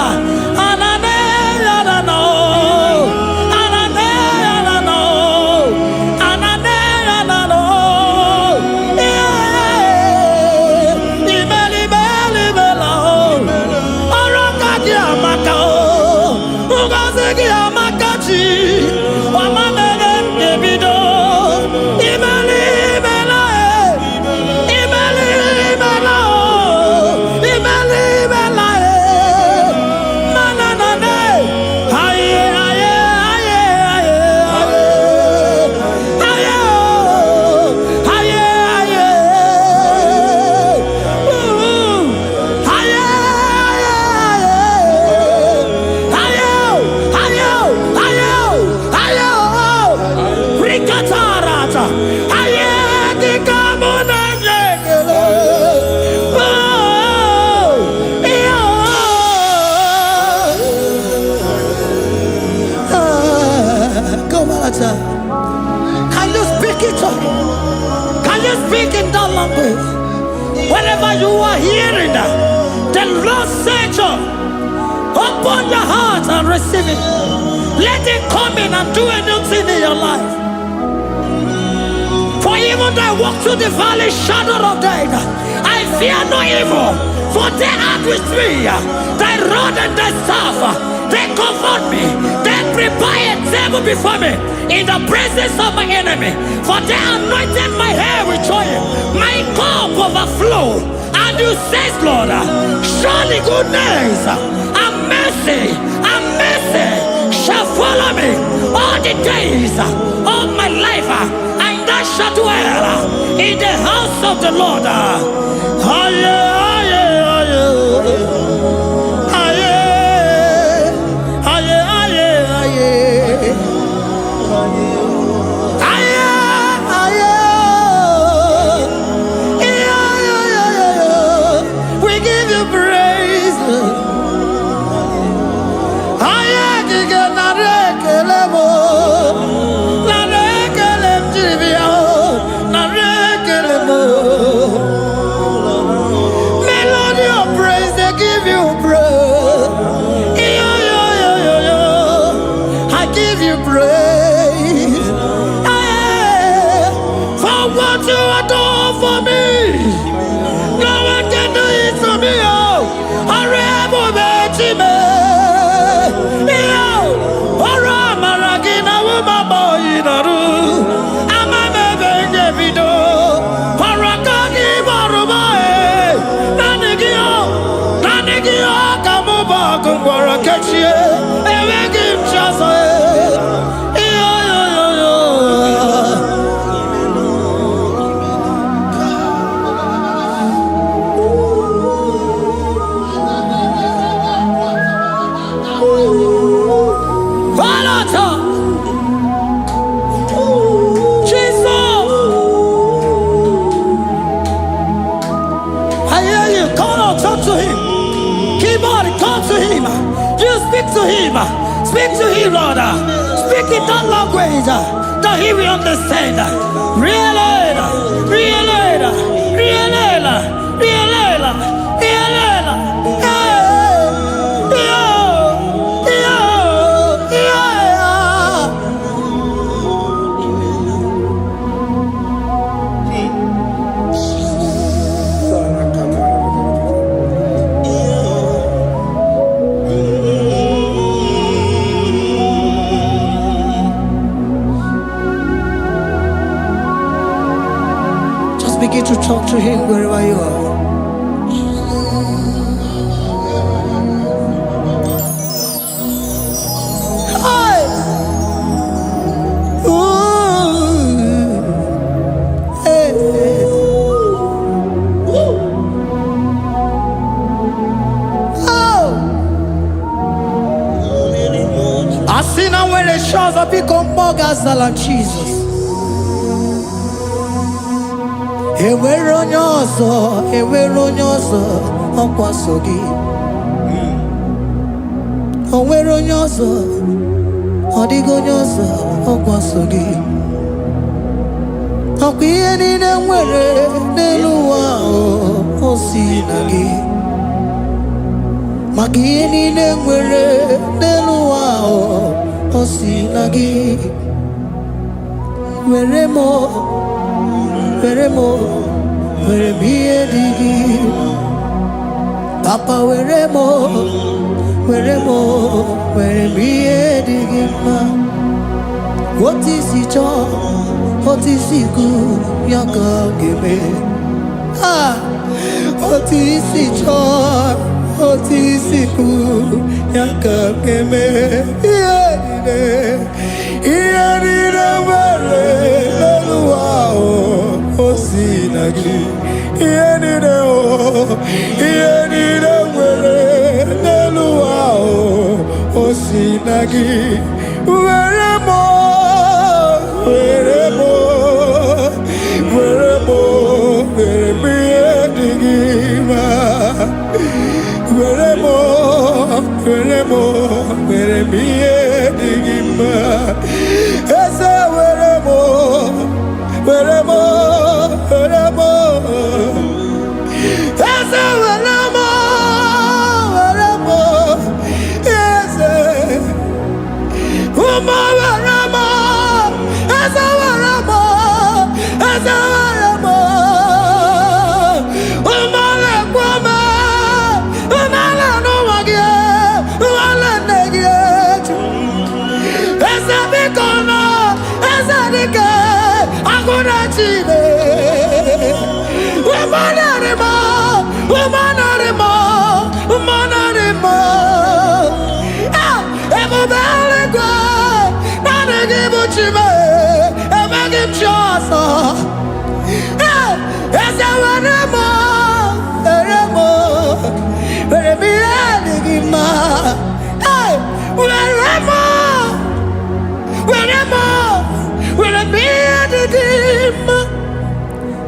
Can you speak it up? Can you speak in that language? Whenever you are hearing that, the Lord said, open your heart and receive it. Let it come in and do anything in your life. For even though I walk through the valley shadow of death, I fear no evil. For they are with me. Thy rod and thy staff, they comfort me. They prepare a table before me in the presence of my enemy. For they anointed my hair with oil. My cup overflow. And you say, Lord, surely goodness and mercy shall follow me all the days of my life. And I shall dwell in the house of the Lord. We give you praise. Melody of praise, they give you praise. I give you praise. For what you have done for me, no one can do it for me. I remember me. Speak to him, Lord. Speak in that language that he will understand. Begin to talk to him wherever you are. Hi. Ooh. Hey. Oh. I see now where the shores have become more than Jesus. Enwere onye ọzọ ọkwaso gị. Onwere onye ọzọ, ọ dịghị onye ọzọ ọkwaso gị. Ọkwa ihe niile nwere n'elu ụwa o si na gị. Maka ihe niile nwere n'elu ụwa o si na gị. Were m ihe dị gị. Papa were m ihe dị gị mma. Otu isi chọọ, otu isi kwu ya ka ọ ga-eme. Otu isi chọọ, otu isi kwu ya ka ọ ga-eme. Ihe niile nwere n'elu ụwa o si na gị. Ihe niile nwere n'elu ụwa o si na gị. Were m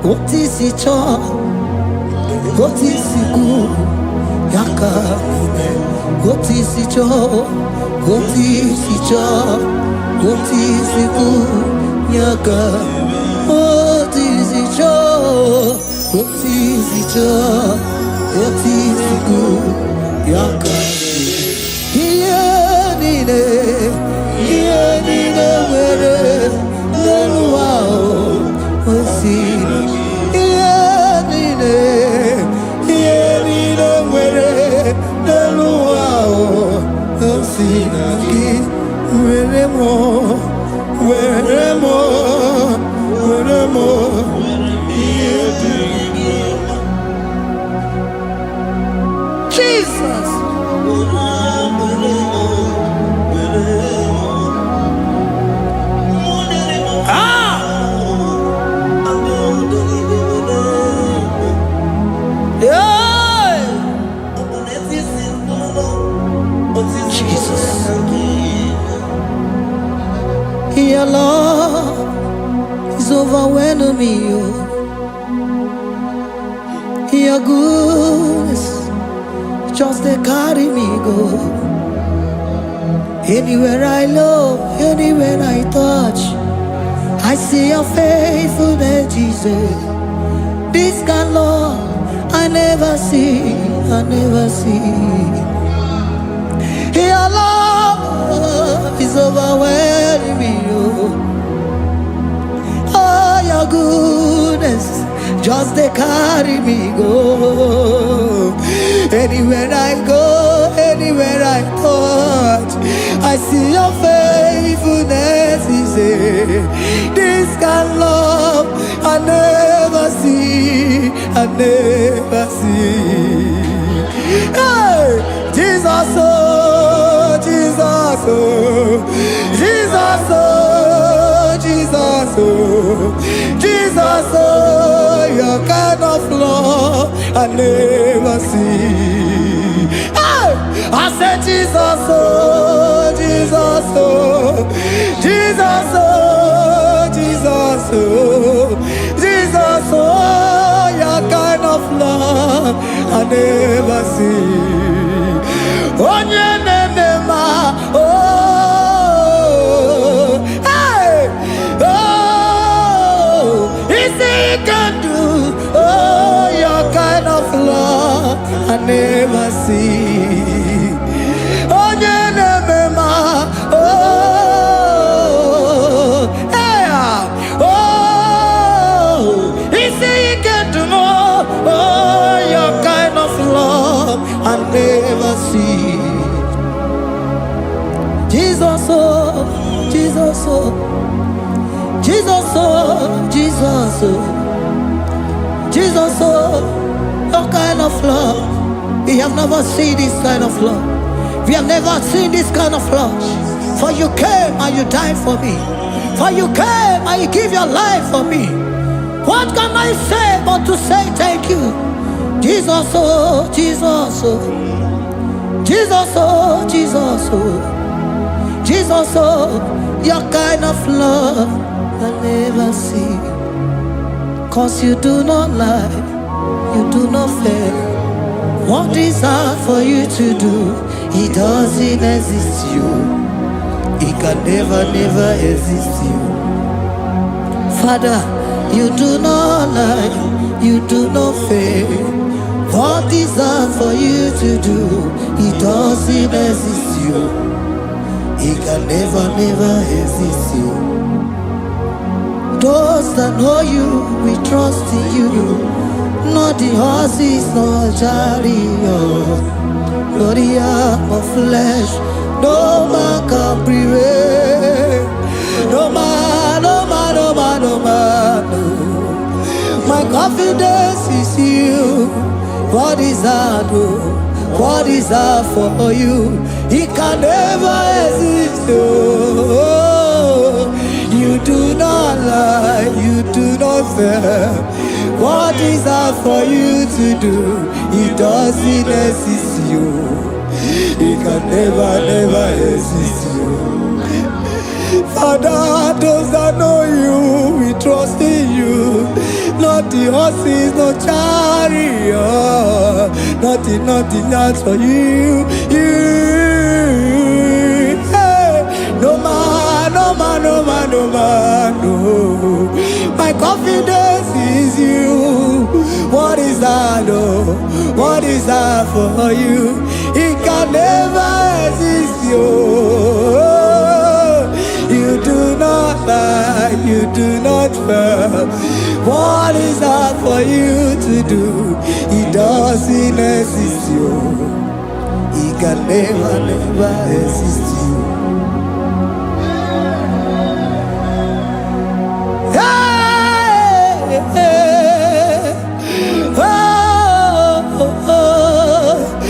What is it all? What is it good? Yaka. What is it all? What is it all? What is it good? Yaka. What is it all? What is it all? What is it good? Yaka. Here nine, where no wow. What's it? Jesus. Your love is overwhelming me. Your goodness just they carry me go. Anywhere I look, anywhere I touch, I see your faithfulness, Jesus. This kind of love I never see, I never see. Your love is overwhelming me. Oh, your goodness just they carry me go. Anywhere I go, anywhere I touch, I see your faithfulness. This kind of love I never see, I never see. Hey, Jesus, oh, Jesus, oh, Jesus, oh, Jesus, oh, Jesus, oh, your kind of love I never see. Hey, I said Jesus, oh, Jesus, oh, Jesus, oh, Jesus, oh, Jesus, oh, your kind of love I never see. Onye nemema, oh, hey, oh, easy you can do, oh, your kind of love I never see. Onye nemema, oh, hey, oh, easy you can do more, oh, your kind of love I never see. Jesus, oh, Jesus, oh, Jesus, oh, Jesus, oh, Jesus, oh, your kind of love. We have never seen this kind of love. We have never seen this kind of love. For you came and you died for me. For you came and you give your life for me. What can I say but to say thank you? Jesus, oh, Jesus, oh, Jesus, oh, Jesus, oh, Jesus, oh, your kind of love I never see. 'Cause you do not lie, you do not fail. What is hard for you to do, it doesn't exist you. It can never, never exist you. Father, you do not lie, you do not fail. What is hard for you to do, it doesn't exist you. It can never, never exist you. Those that know you, we trust in you. Not the horses, nor chariot, nor the arm of flesh. No man can prevail. No man, no man, no man, no man. My confidence is you. What is that? What is that for you? It can never exist. Oh, you do not lie, you do not fail. What is that for you to do? It doesn't exist you. It can never exist you. Father, those that know you, we trust in you. Not the horses, no chariot. Nothing else for you. Hey, no man, no. My confidence is you. What is that, oh? What is that for you? It can never exist, you. You do not lie, you do not fail. What is that for you to do? It doesn't exist you. It can never exist you. Hey, hey, oh, oh, oh.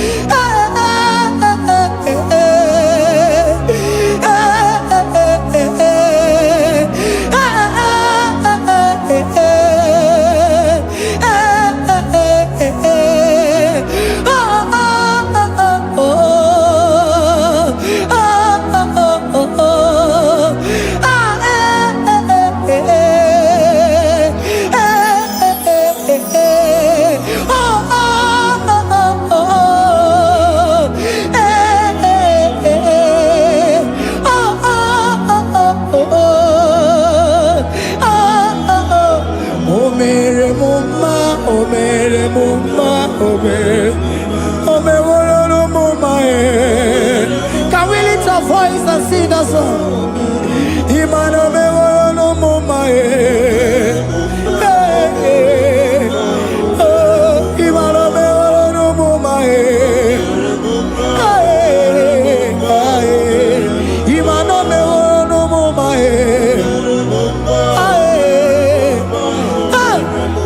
Can we lift our voice and sing that song? Imano me no mama oh, imano me no mama imano me no mama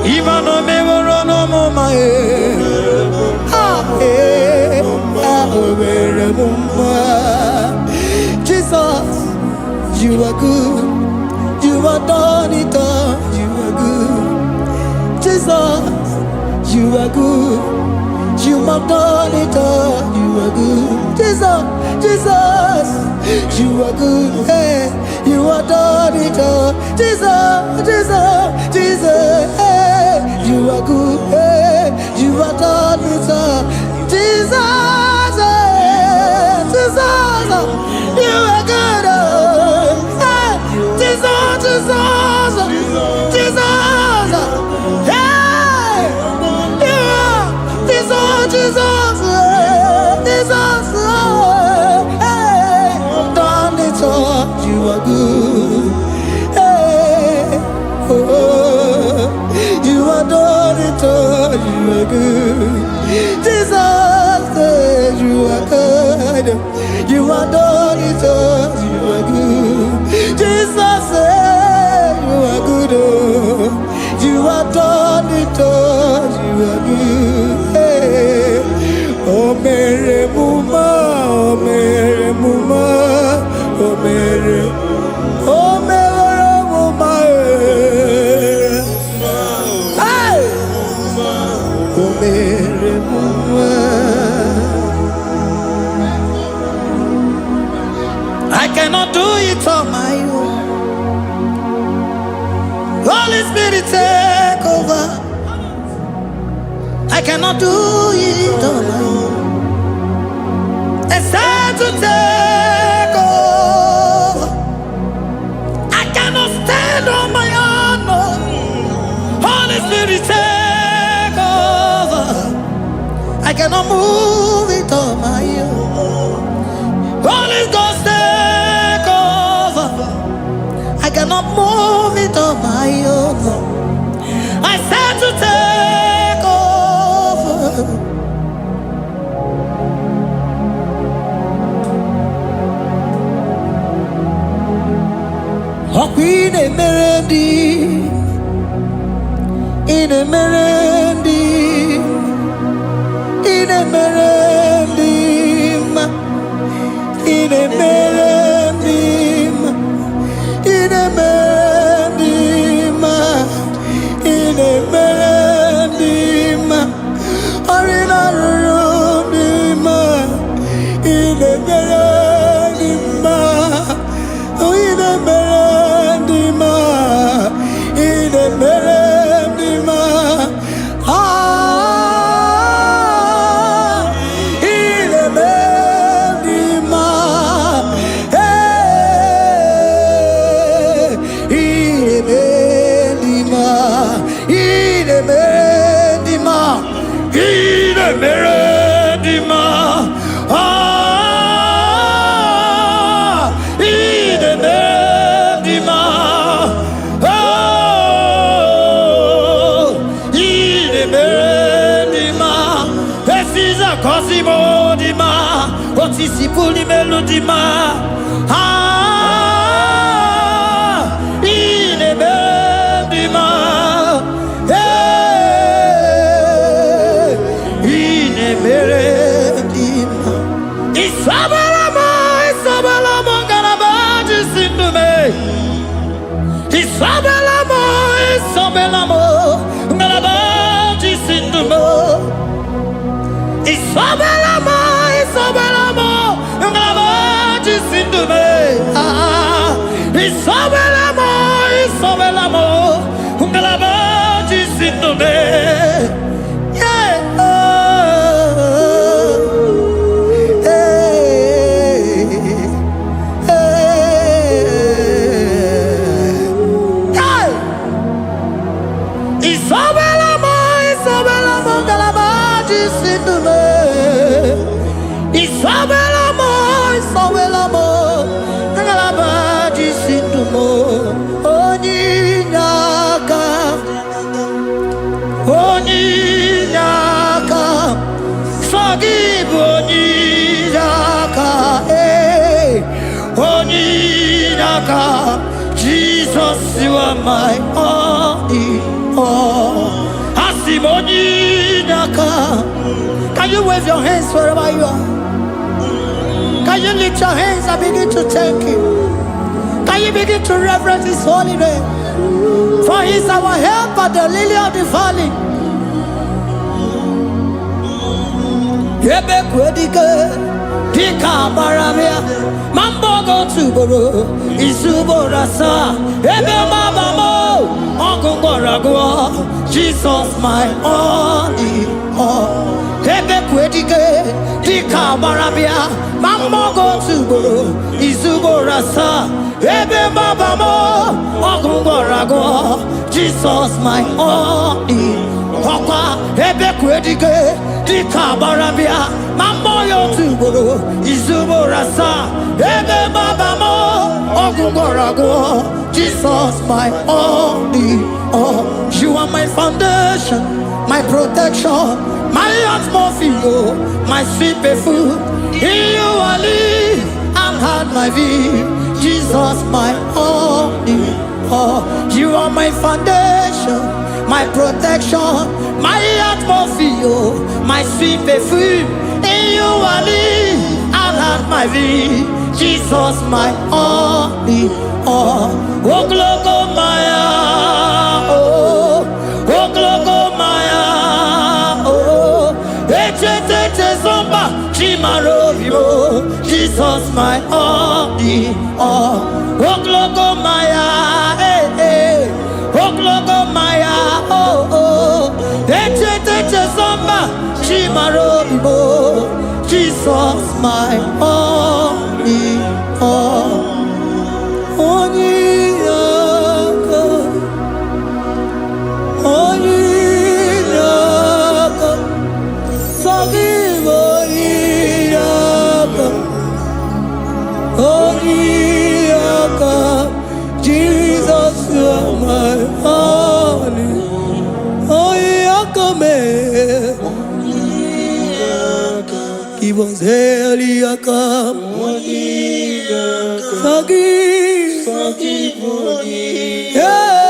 imano me no mama Jesus, you are good. You are done it all. You are good. Jesus, you are good. You have done it all. You are good. Jesus, you are good. Hey, you are done it all. Jesus, hey, you are good. Hey, you are done it all. Jesus, you are good. Hey, Jesus, hey, you are Jesus, hey, done it all. You are good. Hey, oh, you are done it all. You are good. Jesus, you are good. You are done it all. You are good. Jesus, you are good. Oh, you are done it all. You are good. Hey. Oh, Mary Muma, oh, Mary Muma, oh, Mary, oh, Mary Muma, hey, oh, Mary Muma. I cannot do it on my own. Holy Spirit, take over. I cannot do it on my own. It's time to take over. I cannot stand on my own. Holy Spirit, take over. I cannot move it on my own. Holy Ghost, take over. I cannot move it on my own. I said to take over. Oh, Queen Emerald, in a merendim, in a merendim, in a merendim, in a merendim, in a merendim, arina rundima, in a merendim, in a merendim, in a merendim, in a merendim, in a merendim, Meredima, Ide Meredima, Ide Meredima, Precisa Cosimo Dima, Otisipuli Melodima, Ide Meredima. Isabelamo, Garabaji Sindume. Isabelamo, Garabaji Sindume. Isabelamo, Garabaji Sindume. Isabelamo, Garabaji Sindume. Jesus, you are my only all. Can you wave your hands wherever you are? Can you lift your hands and begin to thank Him? Can you begin to reverence His holy name? For He is our help at the lily of the valley. Dika Baramia, Mambo go to Boro, Isuborasa, Ebe Mamamo, Uncle Boragua, Jesus my only all. Ebe Quedike, Dika Baramia, Mambo go to Boro, Isuborasa, Ebe Mamamo, Uncle Boragua, Jesus my only all. Ebe Quedike, Dika Baramia, Mambo yo tuboro, Izuborasa, Ebe Babamo, Ogungorago, Jesus my only all. You are my foundation, my protection, my atmosphere, my sweet perfume. In you I live and had my vie, Jesus my only all. You are my foundation, my protection, my atmosphere, my sweet perfume. In you I live and have my vie, Jesus my only all. Oh glogo Maya, oh glogo Maya, oh Eche zomba chimaro vivo, Jesus my only all. Oh glogo Maya, oh glogo Maya, oh Eche zomba chimaro vivo, Jesus my only all. Only God, only God, forgive only God, Jesus you are my only God. Give us Eliakam, forgive, yeah.